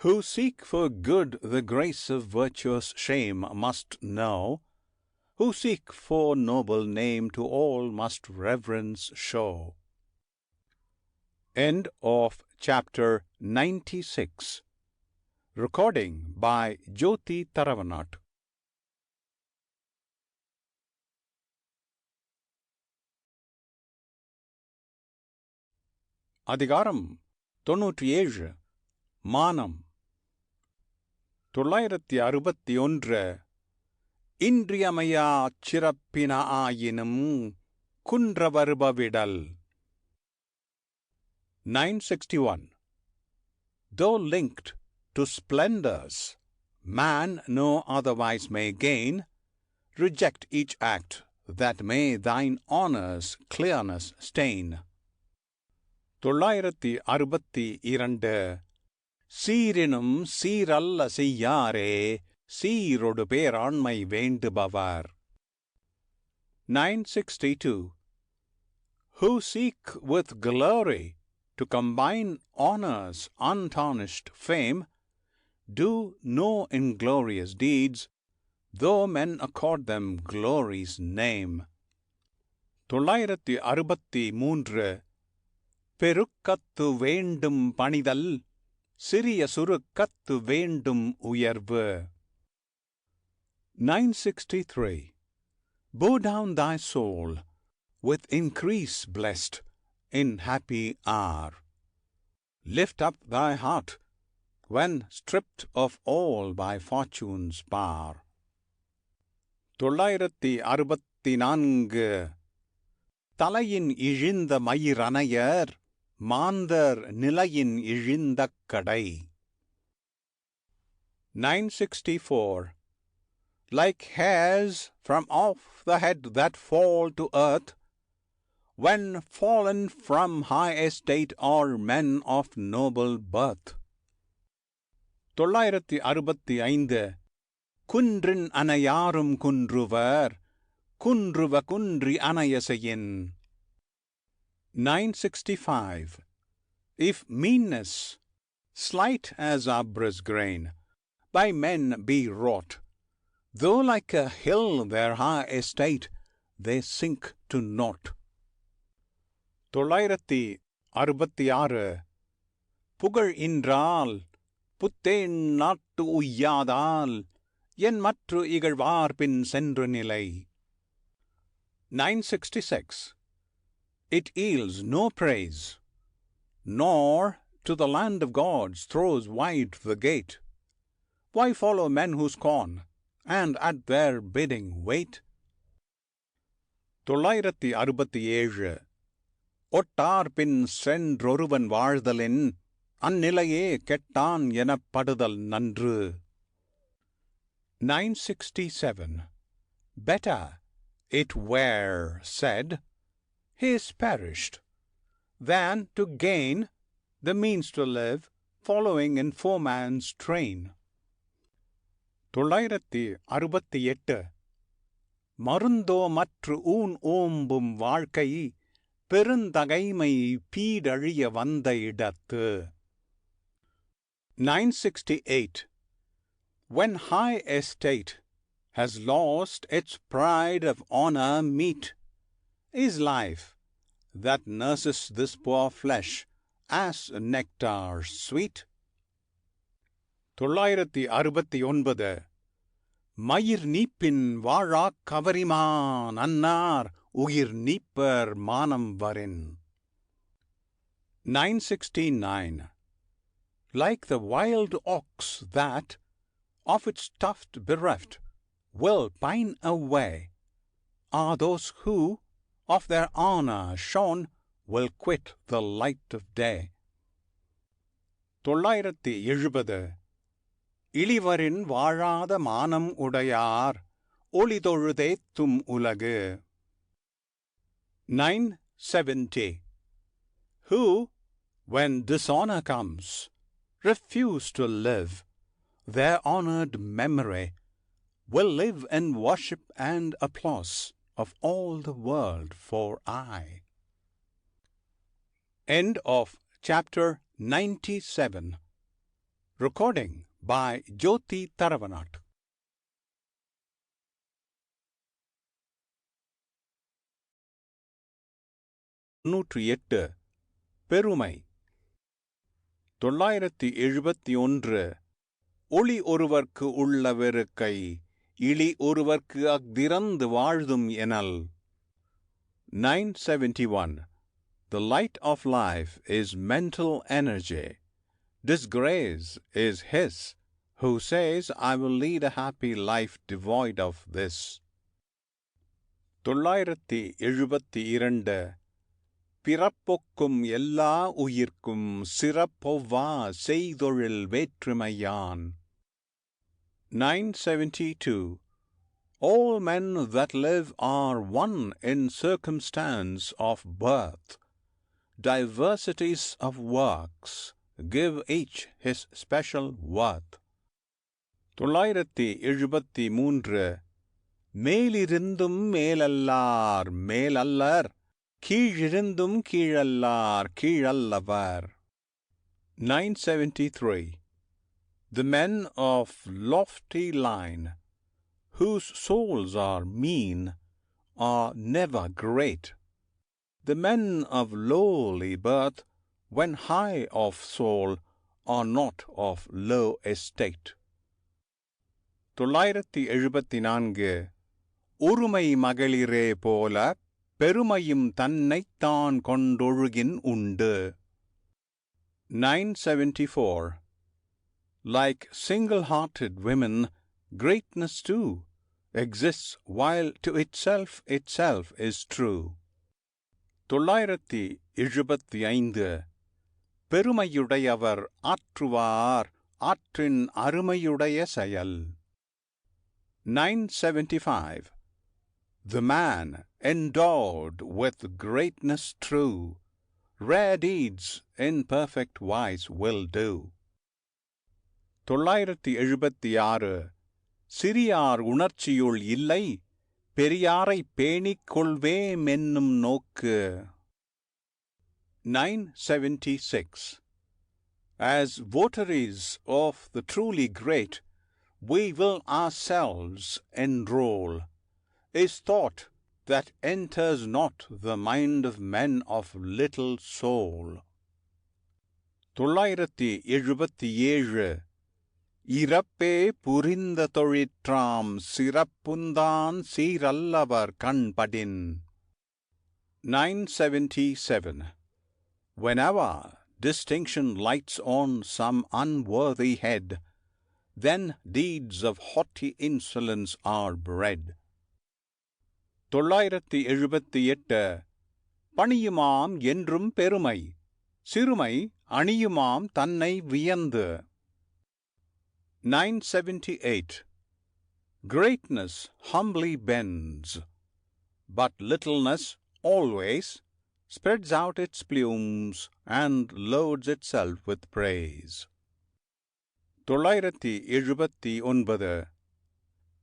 Who seek for good the grace of virtuous shame must know, who seek for noble name to all must reverence show. End of chapter 96. Recording by Jyoti Taravanat. அதிகாரம் 97. மானம். 961. இன்றியமையாச் சிறப்பின ஆயினும் குன்றவருபவிடல். 961. Though linked to splendors, man no otherwise may gain, reject each act that may thine honour's clearness stain. 962. சீரினும் சீரல்ல செய்யாரே சீரொடு பேராண்மை வேண்டுபவர். 962. Who seek with glory to combine honour's untarnished fame, do no inglorious deeds, though men accord them glory's name. 963. பெருக்கத்து வேண்டும் பணிதல் சிறிய சுருக்கத்து வேண்டும் உயர்வு. 963. Bow down thy soul, with increase blessed, in happy hour. Lift up thy heart, when stripped of all by fortune's power. 964. தலையின் இழிந்த மயிரனையர் மாந்தர் நிலையின் இழிந்த கடை. 964. Like hairs from off the head that fall to earth, when fallen from high estate are men of noble birth. 965. குன்றின் அனையாரும் குன்றுவர் குன்றுவ குன்றி அனையசையின். 965. If meanness, slight as abrus grain, by men be wrought, though like a hill their high estate, they sink to naught. 966. புகழ் இன்றால் புத்தேன் நாட்டு உய்யாதால் என் மற்று இகழ்வார் பின் சென்று நிலை. 966. It yields no praise, nor to the land of gods throws wide the gate. Why follow men who scorn, and at their bidding wait? 967. ஒட்டார் பின் சென்றொருவன் வாழ்தலின் அந்நிலையே கெட்டான் எனப்படுதல் நன்று. 967. Better it were said, he is perished, than to gain the means to live, following in foeman's train. 968. மருந்தோ மற்று ஊன் ஓம்பும் வாழ்க்கை பெருந்தகைமை பீடழிய வந்த இடத்து. 968. When high estate has lost its pride of honour meet, is life that nurses this poor flesh as nectar sweet. 969. மயிர் நீப்பின் வாழாக் கவரிமான் அன்னார் உயிர் நீப்பர் மானம் வரின். 969. Like the wild ox that, of its tuft bereft, will pine away, are those who, of their honour shorn, will quit the light of day. 970. இளிவரின் வாழாத மானம் உடையார் ஒளிதொழுதேத்தும் உலகு. 970. Who, when dishonour comes, refuse to live, their honoured memory will live in worship and applause of all the world for aye. End of chapter 97. Recording by Jyoti Taravanat. 98. பெருமை. 971. ஒளி ஒருவர்க்கு உள்ள வெறுக்கை இளி ஒருவர்க்கு அஃதிறந்து வாழ்தும் எனல். 971. The light of life is mental energy. Disgrace is his who says, I will lead a happy life devoid of this. 972. பிறப்பொக்கும் எல்லா உயிர்க்கும் சிறப்பொவ்வா செய்தொழில் வேற்றுமையான். 972. All men that live are one in circumstance of birth. Diversities of works give each his special worth. 973. மேலிருந்தும் மேலல்லார் மேலல்லர் கீழிருந்தும் கீழல்லார் கீழல்லவர். 973. The men of lofty line, whose souls are mean, are never great. The men of lowly birth, when high of soul, are not of low estate. 974. ஒருமை மகளிரே போல பெருமையும் தன்னைத்தான் கொண்டொழுகின் உண்டு. 974. Like single-hearted women, greatness too exists while to itself is true. 975. பெருமையுடையவர் ஆற்றுவார் ஆற்றின் அருமையுடைய செயல். 975. The man endowed with greatness true, rare deeds in perfect wise will do. 976. சிறியார் உணர்ச்சியுள் இல்லை பெரியாரைப் பேணிக் கொள்வேமென்னும் நோக்கு. 976. As votaries of the truly great, we will ourselves enroll, is thought that enters not the mind of men of little soul. 977. இறப்பே புரிந்த தொழிற்றாம் சிறப்புந்தான் சீரல்லவர் கண்படின். 977. Whenever distinction lights on some unworthy head, then deeds of haughty insolence are bred. 978. பணியுமாம் என்றும் பெருமை சிறுமை அணியுமாம் தன்னை வியந்து. 978. Greatness humbly bends, but littleness always spreads out its plumes and loads itself with praise. 979.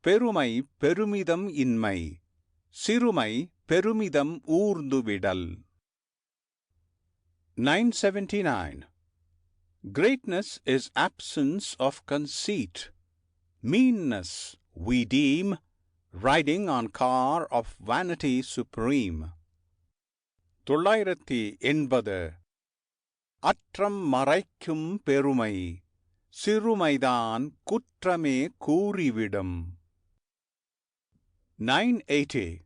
பெருமை பெருமிதம் இன்மை சிறுமை பெருமிதம் ஊர்ந்துவிடல். 979. Greatness is absence of conceit. Meanness we deem riding on car of vanity supreme. 980. அற்றம் மறைக்கும் பெருமை சிறுமைதான் குற்றமே கூறிவிடும். 980.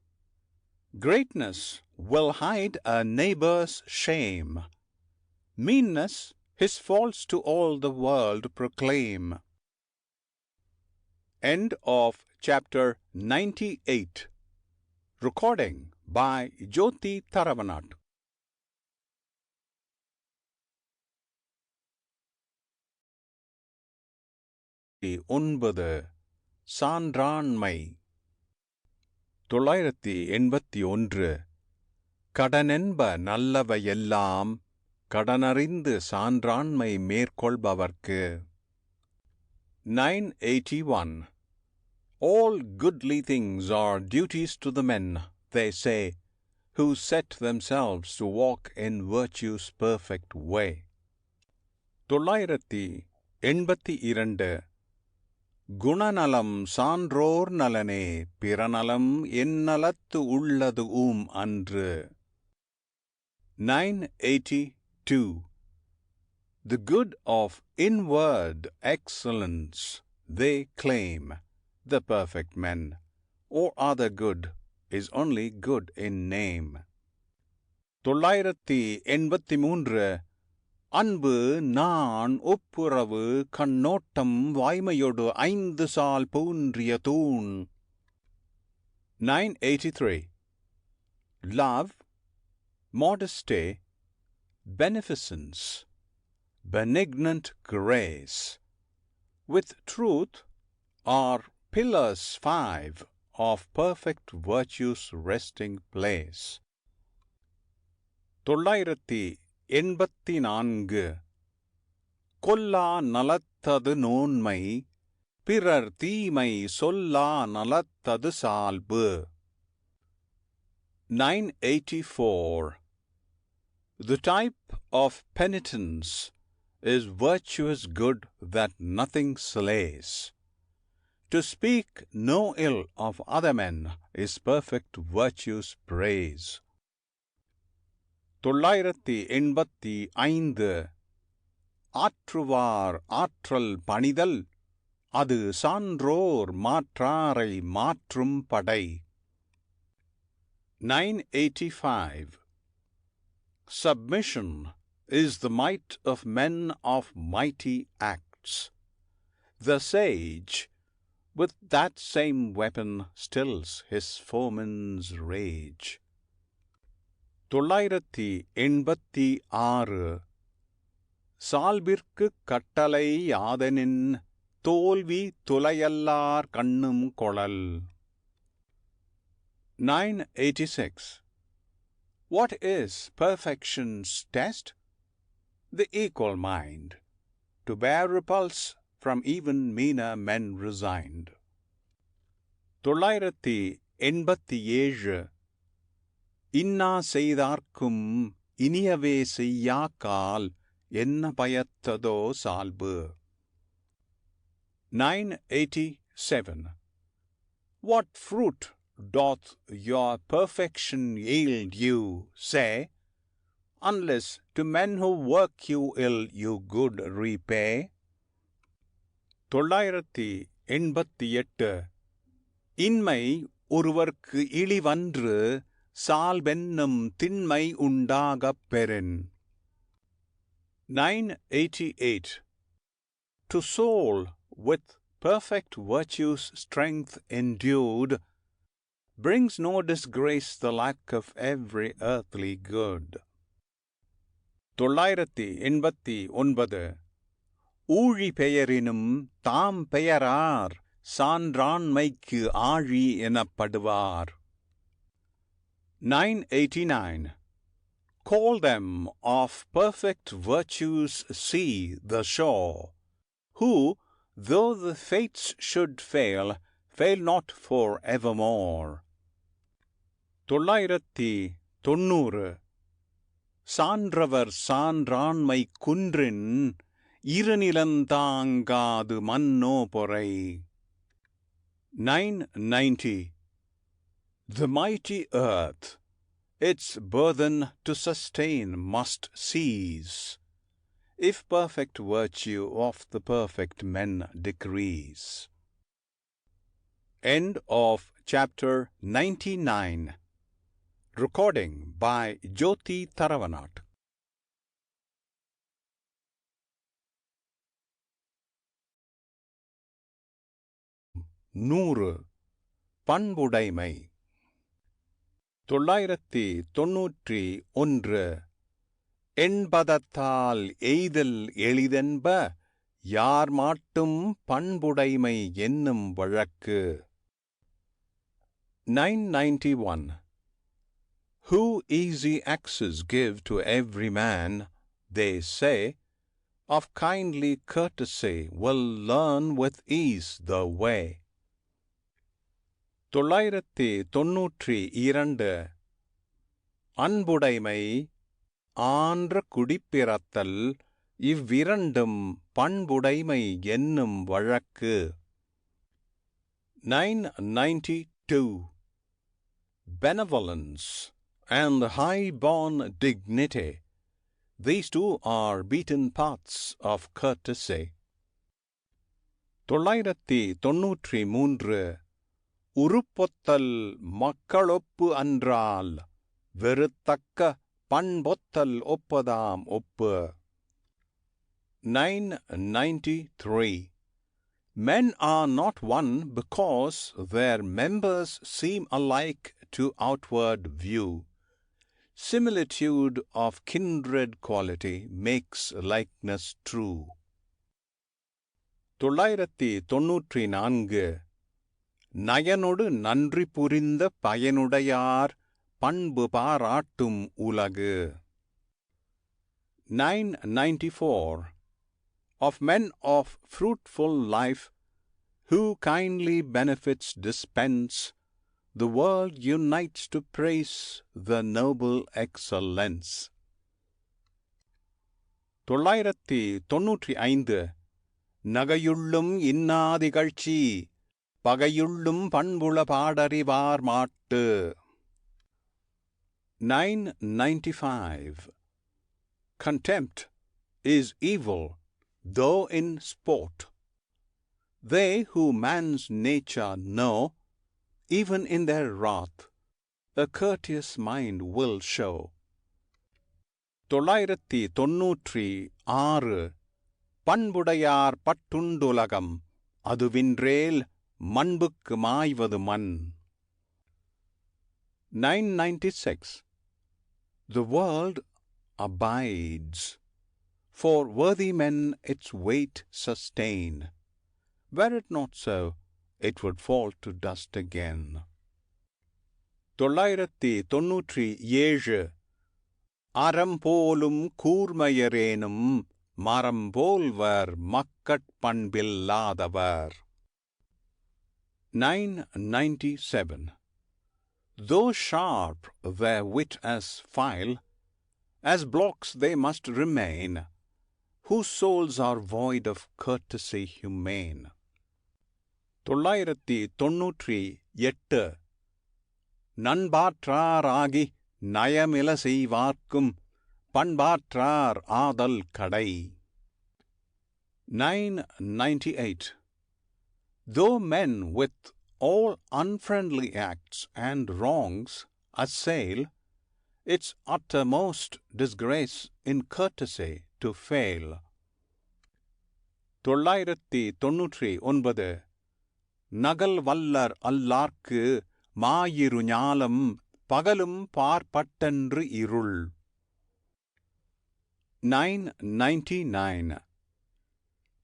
Greatness will hide a neighbor's shame. Meanness his faults to all the world proclaim. End of chapter 98. Recording by Jyoti Tharavanat. 9. சான்றாண்மை. 981. கடனென்ப நல்லவையெல்லாம் கடனறிந்து சான்றாண்மை மேற்கொள்பவர்க்கு. 981. All goodly things are duties to the men, they say, who set themselves to walk in virtue's perfect way. 982. குணநலம் சான்றோர் நலனே பிறநலம் என்னலத்து உள்ளது அன்று. 982. The good of inward excellence they claim, the perfect men, or other good is only good in name. 983. அன்பு நான் ஒப்புரவு கண்ணோட்டம் வாய்மையோடு 5 சால் பூன்றிய தூண். 983. Love, modesty, beneficence, benignant grace, with truth are pillars 5 of perfect virtue's resting place. 984. கொல்லா நலத்தது நோன்மை பிறர் தீமை சொல்லா நலத்தது சால்பு. 984. The type of penitence is virtuous good that nothing slays. To speak no ill of other men is perfect virtue's praise. 985. ஆற்றுவார் ஆற்றல் பணிதல் அது சான்றோர் மாற்றாரை மாற்றும் படை. 985. Submission is the might of men of mighty acts. The sage with that same weapon stills his foeman's rage. 986. சால்பிற்குக் கட்டளை யாதெனின் தோல்வி துலையல்லார் கண்ணும் கொளல். 986. What is perfection's test? The equal mind, to bear repulse from even meaner men resigned. 987. இன்னா செய்தார்க்கும் இனியவே செய்யாக்கால் என்ன பயத்ததோ சால்பு. 987. What fruit doth your perfection yield you, say, unless to men who work you ill you good repay? 988. இன்மை ஒருவர்க்கு இழிவன்று சால்பென்னும் திண்மை உண்டாகப் பெறின். 988. To soul with perfect virtue's strength endued brings no disgrace the lack of every earthly good. 989. ஊழி பெயரினும் தாம் பெயரார் சான்றாண்மைக்கு ஆழி எனப்படுவார். 989. Call them of perfect virtue's sea the shore, who, though the fates should fail, fail not for evermore. 990. சான்றவர் சான்றாண்மை குன்றின் இருநிலந்தாங்காது மன்னோ பொறை. 990. The mighty earth its burthen to sustain must cease, if perfect virtue of the perfect men decrees. End of chapter 99. Recording by Jyoti Taravanat. நூறு பண்புடைமை. 991. எண்பதத்தால் எய்தல் எளிதென்ப யார் மாட்டும் பண்புடைமை என்னும் வழக்கு. 991. Who easy access give to every man, they say, of kindly courtesy will learn with ease the way. 992. அன்புடைமை ஆன்ற குடிப்பிறத்தல் இவ்விரண்டும் பண்புடைமை என்னும் வழக்கு. 992. Benevolence and high-born dignity, these two are beaten paths of courtesy. 993. உருப்பொத்தல் மக்களொப்பு அன்றால் வெறுத்தக்க பண்பொத்தல் ஒப்பதாம் ஒப்பு. 993. Men are not one because their members seem alike to outward view. Similitude of kindred quality makes likeness true. 994. நயனொடு நன்றி புரிந்த பயனுடையார் பண்பு பாராட்டும் உலகு. 994. Of men of fruitful life, who kindly benefits dispense, the world unites to praise the noble excellence. 995. நகையுள்ளும் இன்னாதிகழ்ச்சி பகையுள்ளும் பண்புள பாடறிவார் மாட்டு. 995. Contempt is evil, though in sport. They who man's nature know, even in their wrath, a courteous mind will show. 996. பண்புடையார் பட்டுண்டுலகம் அதுவின்றேல் மண்புக்கு மாய்வது மண். 996. The world abides, for worthy men its weight sustain. Were it not so, it would fall to dust again. 997. அறம்போலும் கூர்மையரேனும் மரம்போல்வர் மக்கட் பண்பில்லாதவர். 997. Though sharp their wit as file, as blocks they must remain, whose souls are void of courtesy humane. 998. நண்பாற்றார் ஆகி நயமில செய்வார்க்கும் பண்பாற்றார் ஆதல் கடை. 998. Though men with all unfriendly acts and wrongs assail, it's uttermost disgrace in courtesy to fail. 999. நகல் வல்லர் அல்லார்க்கு மாயிரு ஞாலம் பகலும் பார்ப்பட்டன்று இருள். 999.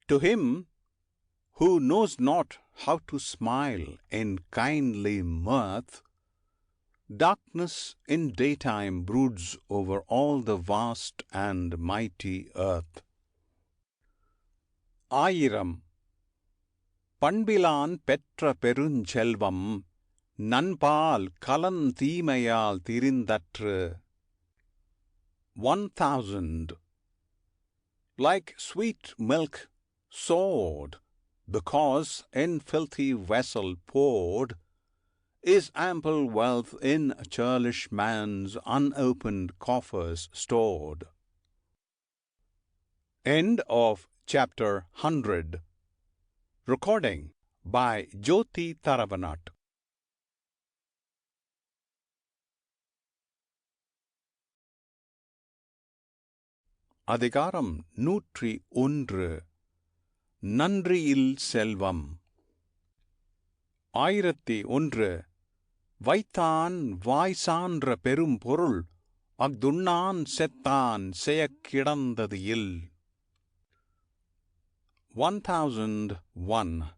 To him who knows not how to smile in kindly mirth, darkness in daytime broods over all the vast and mighty earth. 1000. பண்பிலான் பெற்ற பெருஞ்செல்வம் நன்பால் கலந்தீமையால் திரிந்தற்று. 1000. Like sweet milk soured, because in filthy vessel poured, is ample wealth in churlish man's unopened coffers stored. End of chapter 100. Recording by Jyoti Tharavanat. அதிகாரம் 101. நன்றியில் செல்வம். 1001. வைத்தான் வாய் சான்ற பெரும் பொருள் அஃதுண்ணான் செத்தான் செயக் கிடந்தது இல். 1001.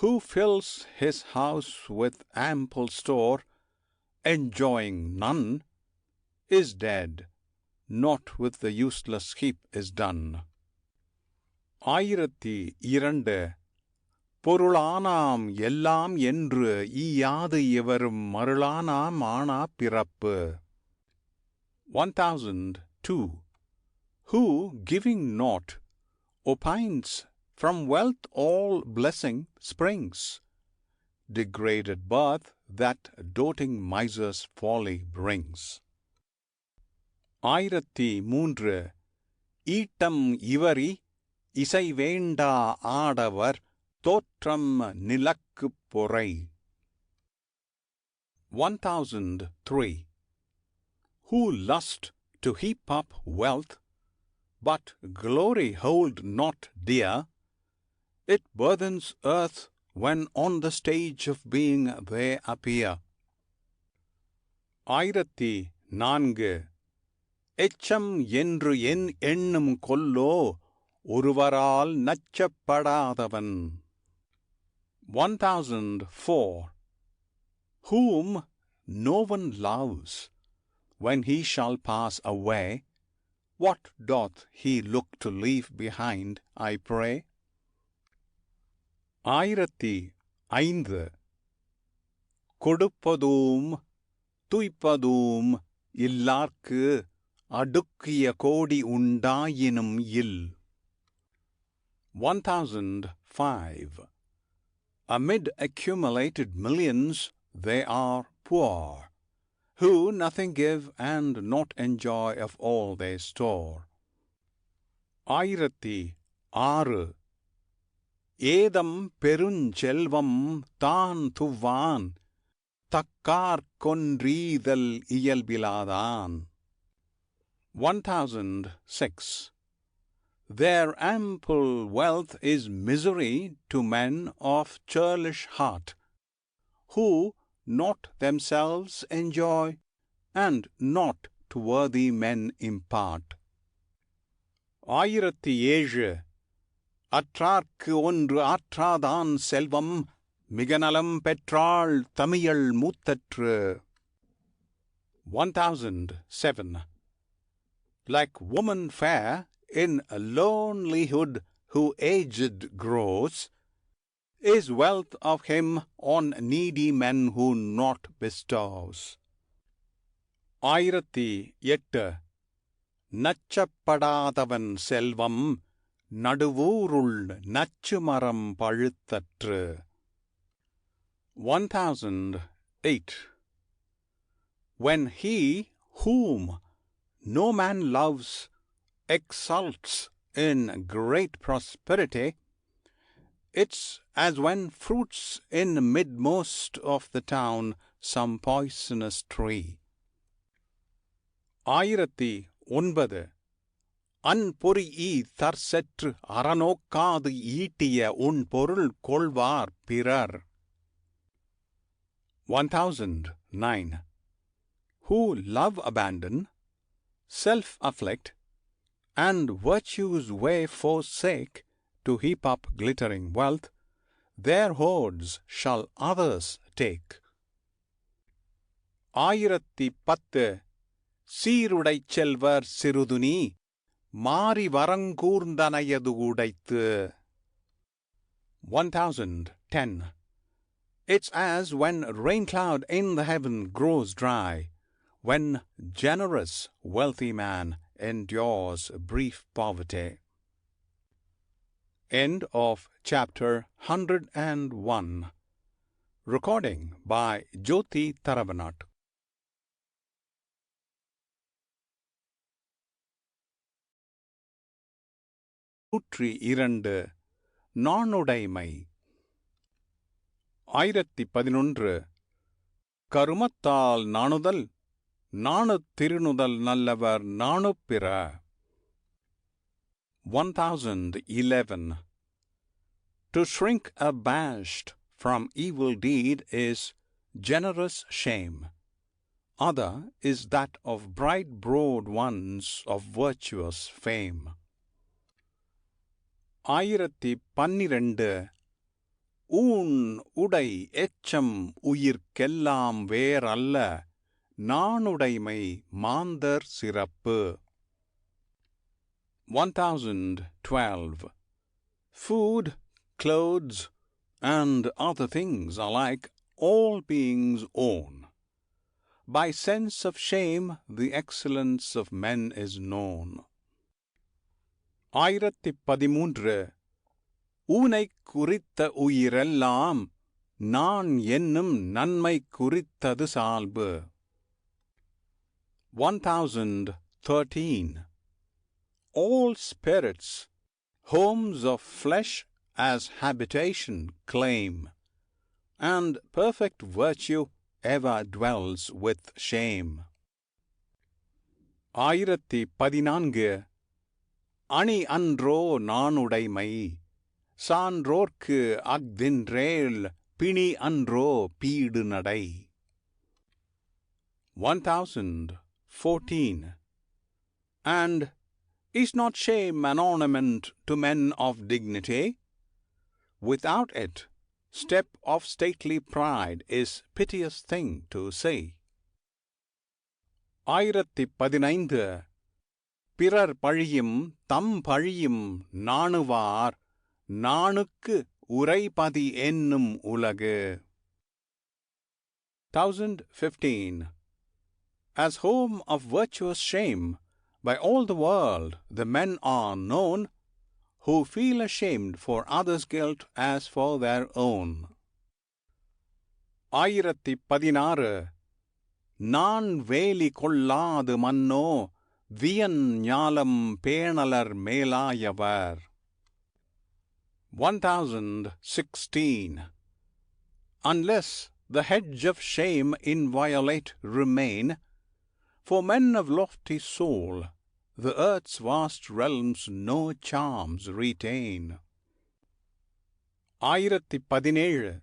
Who fills his house with ample store, enjoying none, is dead, not with the useless heap is done. 1002. பொருளானாம் எல்லாம் என்று ஈயாது இவரும் மருளானாம் ஆனா பிறப்பு. 1002. Who, giving naught, opines from wealth all blessing springs, degraded birth that doting miser's folly brings. 1003. ஈட்டம் every இசை வேண்டா ஆடவர் தோற்றம் நிலக்குப் பொறை. 1003. Who lust to heap up wealth, but glory hold not dear, it burthens earth when on the stage of being they appear. 1004. எச்சம் என்று எண்ணும் கொல்லோ ஒருவரால் நச்சப்படாதவன். 1004. Whom no one loves, when he shall pass away, what doth he look to leave behind, I pray? 1005. கொடுப்பதூம் துய்ப்பதூம் இல்லார்க்கு அடுக்கிய கோடி உண்டாயினும் இல். 1005. Amid accumulated millions they are poor, who nothing give and not enjoy of all they store. 1006. ஏதம் பெருஞ்செல்வம் தான் துவான் தக்கார் கொன்றீதல் இயல்பிலாதான். 1006. Their ample wealth is misery to men of churlish heart, who not themselves enjoy and not to worthy men impart. 1007. அற்றார்க்கு ஒன்று ஆற்றாதான் செல்வம் மிகநலம் பெற்றாள் தமியள் மூத்தற்று. 1007. Like woman fair in lonelyhood who aged grows, is wealth of him on needy men who not bestows. 1008. நச்சப்படாதவன் செல்வம் நடுவூருள் நச்சு மரம் பழுத்தற்று. 1008. When he whom no man loves exults in great prosperity, it's as when fruits in midmost of the town some poisonous tree. 1009. அன்பொறி தற்செற்று அறநோக்காது ஈட்டிய உன் பொருள் கொள்வார் பிறர். 1009. Who love abandon, self-afflict, and virtue's way forsake to heap up glittering wealth, their hoards shall others take. 1010. சீருடைச் செல்வர் சிறுதுனி மாறி வரங்கூர்ந்தனையது உடைத்து. 1010. It's as when rain cloud in the heaven grows dry, when generous wealthy man endures brief poverty. End of chapter 101. Recording by Jyoti Tharavanat. 102. நாணுடைமை. 1011 கருமத்தால் நாணுதல் நாணுத்திருநுதல் நல்லவர் நாணுப்பிற. 1011 To shrink abashed from evil deed is generous shame. Other is that of bright broad ones of virtuous fame. 1012 ஊன் உடை எச்சம் உயிர்க்கெல்லாம் வேறல்ல நாணுடைமை மாந்தர் சிறப்பு. 1012 Food, clothes, and other things alike all beings own. By sense of shame the excellence of men is known. 1013 ஊனைக் குறித்த உயிரெல்லாம் நான் என்னும் நன்மை குறித்தது சால்பு. 1013 All spirits homes of flesh as habitation claim, and perfect virtue ever dwells with shame. 1014 அணி அன்றோ நாணுடைமை சான்றோர்க்கு அஃதின்றேல் பிணி அன்றோ பீடு நடை. 1014 And is not shame an ornament to men of dignity? Without it, step of stately pride is piteous thing to say. 1015 பிறர் பழியும் தம் பழியும் நாணுவார் நாணுக்கு உரைபதி என்னும் உலகு. 1015 As home of virtuous shame, by all the world the men are known who feel ashamed for others' guilt as for their own. 1016 நான் வேலி கொள்ளாது மன்னோ வியன் ஞாலம் பேணலர் மேலாயவர். 1016 Unless the hedge of shame inviolate remain, for men of lofty soul the earth's vast realms no charms retain. 1017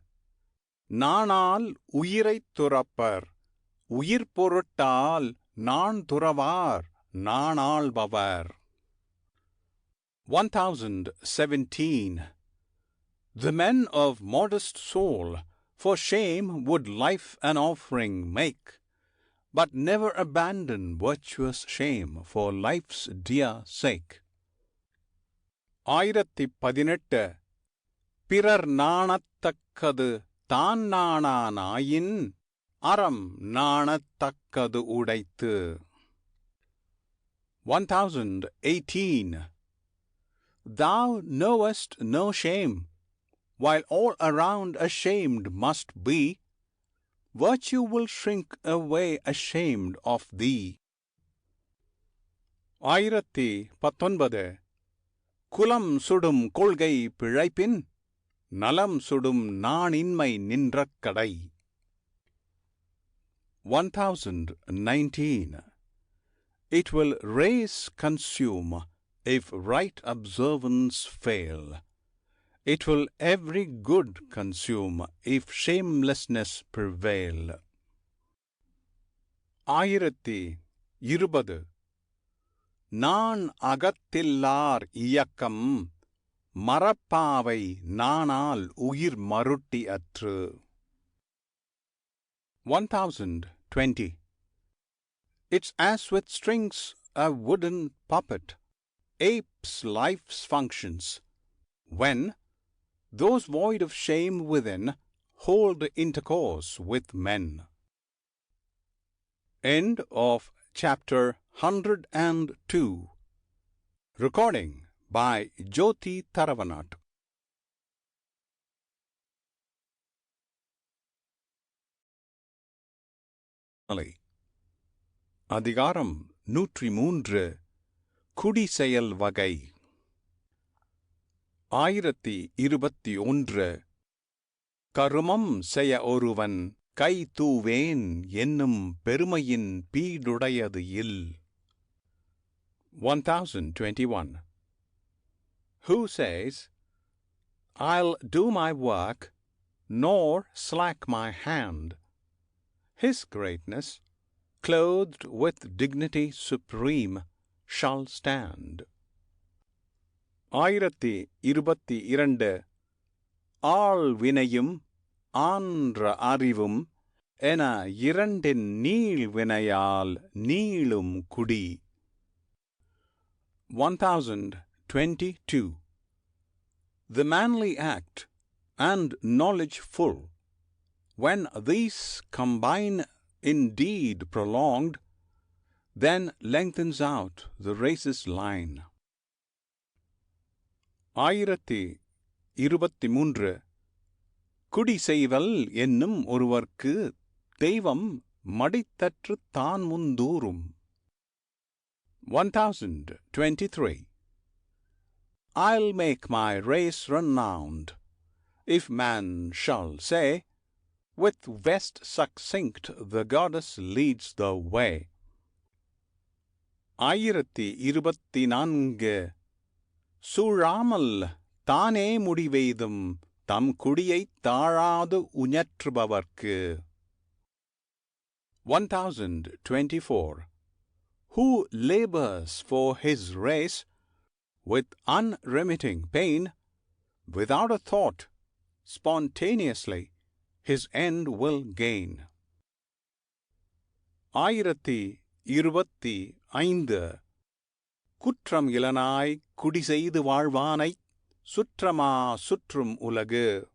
நாணால் உயிரைத் துறப்பர் உயிர் பொருட்டால் நான் துறவார் நாணாள்பவர். 1017 The men of modest soul for shame would life an offering make, but never abandon virtuous shame for life's dear sake. 1018 பிறர் நாணத்தக்கது தான் நாணானாயின் அறம் நாணத்தக்கது உடைத்து. 1018 Thou knowest no shame, while all around ashamed must be. Virtue will shrink away ashamed of thee. 1019 குலம் சுடும் கொள்கை பிழைப்பின் நலம் சுடும் நாணின்மை நின்ற கடை. 1019 It will race consume if right observance fail. It will every good consume if shamelessness prevail. 1020 நான் அகத்தில்லார் இயக்கம் மறப்பாவை நானால் உயிர் மருட்டி அற்று. 1020 It's as with strings a wooden puppet apes life's functions, when those void of shame within hold intercourse with men. End of chapter 102. Recording by Jyoti Tharavanat. அதிகாரம் 103 குடிசெயல் வகை. 1021 கருமம் செய்ய ஒருவன் கை தூவேன் என்னும் பெருமையின் பீடுடையது இல். 1021. Who says, I'll do my work, nor slack my hand, his greatness, clothed with dignity supreme, shall stand. 1022. ஆள் வினையும் ஆன்ற அறிவும் என இரண்டின் நீள் வினையால் நீளும் குடி. 1022. The manly act and knowledge full, when these combine indeed prolonged, then lengthens out the race's line. 1023. குடி செய்வல் என்னும் ஒருவர்க்கு தெய்வம் மடித்தற்று தான் முந்தூறும். 1023. I'll make my race renowned, if man shall say, with vest succinct the goddess leads the way. 1024. சூழாமல் தானே முடிவெய்தும் தம் குடியைத் தாழாது உஞற்றுபவர்க்கு. 1024. Who labors for his race with unremitting pain, without a thought, spontaneously his end will gain. 1025. குற்றம் இலனாய் குடி செய்து வாழ்வானைச் சுற்றமா சுற்றும் உலகு.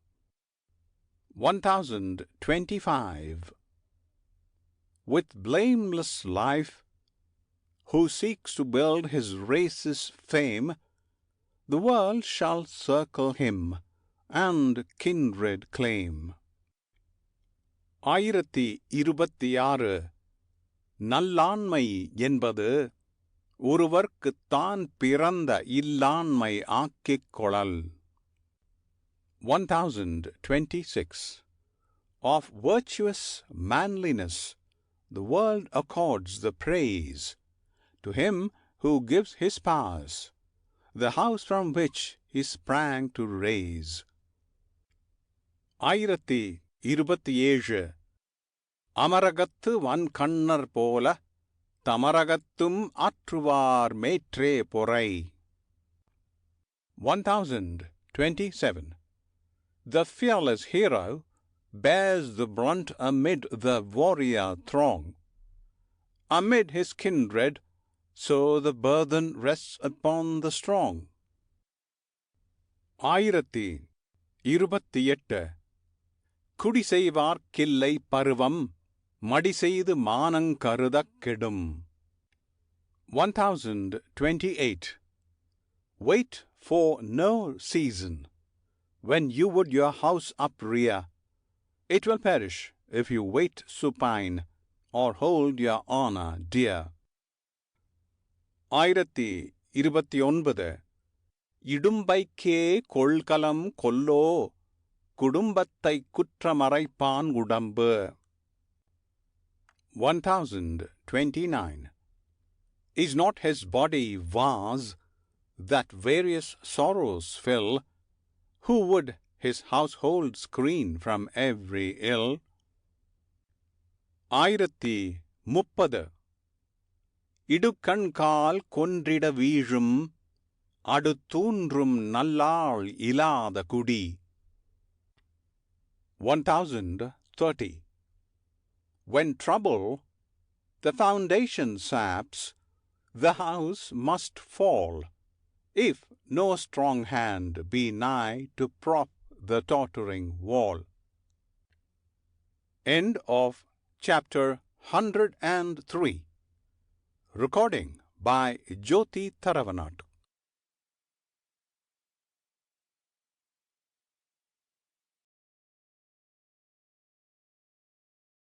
1025. With blameless life, who seeks to build his race's fame, the world shall circle him and kindred claim. 1026. நல்லாண்மை என்பது ஒருவர்க்குத்தான் பிறந்த இல்லாண்மை ஆக்கிக் கொளல். 1026. Of virtuous manliness the world accords the praise, to him who gives his powers the house from which he sprang to raise. 1027. அமரகத்து வன்கண்ணர் போல தமரகத்தும் ஆற்றுவார் மேற்றே பொறை. 1027. The fearless hero bears the brunt amid the warrior throng. Amid his kindred, so the burden rests upon the strong. 1028. குடி செய்வார்க்கில்லை பருவம் மடி செய்து மானங்கருதக் கெடும். 1028. Wait for no season. When you would your house uprear, it will perish if you wait supine, or hold your honor dear. 1029. இடும்பைக்கே கொள்கலம் கொல்லோ குடும்பத்தைக் குற்றமறைப்பான் உடம்பு. 1029. Is not his body vase that various sorrows fill, who would his household screen from every ill? 1030. இடுக்கண்கால் கொன்றிட வீழும் அடுத்தூன்றும் நல்லாள் இலாத குடி. 1030. When trouble the foundation saps, the house must fall, if no strong hand be nigh to prop the tottering wall. End of chapter 103. Recording by Jyoti Tharavanat.